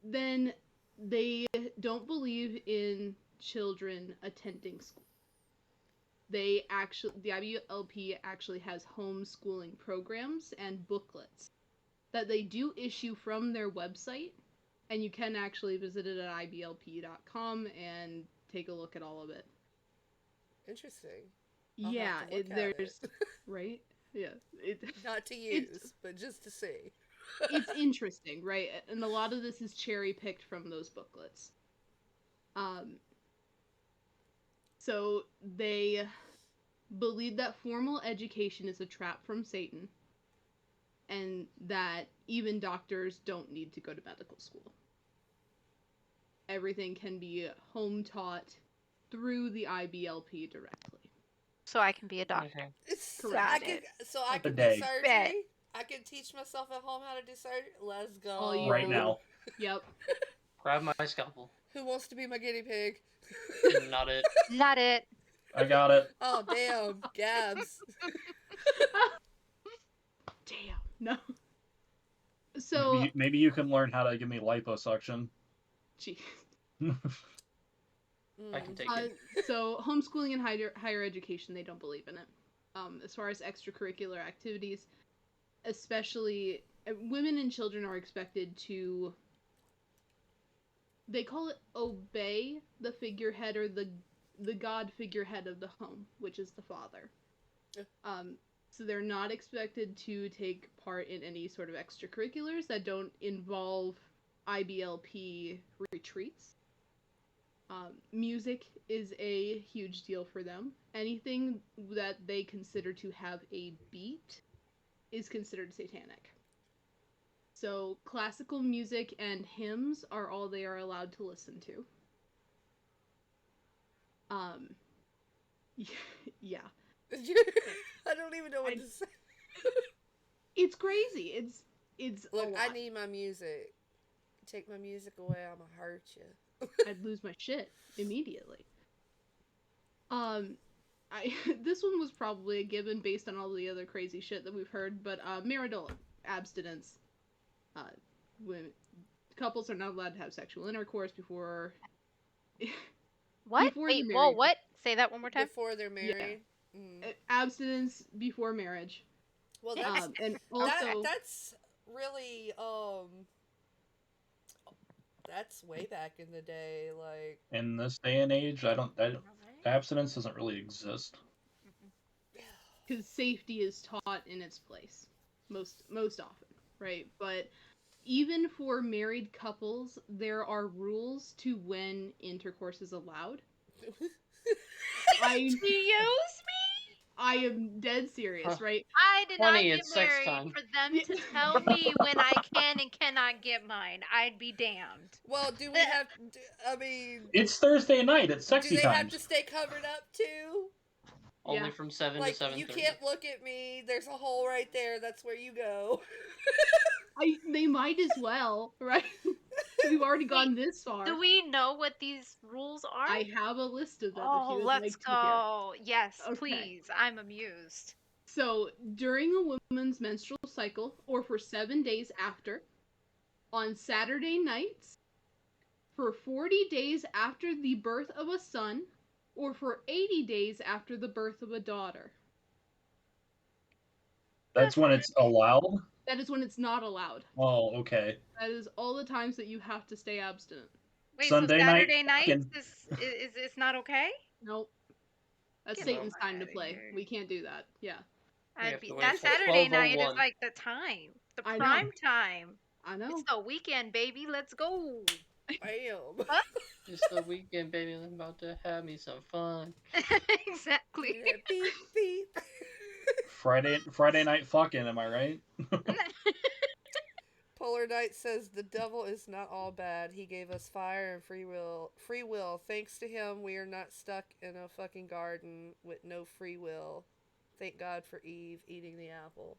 Speaker 5: Then they don't believe in children attending school. The IBLP actually has homeschooling programs and booklets that they do issue from their website, and you can actually visit it at iblp.com and take a look at all of it.
Speaker 1: Interesting.
Speaker 5: Yeah,
Speaker 1: have to look at
Speaker 5: there's
Speaker 1: it.
Speaker 5: right? Yeah.
Speaker 1: Not to use, but just to see.
Speaker 5: It's interesting, right? And a lot of this is cherry picked from those booklets. So they believe that formal education is a trap from Satan, and that even doctors don't need to go to medical school. Everything can be home taught through the IBLP directly.
Speaker 3: So I can be a doctor.
Speaker 2: Mhm.
Speaker 5: Correct.
Speaker 1: I
Speaker 4: A
Speaker 1: can do
Speaker 4: day.
Speaker 1: surgery.
Speaker 3: Bet.
Speaker 1: I can teach myself at home how to do surgery. Let's go.
Speaker 5: All you
Speaker 4: Right
Speaker 5: need.
Speaker 4: now.
Speaker 5: Yep.
Speaker 2: Grab my scalpel.
Speaker 1: Who wants to be my guinea pig?
Speaker 2: Not it.
Speaker 3: Not it.
Speaker 4: I got it.
Speaker 1: Oh, damn. Gabs.
Speaker 5: Damn. No. So,
Speaker 4: Maybe you can learn how to give me liposuction.
Speaker 5: gee.
Speaker 2: I can take
Speaker 5: Uh,
Speaker 2: it.
Speaker 5: so homeschooling and higher education, they don't believe in it. As far as extracurricular activities, especially women and children are expected to, they call it obey the figurehead or the the god figurehead of the home, which is the father.
Speaker 1: Yeah.
Speaker 5: So they're not expected to take part in any sort of extracurriculars that don't involve IBLP retreats. Music is a huge deal for them. Anything that they consider to have a beat is considered satanic. So classical music and hymns are all they are allowed to listen to. Yeah.
Speaker 1: I don't even know what to say.
Speaker 5: It's crazy. It's
Speaker 1: Look,
Speaker 5: a lot.
Speaker 1: I need my music. Take my music away, I'ma hurt you.
Speaker 5: I'd lose my shit immediately. This one was probably a given based on all the other crazy shit that we've heard, but marital abstinence. When couples are not allowed to have sexual intercourse before.
Speaker 3: What?
Speaker 5: Before
Speaker 3: Wait,
Speaker 5: they're
Speaker 3: whoa,
Speaker 5: married.
Speaker 3: what? Say that one more time.
Speaker 1: Before they're married. Mm.
Speaker 5: Abstinence before marriage.
Speaker 1: Well, that's
Speaker 5: And also
Speaker 1: that's really that's way back in the day. Like,
Speaker 4: In this day and age, abstinence doesn't really exist.
Speaker 5: because safety is taught in its place most often, right? But even for married couples, there are rules to when intercourse is allowed.
Speaker 3: Excuse me?
Speaker 5: I am dead serious, right?
Speaker 3: I did not
Speaker 2: Honey,
Speaker 3: get
Speaker 2: it's sex
Speaker 3: married
Speaker 2: time.
Speaker 3: for them to tell me when I can and cannot get mine. I'd be damned.
Speaker 1: well, do we have? I mean,
Speaker 4: It's Thursday night. It's
Speaker 1: do
Speaker 4: sexy
Speaker 1: they have
Speaker 4: times.
Speaker 1: to stay covered up too?
Speaker 2: Only
Speaker 5: Yeah.
Speaker 2: from 7
Speaker 1: Like,
Speaker 2: to 7:30.
Speaker 1: you can't look at me. There's a hole right there. That's where you go.
Speaker 5: They might as well, right? We've already gone this far.
Speaker 3: Do we know what these rules are?
Speaker 5: I have a list of them if
Speaker 3: Oh,
Speaker 5: you would
Speaker 3: let's
Speaker 5: like to hear.
Speaker 3: go. Yes,
Speaker 5: Okay.
Speaker 3: please. I'm amused.
Speaker 5: So, during a woman's menstrual cycle, or for 7 days after, on Saturday nights, for 40 days after the birth of a son, or for 80 days after the birth of a daughter.
Speaker 4: That's when it's allowed?
Speaker 5: That is when it's not allowed.
Speaker 4: Oh, okay.
Speaker 5: That is all the times that you have to stay abstinent.
Speaker 3: Wait,
Speaker 4: Sunday
Speaker 3: so
Speaker 4: night
Speaker 3: Saturday nights
Speaker 4: fucking-
Speaker 3: is not okay?
Speaker 5: Nope. That's
Speaker 3: Get
Speaker 5: Satan's
Speaker 3: the
Speaker 5: time to
Speaker 3: fuck outta
Speaker 5: play.
Speaker 3: here.
Speaker 5: We can't do that. Yeah.
Speaker 2: have to wait
Speaker 3: That
Speaker 2: till
Speaker 3: Saturday night is
Speaker 2: 12:01.
Speaker 3: like the time. The
Speaker 5: I know.
Speaker 3: prime time.
Speaker 5: I know.
Speaker 3: It's the weekend, baby. Let's go.
Speaker 1: Bam.
Speaker 2: It's the weekend, baby. I'm about to have me some fun.
Speaker 3: Exactly.
Speaker 1: Yeah, beep beep.
Speaker 4: Friday night fucking, am I right?
Speaker 1: Polar Knight says the devil is not all bad. He gave us fire and free will. Free will. Thanks to him, we are not stuck in a fucking garden with no free will. Thank God for Eve eating the apple.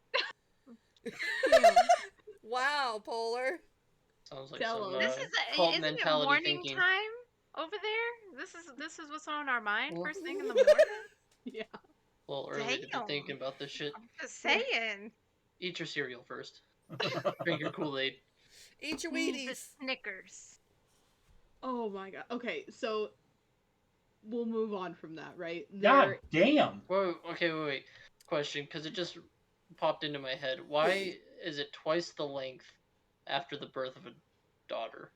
Speaker 1: Wow, Polar.
Speaker 2: Sounds like
Speaker 5: Tell
Speaker 2: some
Speaker 5: 'em.
Speaker 2: cult
Speaker 3: Isn't it
Speaker 2: mentality
Speaker 3: morning
Speaker 2: thinking.
Speaker 3: time over there? This is what's on our mind
Speaker 2: Well-
Speaker 3: first thing in the morning.
Speaker 5: Yeah.
Speaker 2: A little early to be
Speaker 3: Damn.
Speaker 2: thinking about this shit.
Speaker 3: I'm just saying.
Speaker 2: Eat your cereal first. Drink your Kool-Aid.
Speaker 1: Eat your
Speaker 3: Need the
Speaker 1: Wheaties.
Speaker 3: Snickers.
Speaker 5: Oh my god. Okay, so we'll move on from that, right?
Speaker 4: God damn.
Speaker 2: Wait. Question, because it just popped into my head. Why is it twice the length after the birth of a daughter?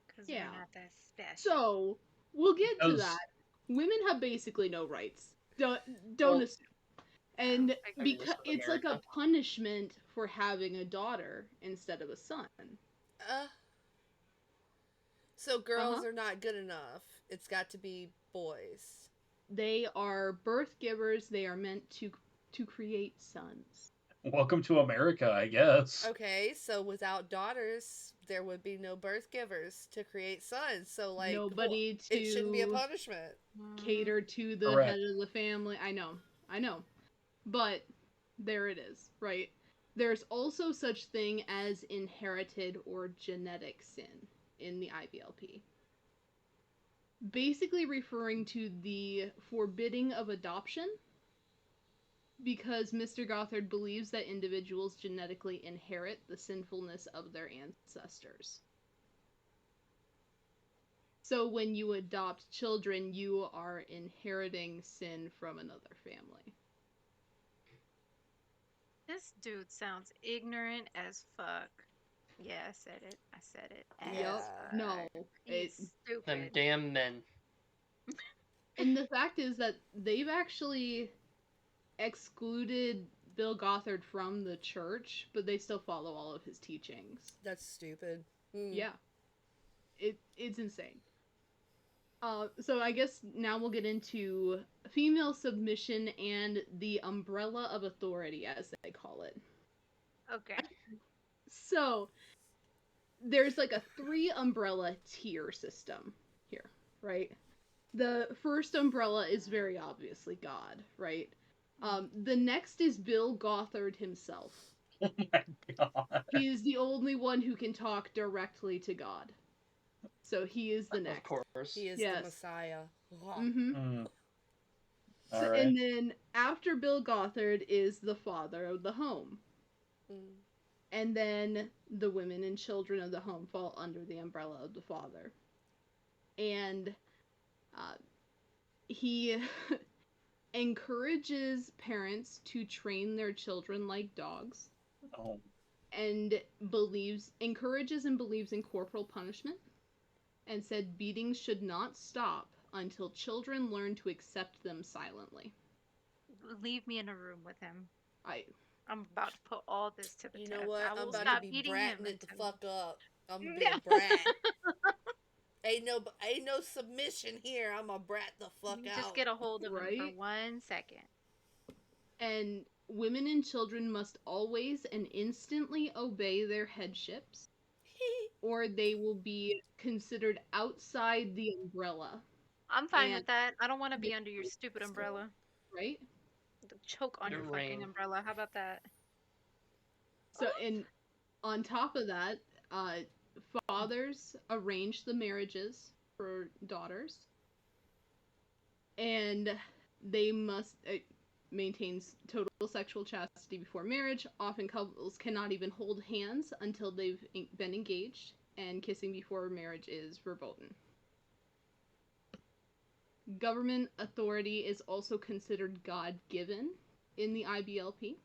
Speaker 3: Because
Speaker 5: Yeah.
Speaker 3: we're not that special.
Speaker 5: So we'll get to
Speaker 4: Because-
Speaker 5: that. Women have basically no rights. Don't
Speaker 2: Well-
Speaker 5: assume. And
Speaker 2: I mean,
Speaker 5: because
Speaker 2: this is
Speaker 5: it's like a
Speaker 2: America.
Speaker 5: punishment for having a daughter instead of a son.
Speaker 1: So girls
Speaker 5: Uh-huh.
Speaker 1: are not good enough. It's got to be boys.
Speaker 5: They are birth givers. They are meant to create sons.
Speaker 4: Welcome to America, I guess.
Speaker 1: Okay, so without daughters, there would be no birth givers to create sons. So, like,
Speaker 5: Nobody
Speaker 1: it shouldn't be a
Speaker 5: to
Speaker 1: punishment.
Speaker 5: cater to the
Speaker 4: Correct.
Speaker 5: head of the family. I know. But there it is, right? There's also such thing as inherited or genetic sin in the IBLP. Basically referring to the forbidding of adoption, because Mr. Gothard believes that individuals genetically inherit the sinfulness of their ancestors. So when you adopt children, you are inheriting sin from another family.
Speaker 3: This dude sounds ignorant as fuck. Yeah, I said it. I said it.
Speaker 1: Yeah.
Speaker 3: As
Speaker 5: No.
Speaker 3: fuck. He's
Speaker 2: Them
Speaker 3: stupid.
Speaker 2: damn men.
Speaker 5: And the fact is that they've actually excluded Bill Gothard from the church, but they still follow all of his teachings.
Speaker 1: That's stupid.
Speaker 5: Yeah. It's insane. So I guess now we'll get into female submission and the umbrella of authority, as they call it.
Speaker 3: Okay.
Speaker 5: So there's like a 3 umbrella tier system here, right? The first umbrella is very obviously God, right? The next is Bill Gothard himself.
Speaker 4: Oh my god.
Speaker 5: He is the only one who can talk directly to God. So he is the
Speaker 2: Of
Speaker 5: next.
Speaker 2: course.
Speaker 1: He is
Speaker 5: Yes.
Speaker 1: the Messiah.
Speaker 5: Mm-hmm. So,
Speaker 4: Alright.
Speaker 5: and then after Bill Gothard is the father of the home. And then the women and children of the home fall under the umbrella of the father. And he encourages parents to train their children like dogs.
Speaker 4: Oh.
Speaker 5: And encourages and believes in corporal punishment. And said beatings should not stop until children learn to accept them silently.
Speaker 3: Leave me in a room with him.
Speaker 5: I
Speaker 3: I'm about to put all this to the
Speaker 1: You
Speaker 3: test.
Speaker 1: know what?
Speaker 3: I
Speaker 1: I'm
Speaker 3: will
Speaker 1: about
Speaker 3: stop
Speaker 1: to be
Speaker 3: beating him
Speaker 1: bratting it the
Speaker 3: until...
Speaker 1: fuck up. I'm gonna be
Speaker 3: Yeah.
Speaker 1: a brat. Ain't no submission here. I'm a brat the fuck
Speaker 3: You
Speaker 1: out.
Speaker 3: just get a hold of him for
Speaker 5: Right?
Speaker 3: 1 second.
Speaker 5: And women and children must always and instantly obey their headships, or they will be considered outside the umbrella.
Speaker 3: I'm fine
Speaker 5: And
Speaker 3: with that. I don't want to be
Speaker 5: they-
Speaker 3: under your stupid umbrella.
Speaker 5: right?
Speaker 3: Choke on
Speaker 2: It
Speaker 3: your fucking
Speaker 2: rained.
Speaker 3: umbrella. How about that?
Speaker 5: So, and on top of that, fathers arrange the marriages for daughters, and they must maintain total sexual chastity before marriage. Often couples cannot even hold hands until they've been engaged, and kissing before marriage is verboten. Government authority is also considered God-given in the IBLP.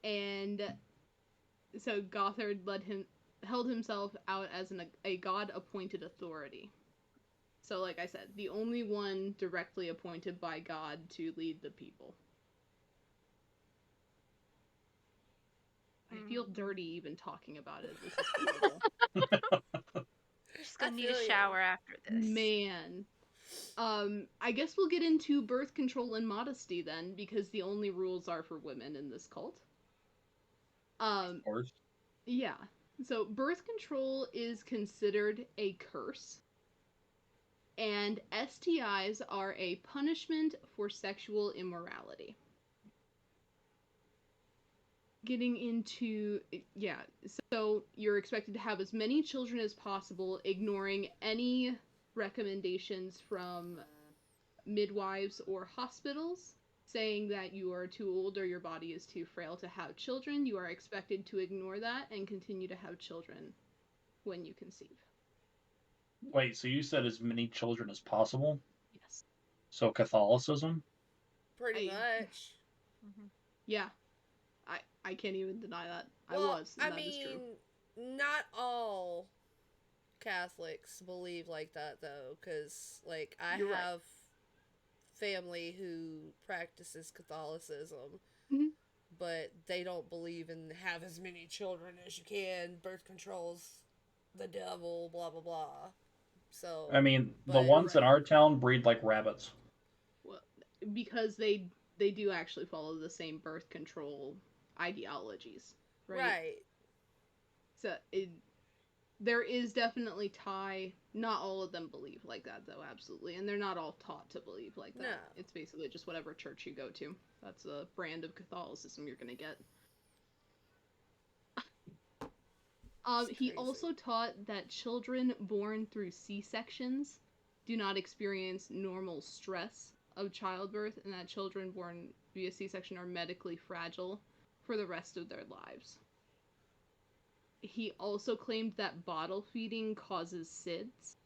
Speaker 5: And so Gothard held himself out as a God-appointed authority. So, like I said, the only one directly appointed by God to lead the people. I feel dirty even talking about it. This is horrible.
Speaker 3: Just gonna
Speaker 1: I
Speaker 3: need a
Speaker 1: feel ya.
Speaker 3: shower after this.
Speaker 5: Man. I guess we'll get into birth control and modesty then, because the only rules are for women in this cult.
Speaker 4: Of course.
Speaker 5: Yeah. So birth control is considered a curse. And STIs are a punishment for sexual immorality. Getting into, yeah, so you're expected to have as many children as possible, ignoring any recommendations from midwives or hospitals saying that you are too old or your body is too frail to have children. You are expected to ignore that and continue to have children when you conceive.
Speaker 4: Wait, so you said as many children as possible?
Speaker 5: Yes.
Speaker 4: So Catholicism?
Speaker 1: Pretty much.
Speaker 5: Yeah. I can't even deny that.
Speaker 1: Well,
Speaker 5: I was, and that is true.
Speaker 1: Not all Catholics believe like that though, because like I
Speaker 5: You're right.
Speaker 1: have family who practices Catholicism, but they don't believe in have as many children as you can. Birth control's the devil, blah blah blah. So
Speaker 4: I mean, the
Speaker 1: but-
Speaker 4: ones in our town breed like rabbits.
Speaker 5: Well, because they do actually follow the same birth control ideologies, right?
Speaker 1: Right.
Speaker 5: So there is definitely tie. Not all of them believe like that, though, absolutely, and they're not all taught to believe like that.
Speaker 1: No.
Speaker 5: It's basically just whatever church you go to. That's a brand of Catholicism you're gonna get. He
Speaker 1: crazy.
Speaker 5: also taught that children born through C-sections do not experience normal stress of childbirth, and that children born via C-section are medically fragile for the rest of their lives. He also claimed that bottle feeding causes SIDS,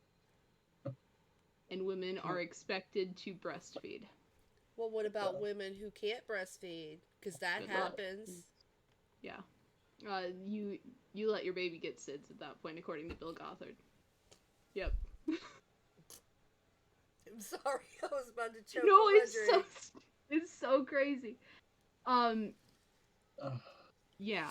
Speaker 5: and women are expected to breastfeed.
Speaker 1: Well, what about women who can't breastfeed? Because that
Speaker 5: Good luck.
Speaker 1: happens.
Speaker 5: Yeah. You let your baby get SIDS at that point, according to Bill Gothard. Yep.
Speaker 1: I'm sorry, I was about to choke
Speaker 5: No,
Speaker 1: on my
Speaker 5: it's
Speaker 1: drink.
Speaker 5: it's so crazy.
Speaker 4: Ugh.
Speaker 5: Yeah.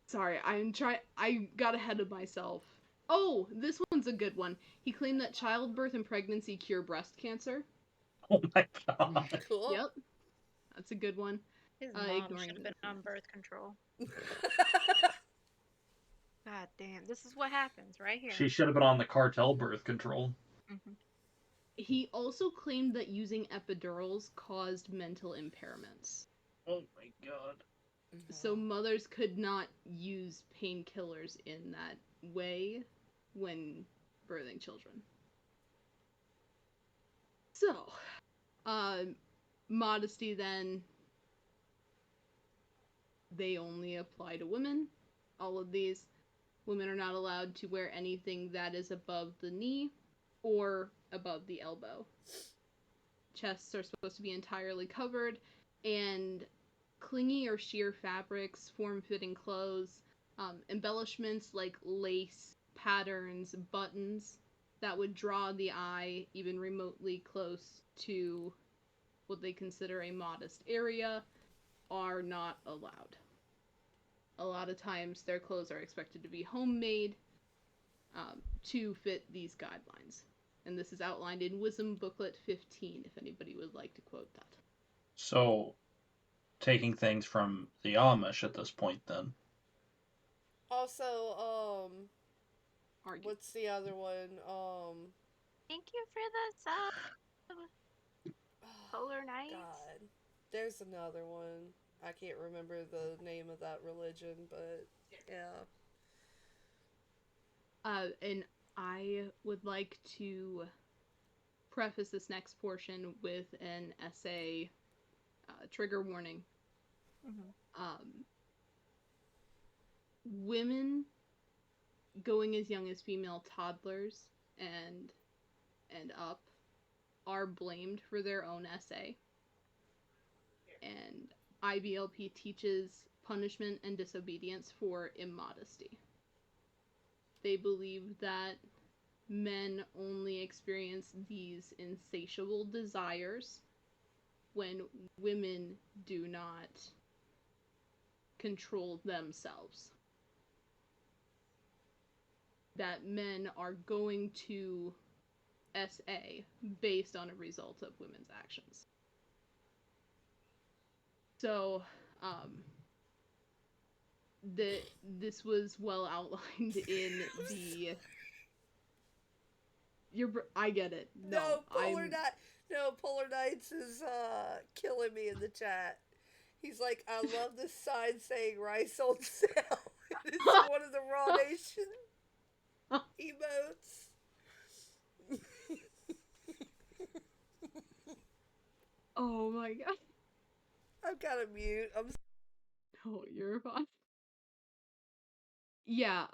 Speaker 5: Sorry, I got ahead of myself. Oh, this one's a good one. He claimed that childbirth and pregnancy cure breast cancer.
Speaker 4: Oh my god.
Speaker 1: Cool.
Speaker 5: Yep. That's a good one.
Speaker 3: His mom
Speaker 5: Ignoring
Speaker 3: should have
Speaker 5: the
Speaker 3: been on birth control. God damn, this is what happens right here.
Speaker 4: She should have been on the cartel birth control.
Speaker 3: Mhm.
Speaker 5: He also claimed that using epidurals caused mental impairments.
Speaker 4: Oh my god.
Speaker 5: So mothers could not use painkillers in that way when birthing children. So, modesty then, they only apply to women. All of these. Women are not allowed to wear anything that is above the knee or above the elbow. Chests are supposed to be entirely covered, and clingy or sheer fabrics, form-fitting clothes, embellishments like lace, patterns, buttons that would draw the eye even remotely close to what they consider a modest area are not allowed. A lot of times their clothes are expected to be homemade to fit these guidelines. And this is outlined in Wisdom Booklet 15, if anybody would like to quote that.
Speaker 4: So, taking things from the Amish at this point, then.
Speaker 1: Also,
Speaker 5: Argue.
Speaker 1: what's the other one?
Speaker 3: Thank you for the sub. Polar Nights.
Speaker 1: God, there's another one. I can't remember the name of that religion, but yeah.
Speaker 5: And I would like to preface this next portion with an essay trigger warning.
Speaker 3: Mm-hmm.
Speaker 5: Women going as young as female toddlers and up are blamed for their own essay. And IBLP teaches punishment and disobedience for immodesty. They believe that men only experience these insatiable desires when women do not control themselves. That men are going to SA based on a result of women's actions. So, this was well outlined in the. I get it. No,
Speaker 1: Polar Nights is killing me in the chat. He's like, I love the sign saying rice on sale. It's one of the Raw Nation emotes.
Speaker 5: Oh my god.
Speaker 1: I've got to mute.
Speaker 5: No, you're fine. Yeah,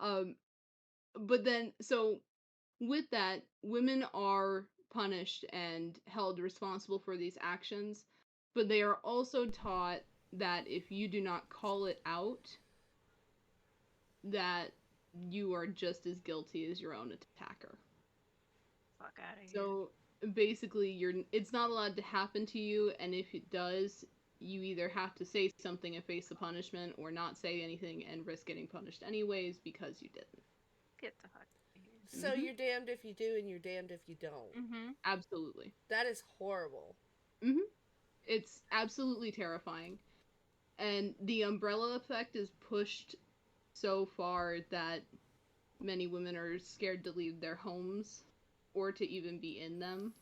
Speaker 5: but then, so, with that, women are punished and held responsible for these actions, but they are also taught that if you do not call it out, that you are just as guilty as your own attacker.
Speaker 3: Fuck out of here.
Speaker 5: So basically, it's not allowed to happen to you, and if it does, you either have to say something and face the punishment, or not say anything and risk getting punished anyways because you didn't.
Speaker 3: Get the fuck out of here.
Speaker 1: So you're damned if you do and you're damned if you don't.
Speaker 3: Mm-hmm.
Speaker 5: Absolutely.
Speaker 1: That is horrible.
Speaker 5: It's absolutely terrifying. And the umbrella effect is pushed so far that many women are scared to leave their homes or to even be in them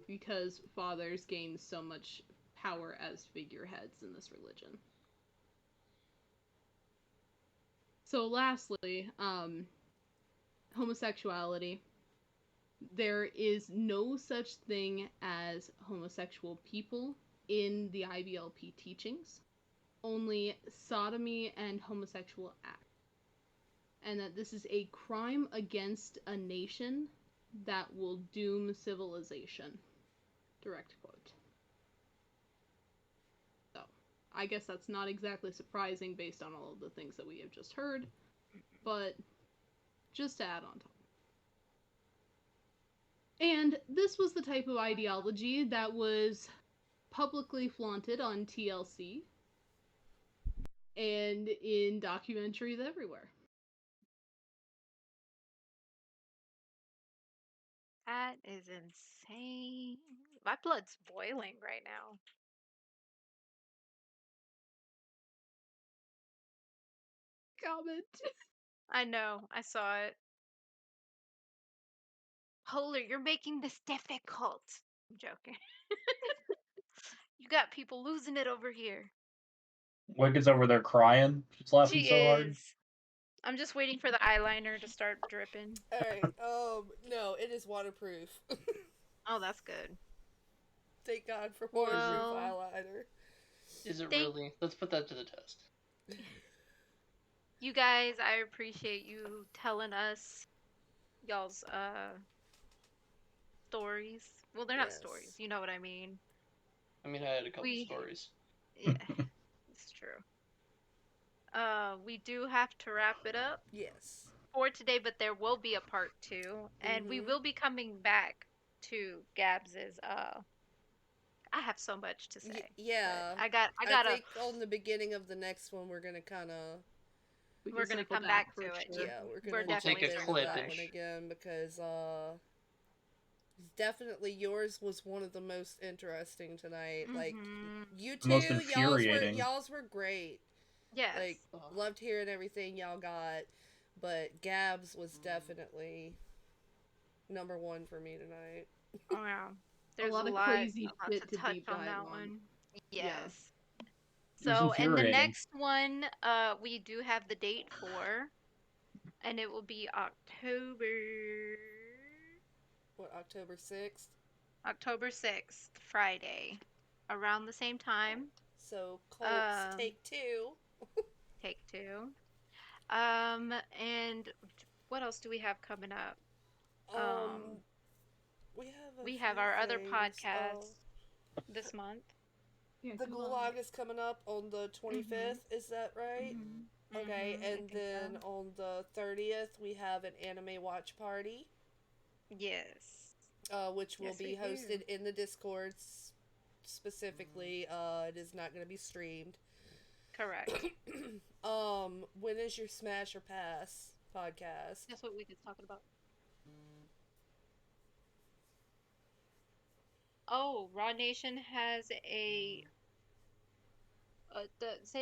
Speaker 5: because fathers gain so much power as figureheads in this religion. So lastly, homosexuality. There is no such thing as homosexual people in the IBLP teachings, only sodomy and homosexual acts. And that this is a crime against a nation that will doom civilization. Direct quote. So, I guess that's not exactly surprising based on all of the things that we have just heard, but just to add on top. And this was the type of ideology that was publicly flaunted on TLC and in documentaries everywhere.
Speaker 3: That is insane. My blood's boiling right now.
Speaker 5: Comment.
Speaker 3: I know. I saw it. Polar, you're making this difficult. I'm joking. You got people losing it over here.
Speaker 4: Wicked's over there crying. She's laughing
Speaker 3: She
Speaker 4: so hard.
Speaker 3: is. I'm just waiting for the eyeliner to start dripping.
Speaker 1: Alright, no, it is waterproof.
Speaker 3: Oh, that's good.
Speaker 1: Thank God for waterproof
Speaker 3: Well,
Speaker 1: eyeliner.
Speaker 2: Is it
Speaker 3: Thank-
Speaker 2: really? Let's put that to the test.
Speaker 3: you guys, I appreciate you telling us y'all's stories. Well, they're not
Speaker 1: Yes.
Speaker 3: stories. You know what I mean.
Speaker 2: I mean, I had a couple
Speaker 3: We-
Speaker 2: stories.
Speaker 3: Yeah, it's true. We do have to wrap it up
Speaker 1: Yes.
Speaker 3: for today, but there will be a part 2, and we
Speaker 1: Mhm.
Speaker 3: will be coming back to Gabs's I have so much to say.
Speaker 1: Yeah.
Speaker 3: But I
Speaker 1: I
Speaker 3: gotta
Speaker 1: think on the beginning of the next one, we're gonna kind of.
Speaker 3: We're gonna come back to it.
Speaker 5: Sure.
Speaker 1: Yeah, we're
Speaker 3: We're
Speaker 1: gonna
Speaker 2: We'll take
Speaker 3: definitely
Speaker 2: a
Speaker 1: jump into
Speaker 2: clip
Speaker 1: that
Speaker 2: and
Speaker 1: one again because definitely yours was one of the most interesting tonight. Like
Speaker 3: Mhm.
Speaker 1: you
Speaker 4: The most
Speaker 1: two,
Speaker 4: infuriating.
Speaker 1: y'all's were great.
Speaker 3: Yes.
Speaker 1: Like loved hearing everything y'all got, but Gabs was definitely number 1 for me tonight.
Speaker 3: Oh yeah. There's
Speaker 5: lot of crazy shit to
Speaker 3: touch
Speaker 5: deep
Speaker 3: on
Speaker 5: dive
Speaker 3: that
Speaker 5: on.
Speaker 3: one.
Speaker 5: Yeah.
Speaker 3: Yes.
Speaker 4: It was
Speaker 3: So, and the
Speaker 4: infuriating.
Speaker 3: next one, we do have the date for, and it will be
Speaker 1: What, October 6th?
Speaker 3: October 6th, Friday, around the same time.
Speaker 1: So Colts
Speaker 3: Um,
Speaker 1: take 2.
Speaker 3: Take 2. And what else do we have coming up?
Speaker 1: Um, we have
Speaker 3: We
Speaker 1: a
Speaker 3: have
Speaker 1: few
Speaker 3: our other
Speaker 1: things.
Speaker 3: podcast this month.
Speaker 5: Yeah,
Speaker 1: The Gulag is coming up on the 25th, is that right?
Speaker 3: Mhm.
Speaker 1: Okay,
Speaker 3: Mhm, I
Speaker 1: and
Speaker 3: think
Speaker 1: then
Speaker 3: so.
Speaker 1: on the 30th, we have an anime watch party,
Speaker 3: Yes.
Speaker 1: which will
Speaker 3: Yes,
Speaker 1: be
Speaker 3: we
Speaker 1: hosted
Speaker 3: do.
Speaker 1: in the Discords specifically. It is not going to be streamed.
Speaker 3: Correct.
Speaker 1: When is your Smash or Pass podcast?
Speaker 3: That's what we was talking about. Oh, Raw Nation has say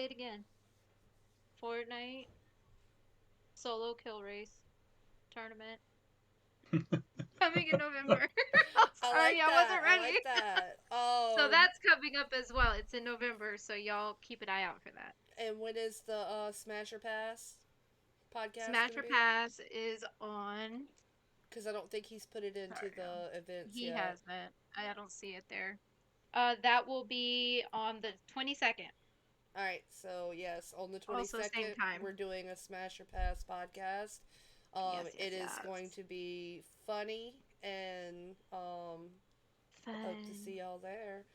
Speaker 3: it again. Fortnite solo kill race tournament coming in November. I'm
Speaker 1: I
Speaker 3: sorry,
Speaker 1: like
Speaker 3: I
Speaker 1: that.
Speaker 3: wasn't
Speaker 1: I
Speaker 3: ready.
Speaker 1: like that.
Speaker 3: So that's coming up as well. It's in November, so y'all keep an eye out for that.
Speaker 1: And when is the Smash or Pass podcast
Speaker 3: Smash
Speaker 1: going
Speaker 3: or
Speaker 1: to be?
Speaker 3: Pass is on.
Speaker 1: Because I don't think he's put it into
Speaker 3: Sorry,
Speaker 1: the events
Speaker 3: he
Speaker 1: yet.
Speaker 3: hasn't. I don't see it there. That will be on the 22nd.
Speaker 1: Alright, so yes, on the 22nd,
Speaker 3: Also same time.
Speaker 1: we're doing a Smash or Pass podcast.
Speaker 3: Yes,
Speaker 1: It is
Speaker 3: yes.
Speaker 1: going to be funny, and hope to see y'all there.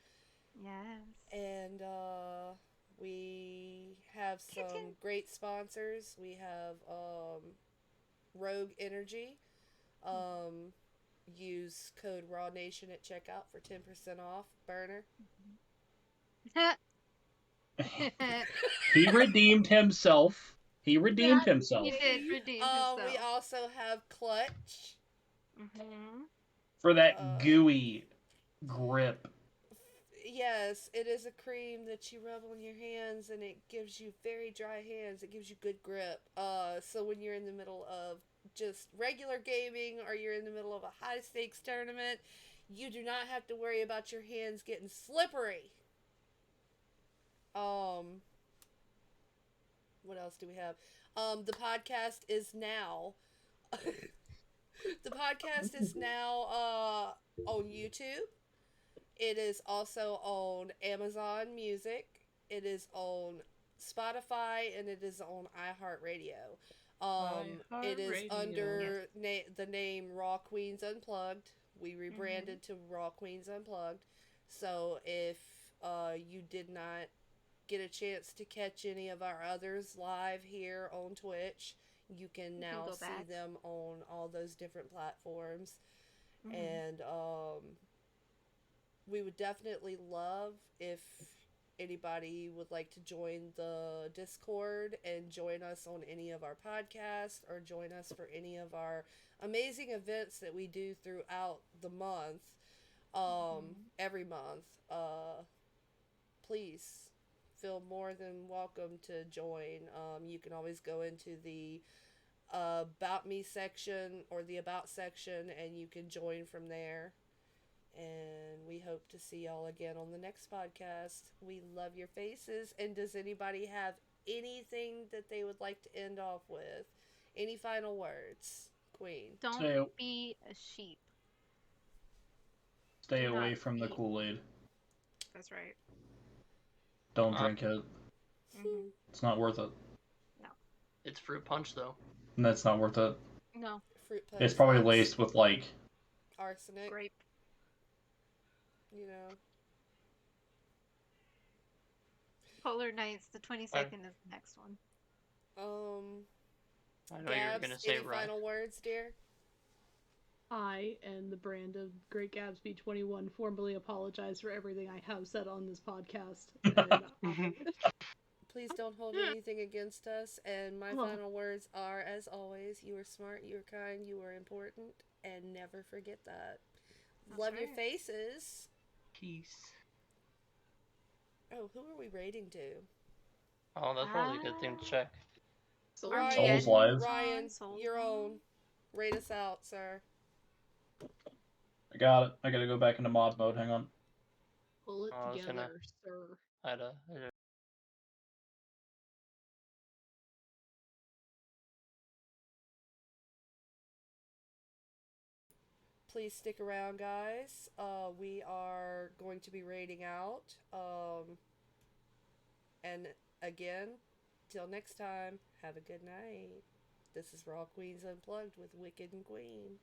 Speaker 3: Yes.
Speaker 1: And we have some great sponsors. We have Rogue Energy. Use code RAWNATION at checkout for 10% off. Burner.
Speaker 4: He redeemed himself. He redeemed himself.
Speaker 3: He did redeem himself.
Speaker 1: We also have Clutch.
Speaker 4: For that gooey grip.
Speaker 1: Yes, it is a cream that you rub on your hands and it gives you very dry hands. It gives you good grip. So when you're in the middle of just regular gaming or you're in the middle of a high stakes tournament, you do not have to worry about your hands getting slippery. What else do we have? The podcast is now the podcast is now on YouTube. It is also on Amazon Music. It is on Spotify, and it is on iHeartRadio. It is under the name Raw Queens Unplugged. We rebranded to Raw Queens Unplugged. So if you did not get a chance to catch any of our others live here on Twitch, you can now
Speaker 3: go
Speaker 1: see
Speaker 3: back.
Speaker 1: them on all those different platforms.
Speaker 3: Mhm.
Speaker 1: And we would definitely love if anybody would like to join the Discord and join us on any of our podcasts or join us for any of our amazing events that we do throughout the month, every month. Please feel more than welcome to join. You can always go into the About Me section or the About section and you can join from there. And we hope to see y'all again on the next podcast. We love your faces. And does anybody have anything that they would like to end off with? Any final words? Queen.
Speaker 3: Don't
Speaker 4: Stay,
Speaker 3: be a sheep.
Speaker 4: stay
Speaker 3: Do
Speaker 4: away
Speaker 3: not
Speaker 4: from the
Speaker 3: be.
Speaker 4: Kool-Aid.
Speaker 3: That's right.
Speaker 4: Don't drink it.
Speaker 3: Mhm.
Speaker 4: It's not worth it.
Speaker 3: No.
Speaker 2: It's fruit punch though.
Speaker 4: And that's not worth it.
Speaker 3: No.
Speaker 1: Fruit punch.
Speaker 4: It's probably
Speaker 1: slugs,
Speaker 4: laced with like
Speaker 1: arsenic.
Speaker 3: Grape.
Speaker 1: You know.
Speaker 3: Polar Nights, the 22nd is the next one.
Speaker 2: I know you were
Speaker 1: Gabs,
Speaker 2: gonna say
Speaker 1: any
Speaker 2: right.
Speaker 1: final words, dear?
Speaker 5: I and the brand of Great Gatsby 21 formally apologize for everything I have said on this podcast. And
Speaker 1: Please don't hold anything against us. And my
Speaker 5: Oh.
Speaker 1: final words are, as always, you are smart, you are kind, you are important, and never forget that.
Speaker 3: That's
Speaker 1: Love your
Speaker 3: right.
Speaker 1: faces.
Speaker 2: Peace.
Speaker 1: Oh, who are we rating to?
Speaker 2: Oh, that's probably a good thing to check.
Speaker 4: Souls Live.
Speaker 1: Ryan,
Speaker 3: Souls
Speaker 1: your
Speaker 3: Live.
Speaker 1: own. Rate us out, sir.
Speaker 4: I got it. I gotta go back into mod mode. Hang on.
Speaker 5: pull it
Speaker 2: I was gonna-
Speaker 5: together, sir.
Speaker 2: I had a
Speaker 1: Please stick around, guys. We are going to be rating out. And again, till next time, have a good night. This is Raw Queens Unplugged with Wicked and Queen.